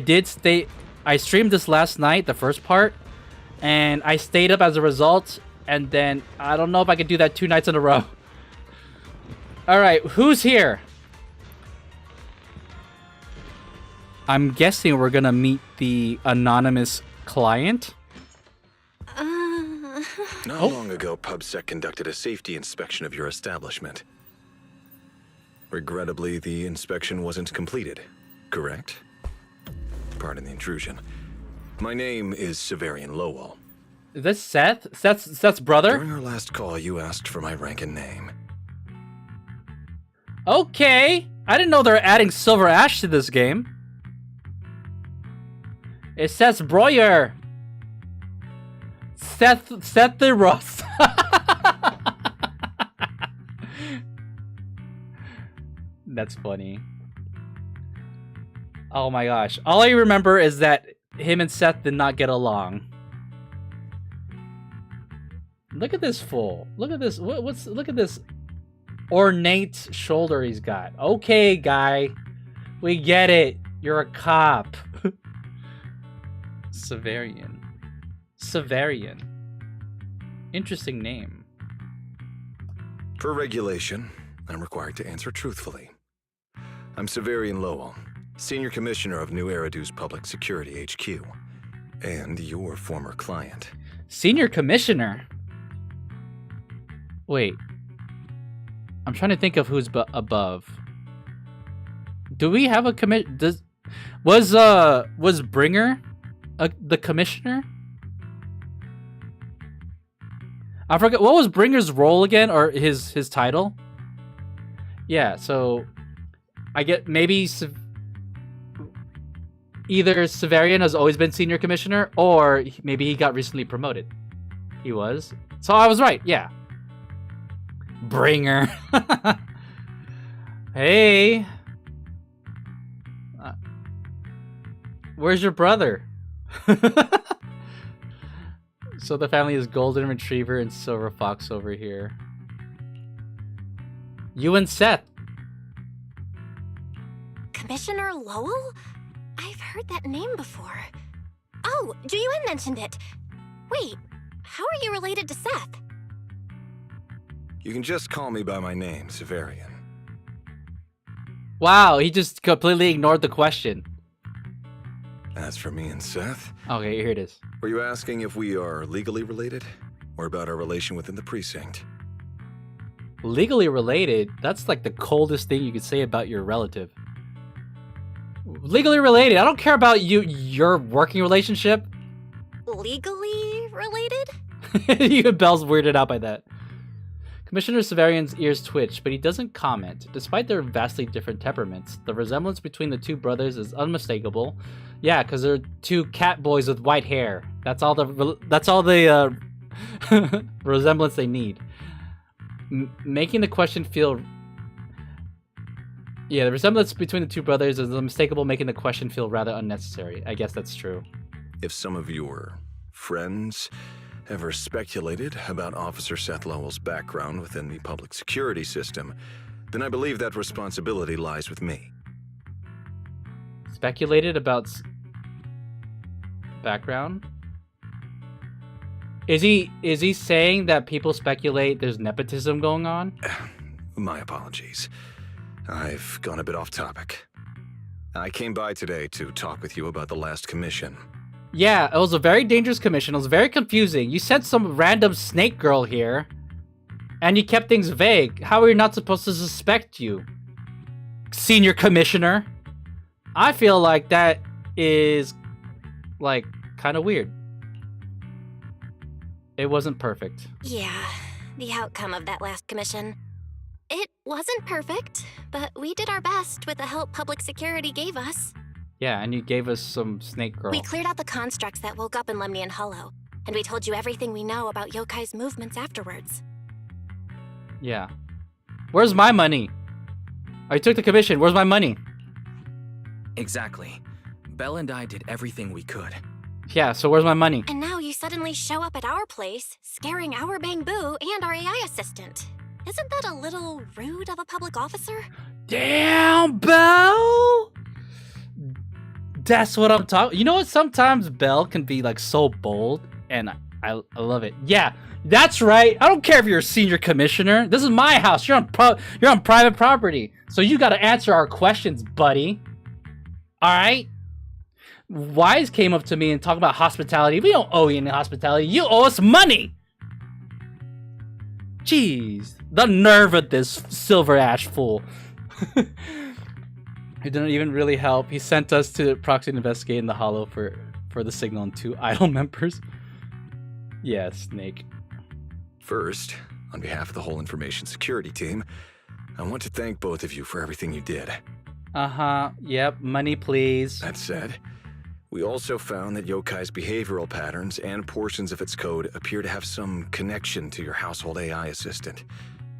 streamed this last night, the first part, and I stayed up as a result, and then I don't know if I could do that 2 nights in a row. Alright, who's here? I'm guessing we're gonna meet the anonymous client. Not long ago, PubSec conducted a safety inspection of your establishment. Regrettably, the inspection wasn't completed, correct? Pardon the intrusion. My name is Severian Lowell. Is this Seth? Seth's brother? During our last call, you asked for my rank and name. Okay. I didn't know they're adding Silver Ash to this game. It says Breuer. Seth the Ross. That's funny. Oh my gosh. All I remember is that him and Seth did not get along. Look at this fool. Look at this. Look at this ornate shoulder he's got. Okay, guy. We get it. You're a cop. Severian. Severian. Interesting name. Per regulation, I'm required to answer truthfully. I'm Severian Lowell, Senior Commissioner of New Eridu's Public Security HQ, and your former client. Senior Commissioner? Wait. I'm trying to think of who's above. Do we have a was Bringer the commissioner? I forget, what was Bringer's role again, or his title? Yeah, so I get maybe either Severian has always been senior commissioner, or maybe he got recently promoted. He was. So I was right, yeah. Bringer. Hey. Where's your brother? So the family is Golden Retriever and Silver Fox over here. You and Seth. Commissioner Lowell? I've heard that name before. Oh, Juyuan mentioned it. Wait, how are you related to Seth? You can just call me by my name, Severian. Wow, he just completely ignored the question. As for me and Seth... Okay, here it is. Were you asking if we are legally related? Or about our relation within the precinct? Legally related? That's like the coldest thing you could say about your relative. Legally related? I don't care about your working relationship. Legally related? Even Belle's weirded out by that. Commissioner Severian's ears twitch, but he doesn't comment. Despite their vastly different temperaments, the resemblance between the two brothers is unmistakable. Yeah, because they're two cat boys with white hair. That's all the resemblance they need. Making the question feel... Yeah, the resemblance between the two brothers is unmistakable, making the question feel rather unnecessary. I guess that's true. If some of your friends ever speculated about Officer Seth Lowell's background within the public security system, then I believe that responsibility lies with me. Speculated about background? Is he saying that people speculate there's nepotism going on? My apologies. I've gone a bit off topic. I came by today to talk with you about the last commission. Yeah, it was a very dangerous commission. It was very confusing. You sent some random snake girl here, and you kept things vague. How are we not supposed to suspect you, Senior Commissioner? I feel like that is, like, kind of weird. It wasn't perfect. Yeah, the outcome of that last commission. It wasn't perfect, but we did our best with the help public security gave us. Yeah, and you gave us some snake girl. We cleared out the constructs that woke up in Lemnian Hollow, and we told you everything we know about Yokai's movements afterwards. Yeah. Where's my money? I took the commission. Where's my money? Exactly. Belle and I did everything we could. Yeah, so where's my money? And now you suddenly show up at our place, scaring our Bangbu and our AI assistant. Isn't that a little rude of a public officer? Damn, Belle! That's what I'm talking. You know what? Sometimes Belle can be like so bold, and I love it. Yeah, that's right. I don't care if you're a senior commissioner. This is my house. You're on private property, so you got to answer our questions, buddy. All right. Wise came up to me and talked about hospitality. We don't owe you any hospitality. You owe us money. Jeez, the nerve of this silver ash fool. It didn't even really help. He sent us to proxy investigate in the hollow for the signal and 2 idle members. Yeah, Snake. First, on behalf of the whole information security team, I want to thank both of you for everything you did. Uh-huh. Yep, money please. That said, we also found that Yokai's behavioral patterns and portions of its code appear to have some connection to your household AI assistant,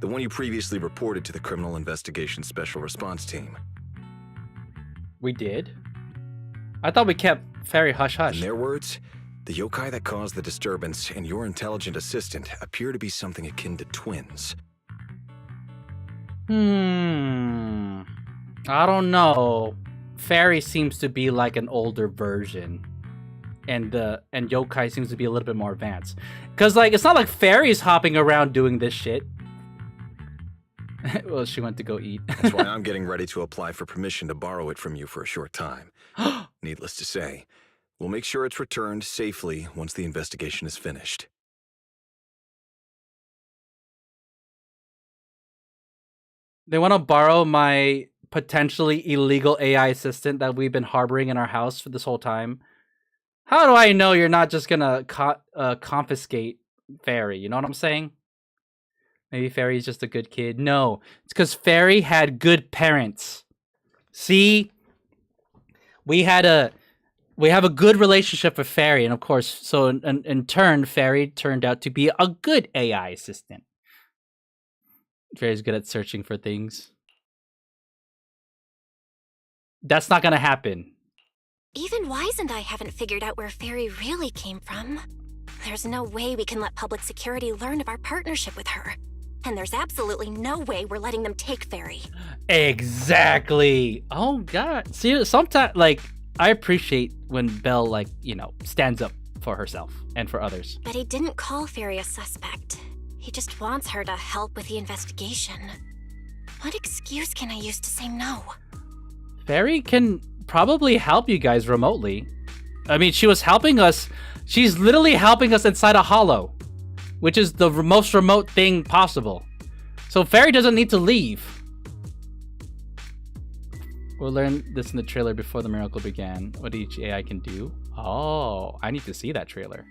the one you previously reported to the Criminal Investigation Special Response Team. We did? I thought we kept Fairy hush-hush. In their words, the yokai that caused the disturbance and your intelligent assistant appear to be something akin to twins. I don't know. Fairy seems to be like an older version, and Yokai seems to be a little bit more advanced. Cause like it's not like Fairy's hopping around doing this shit. Well, she went to go eat. That's why I'm getting ready to apply for permission to borrow it from you for a short time. Needless to say, we'll make sure it's returned safely once the investigation is finished. They want to borrow my potentially illegal AI assistant that we've been harboring in our house for this whole time. How do I know you're not just gonna confiscate Fairy? You know what I'm saying? Maybe Fairy's just a good kid. No, it's because Fairy had good parents. See, we have a good relationship with Fairy, and of course, so in turn, Fairy turned out to be a good AI assistant. Fairy's good at searching for things. That's not gonna happen. Even Wise and I haven't figured out where Fairy really came from. There's no way we can let public security learn of our partnership with her. And there's absolutely no way we're letting them take Fairy. Exactly. Oh god. See, sometimes like I appreciate when Belle like, you know, stands up for herself and for others. But he didn't call Fairy a suspect. He just wants her to help with the investigation. What excuse can I use to say no? Fairy can probably help you guys remotely. I mean, she was helping us. She's literally helping us inside a hollow, which is the most remote thing possible. So Fairy doesn't need to leave. We'll learn this in the trailer before the miracle began. What each AI can do. Oh, I need to see that trailer.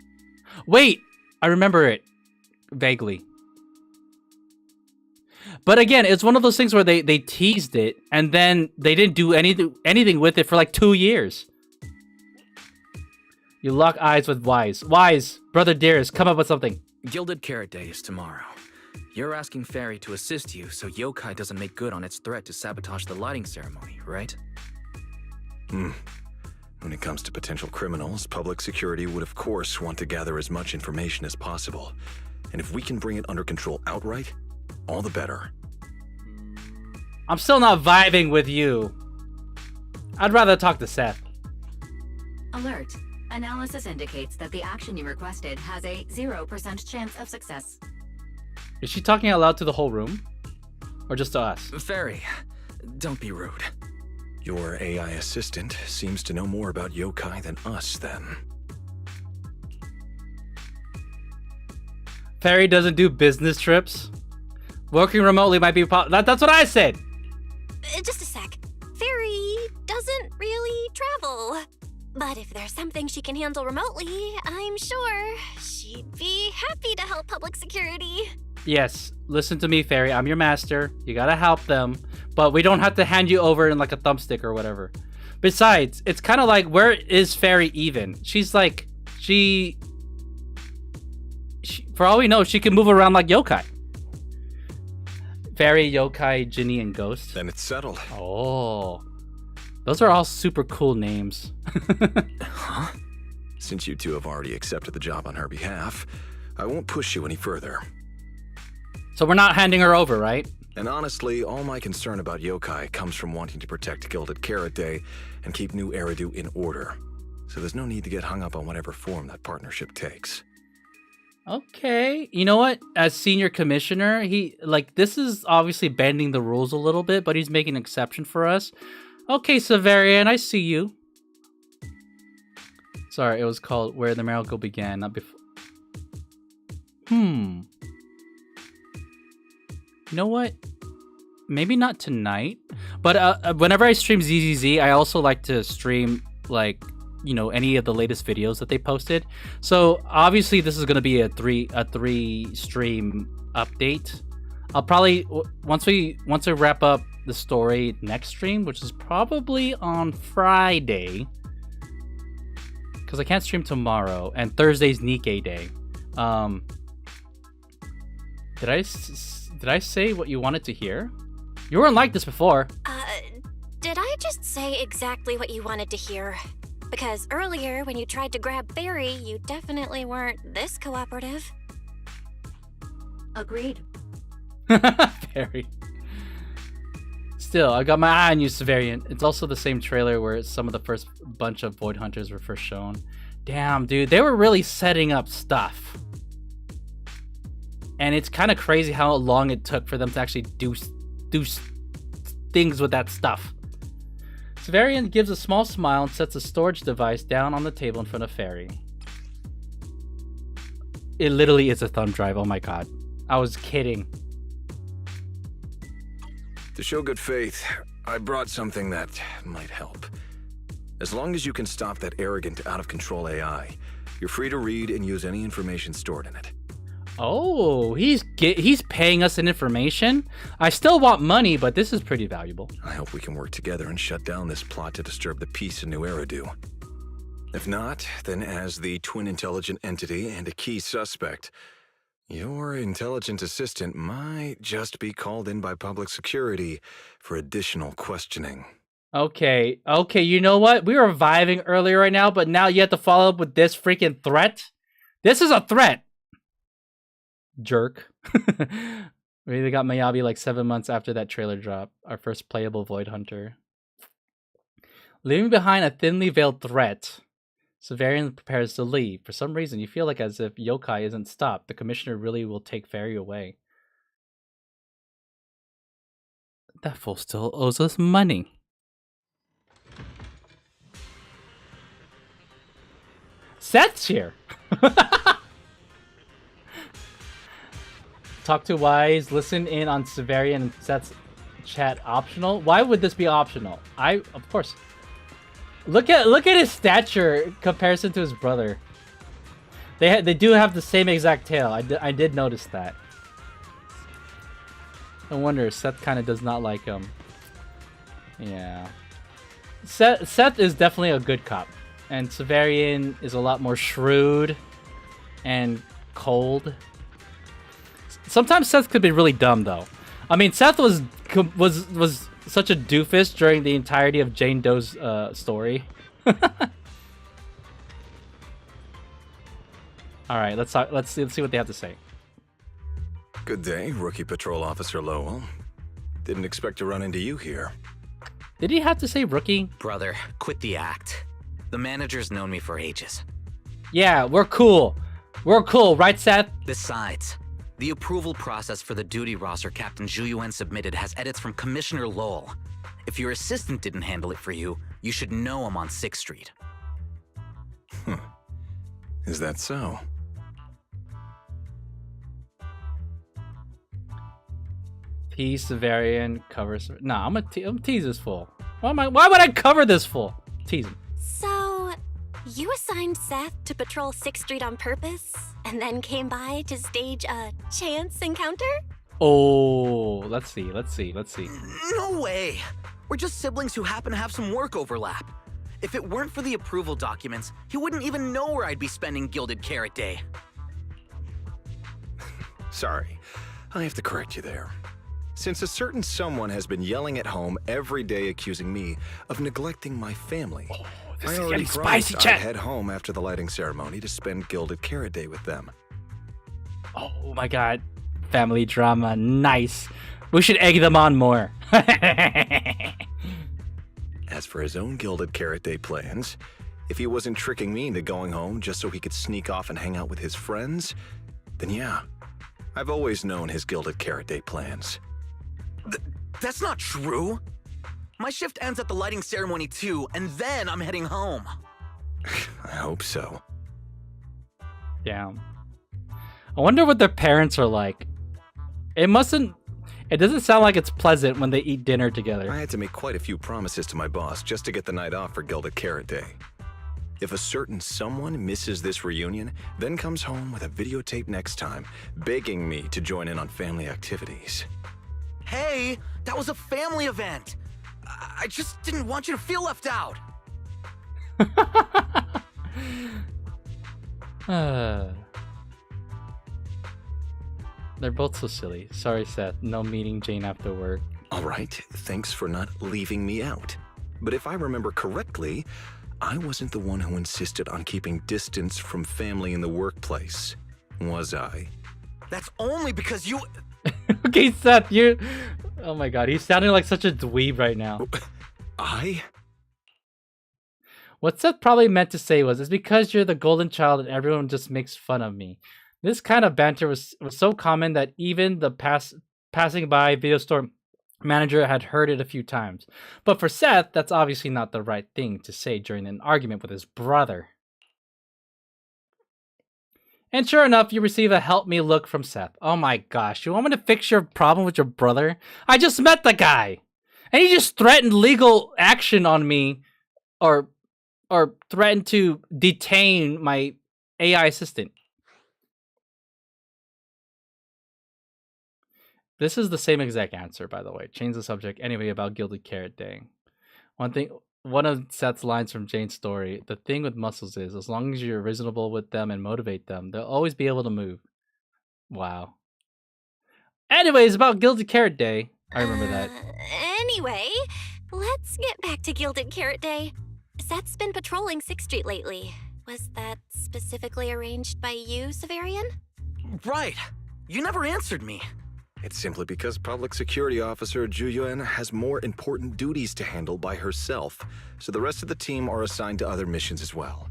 Wait, I remember it vaguely. But again, it's one of those things where they teased it and then they didn't do anything with it for like 2 years. You lock eyes with Wise. Wise, brother dearest, come up with something. Gilded Carrot Day is tomorrow. You're asking Fairy to assist you so Yokai doesn't make good on its threat to sabotage the lighting ceremony, right? When it comes to potential criminals, public security would of course want to gather as much information as possible. And if we can bring it under control outright, all the better. I'm still not vibing with you. I'd rather talk to Seth. Alert. Analysis indicates that the action you requested has a 0% chance of success. Is she talking out loud to the whole room? Or just to us? Fairy, don't be rude. Your AI assistant seems to know more about yokai than us, then. Fairy doesn't do business trips? Working remotely might be that's what I said! Just a sec. Fairy doesn't really travel. But if there's something she can handle remotely, I'm sure she'd be happy to help public security. Yes, listen to me, Fairy. I'm your master. You gotta help them. But we don't have to hand you over in like a thumbstick or whatever. Besides, it's kind of like, where is Fairy even? She's like, she, for all we know, she can move around like yokai. Fairy, yokai, Jinny, and Ghost. Then it's settled. Oh. Those are all super cool names. Huh? Since you two have already accepted the job on her behalf, I won't push you any further. So we're not handing her over, right? And honestly, all my concern about yokai comes from wanting to protect Gilded Carrot Day and keep New Eridu in order. So there's no need to get hung up on whatever form that partnership takes. Okay. You know what? As senior commissioner, this is obviously bending the rules a little bit, but he's making an exception for us. Okay, Severian, I see you. Sorry, it was called Where the Miracle Began, not before. You know what? Maybe not tonight, but whenever I stream ZZZ, I also like to stream, like, you know, any of the latest videos that they posted. So obviously this is going to be a three stream update. I'll probably, once we wrap up the story next stream, which is probably on Friday, because I can't stream tomorrow, and Thursday's Nikkei Day. Did I say what you wanted to hear? You weren't like this before. Did I just say exactly what you wanted to hear? Because earlier, when you tried to grab Fairy, you definitely weren't this cooperative. Agreed. Fairy. Still, I got my eye on you, Severian. It's also the same trailer where some of the first bunch of Void Hunters were first shown. Damn, dude, they were really setting up stuff. And it's kind of crazy how long it took for them to actually do things with that stuff. Severian gives a small smile and sets a storage device down on the table in front of Fairy. It literally is a thumb drive, oh my god. I was kidding. To show good faith, I brought something that might help. As long as you can stop that arrogant, out-of-control AI, you're free to read and use any information stored in it. Oh, he's paying us an information? I still want money, but this is pretty valuable. I hope we can work together and shut down this plot to disturb the peace in New Eridu. If not, then as the twin intelligent entity and a key suspect, your intelligent assistant might just be called in by public security for additional questioning. Okay, you know what? We were vibing earlier right now, but now you have to follow up with this freaking threat? This is a threat! Jerk. We got Mayabi like 7 months after that trailer drop. Our first playable Void Hunter. Leaving behind a thinly veiled threat, Severian prepares to leave. For some reason, you feel like as if yokai isn't stopped, the commissioner really will take Fairy away. That fool still owes us money. Seth's here! Talk to Wise, listen in on Severian and Seth's chat optional. Why would this be optional? Of course. Look at his stature comparison to his brother. They do have the same exact tail. I did notice that. No wonder Seth kind of does not like him. Yeah. Seth is definitely a good cop, and Severian is a lot more shrewd and cold. Sometimes Seth could be really dumb, though. I mean, Seth was such a doofus during the entirety of Jane Doe's story. All right, let's see what they have to say. Good day, Rookie Patrol Officer Lowell. Didn't expect to run into you here. Did he have to say rookie? Brother, quit the act. The manager's known me for ages. Yeah, we're cool. We're cool, right, Seth? Besides, the approval process for the duty roster Captain Zhu submitted has edits from Commissioner Lowell. If your assistant didn't handle it for you, you should know him on 6th Street. Is that so? P. Severian covers... Nah, I'm tease this fool. Why would I cover this fool? Tease him. So, you assigned Seth to patrol 6th Street on purpose, and then came by to stage a chance encounter? Oh, let's see. No way! We're just siblings who happen to have some work overlap. If it weren't for the approval documents, he wouldn't even know where I'd be spending Gilded Carrot Day. Sorry, I have to correct you there. Since a certain someone has been yelling at home every day accusing me of neglecting my family, I already promised I'd head home after the lighting ceremony to spend Gilded Carrot Day with them. Oh my god. Family drama. Nice. We should egg them on more. As for his own Gilded Carrot Day plans, if he wasn't tricking me into going home just so he could sneak off and hang out with his friends, then yeah, I've always known his Gilded Carrot Day plans. That's not true. My shift ends at the lighting ceremony too, and then I'm heading home. I hope so. Damn. I wonder what their parents are like. It doesn't sound like it's pleasant when they eat dinner together. I had to make quite a few promises to my boss just to get the night off for Gilded Carrot Day. If a certain someone misses this reunion, then comes home with a videotape next time, begging me to join in on family activities. Hey, that was a family event. I just didn't want you to feel left out. They're both so silly. Sorry, Seth. No meeting Jane after work. All right, thanks for not leaving me out. But if I remember correctly, I wasn't the one who insisted on keeping distance from family in the workplace, was I? That's only because you... Okay, Seth, you... Oh my god, he's sounding like such a dweeb right now. What Seth probably meant to say was, it's because you're the golden child and everyone just makes fun of me. This kind of banter was so common that even the passing by video store manager had heard it a few times. But for Seth, that's obviously not the right thing to say during an argument with his brother. And sure enough, you receive a help me look from Seth. Oh my gosh, you want me to fix your problem with your brother? I just met the guy! And he just threatened legal action on me, or threatened to detain my AI assistant. This is the same exact answer, by the way. Change the subject anyway about Gilded Carrot Day. One of Seth's lines from Jane's story, the thing with muscles is, as long as you're reasonable with them and motivate them, they'll always be able to move. Wow. Anyways, about Gilded Carrot Day. I remember that. Anyway, let's get back to Gilded Carrot Day. Seth's been patrolling 6th Street lately. Was that specifically arranged by you, Severian? Right. You never answered me. It's simply because Public Security Officer Juyuan has more important duties to handle by herself, so the rest of the team are assigned to other missions as well.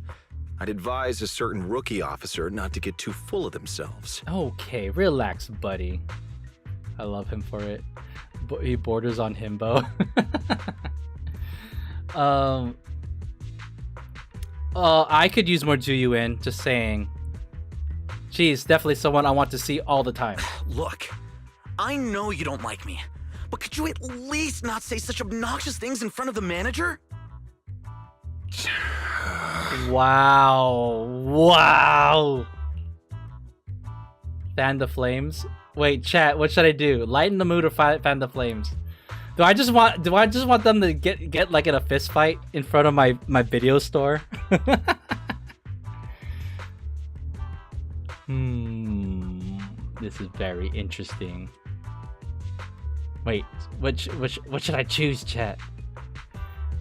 I'd advise a certain rookie officer not to get too full of themselves. Okay, relax, buddy. I love him for it. He borders on himbo. I could use more Juyuan, just saying. She's definitely someone I want to see all the time. Look. I know you don't like me, but could you at least not say such obnoxious things in front of the manager? Wow. Fan the flames? Wait, chat, what should I do? Lighten the mood or fan the flames? Do I just want them to get like in a fist fight in front of my video store? This is very interesting. Wait, what should I choose, chat?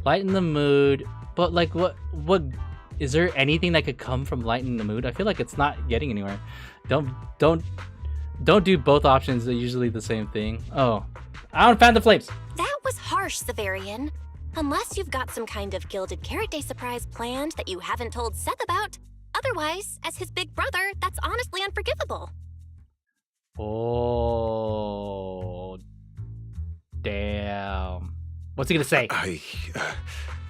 Lighten the mood, but like what is there anything that could come from lightening the mood? I feel like it's not getting anywhere. Don't do both options. They're usually the same thing. Oh, I don't fan the flames. That was harsh, Severian. Unless you've got some kind of Gilded Carrot Day surprise planned that you haven't told Seth about. Otherwise, as his big brother, that's honestly unforgivable. Oh, damn. What's he gonna say?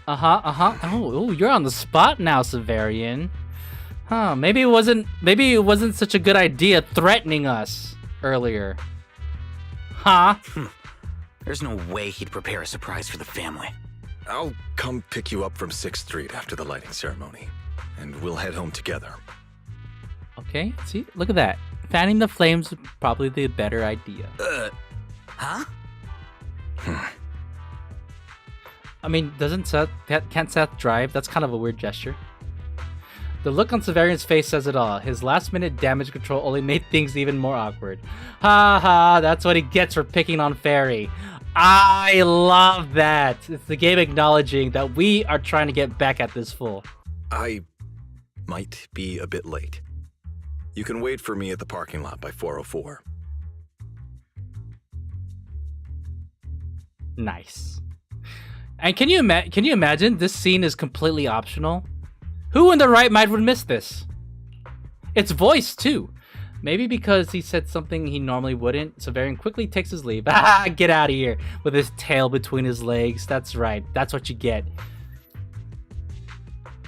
Oh, you're on the spot now, Severian. Huh, maybe it wasn't such a good idea threatening us earlier. Huh? There's no way he'd prepare a surprise for the family. I'll come pick you up from 6th Street after the lighting ceremony, and we'll head home together. Okay, see? Look at that. Fanning the flames is probably the better idea. Huh? I mean, can't Seth drive? That's kind of a weird gesture. The look on Severian's face says it all. His last-minute damage control only made things even more awkward. Ha ha, that's what he gets for picking on Fairy. I love that. It's the game acknowledging that we are trying to get back at this fool. I might be a bit late. You can wait for me at the parking lot by 4:04. Nice. And can you imagine this scene is completely optional? Who in their right mind would miss this? It's voiced too. Maybe because he said something he normally wouldn't, Severian quickly takes his leave. Ah, get out of here with his tail between his legs. That's right. That's what you get.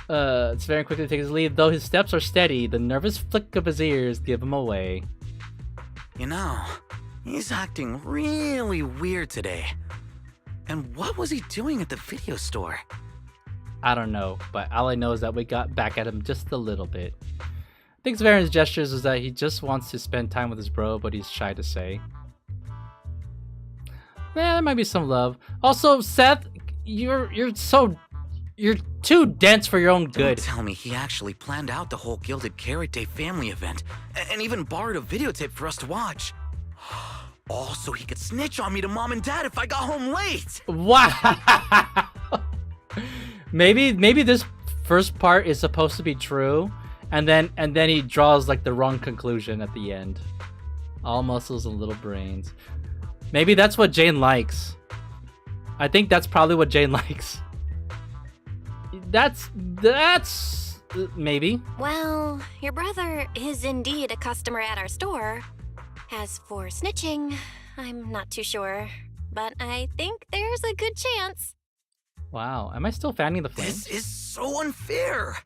Severian quickly takes his leave. Though his steps are steady, the nervous flick of his ears give him away. You know, he's acting really weird today. And what was he doing at the video store? I don't know, but all I know is that we got back at him just a little bit. I think Severian's gestures is that he just wants to spend time with his bro, but he's shy to say. Yeah, there might be some love. Also, Seth, you're too dense for your own good. Don't tell me he actually planned out the whole Gilded Carrot Day family event, and even borrowed a videotape for us to watch. All so he could snitch on me to mom and dad if I got home late. Wow. Maybe this first part is supposed to be true, and then he draws like the wrong conclusion at the end. All muscles and little brains. Maybe that's what Jane likes. I think that's probably what Jane likes. That's maybe. Well, your brother is indeed a customer at our store. As for snitching, I'm not too sure, but I think there's a good chance. Wow, am I still fanning the flames? This is so unfair.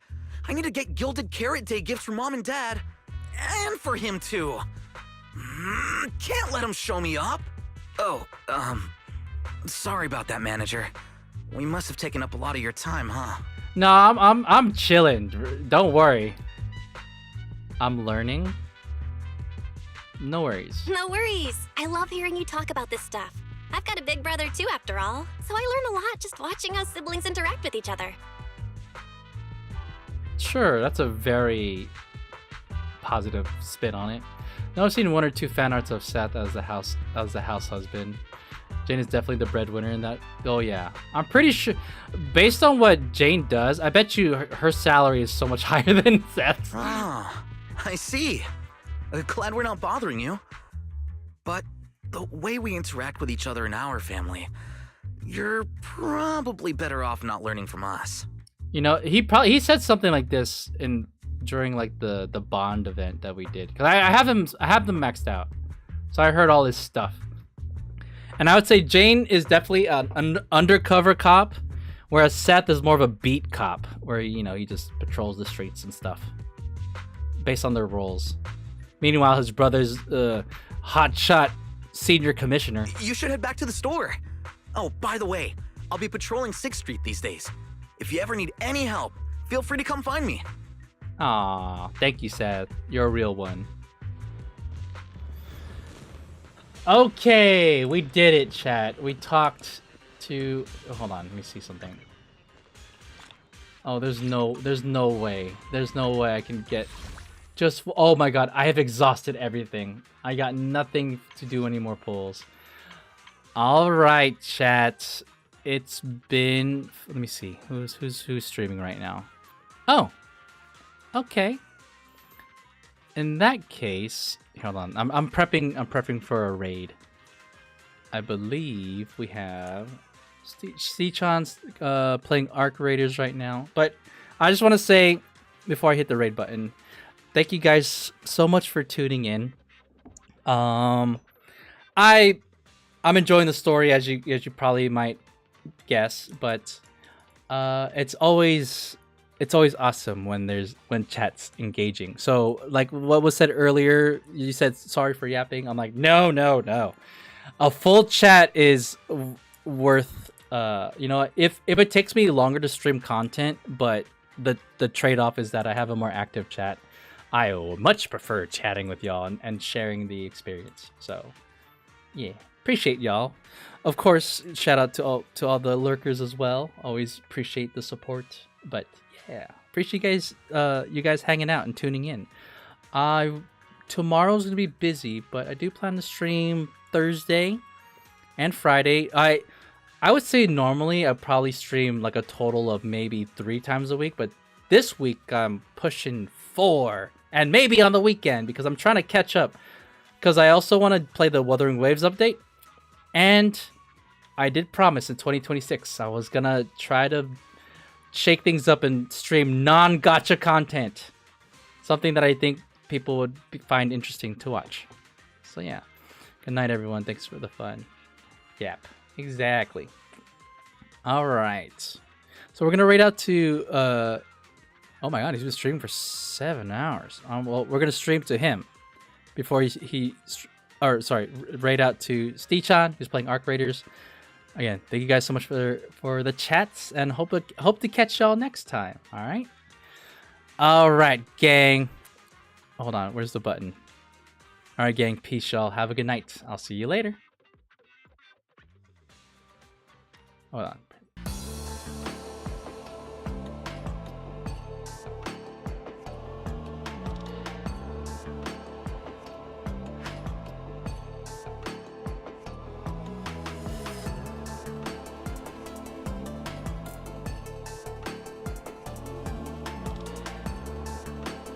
I need to get Gilded Carrot Day gifts for mom and dad, and for him too. Can't let him show me up. Oh, sorry about that, manager. We must have taken up a lot of your time, huh? No, I'm chilling. Don't worry. I'm learning. No worries. No worries. I love hearing you talk about this stuff. I've got a big brother too, after all, so I learn a lot just watching us siblings interact with each other. Sure, that's a very positive spin on it. Now I've seen one or two fan arts of Seth as the house husband. Jane is definitely the breadwinner in that. Oh yeah, I'm pretty sure. Based on what Jane does, I bet you her salary is so much higher than Seth's. Ah, I see. Glad we're not bothering you. But the way we interact with each other in our family, you're probably better off not learning from us. You know, he said something like this during like the Bond event that we did. Cause I have them maxed out, so I heard all this stuff. And I would say Jane is definitely an undercover cop, whereas Seth is more of a beat cop, where he just patrols the streets and stuff, based on their roles. Meanwhile, his brother's hotshot senior commissioner. You should head back to the store. Oh, by the way, I'll be patrolling 6th Street these days. If you ever need any help, feel free to come find me. Aw, thank you, Seth. You're a real one. Okay, we did it, chat. We talked to... Oh, hold on, let me see something. Oh, there's no way. There's no way I can get... Just... Oh my god, I have exhausted everything. I got nothing to do any more pulls. Alright, chat. It's been... Let me see. Who's streaming right now? Oh. Okay. In that case... Hold on. I'm prepping for a raid. I believe we have... Sichon's playing Arc Raiders right now. But I just want to say, before I hit the raid button, thank you guys so much for tuning in. I'm enjoying the story, as you probably might guess, but it's always awesome when chat's engaging. So like what was said earlier, you said sorry for yapping. I'm like, no. A full chat is worth if it takes me longer to stream content, but the trade-off is that I have a more active chat. I much prefer chatting with y'all and sharing the experience. So yeah, appreciate y'all. Of course, shout out to all the lurkers as well. Always appreciate the support. But yeah, appreciate you guys hanging out and tuning in. Tomorrow's gonna be busy, but I do plan to stream Thursday and Friday. I would say normally I probably stream like a total of maybe 3 times a week, but this week I'm pushing 4, and maybe on the weekend because I'm trying to catch up. Because I also want to play the Wuthering Waves update. And I did promise in 2026 I was going to try to shake things up and stream non-gacha content. Something that I think people would find interesting to watch. So yeah. Good night, everyone. Thanks for the fun. Yep. Exactly. Alright. So we're going to raid out to... oh my god, he's been streaming for 7 hours. Well, we're going to stream to him. Before raid out to Stee-chan, who's playing Arc Raiders. Again, thank you guys so much for the chats, and hope to catch y'all next time. All right, gang. Hold on, where's the button? All right, gang. Peace, y'all. Have a good night. I'll see you later. Hold on.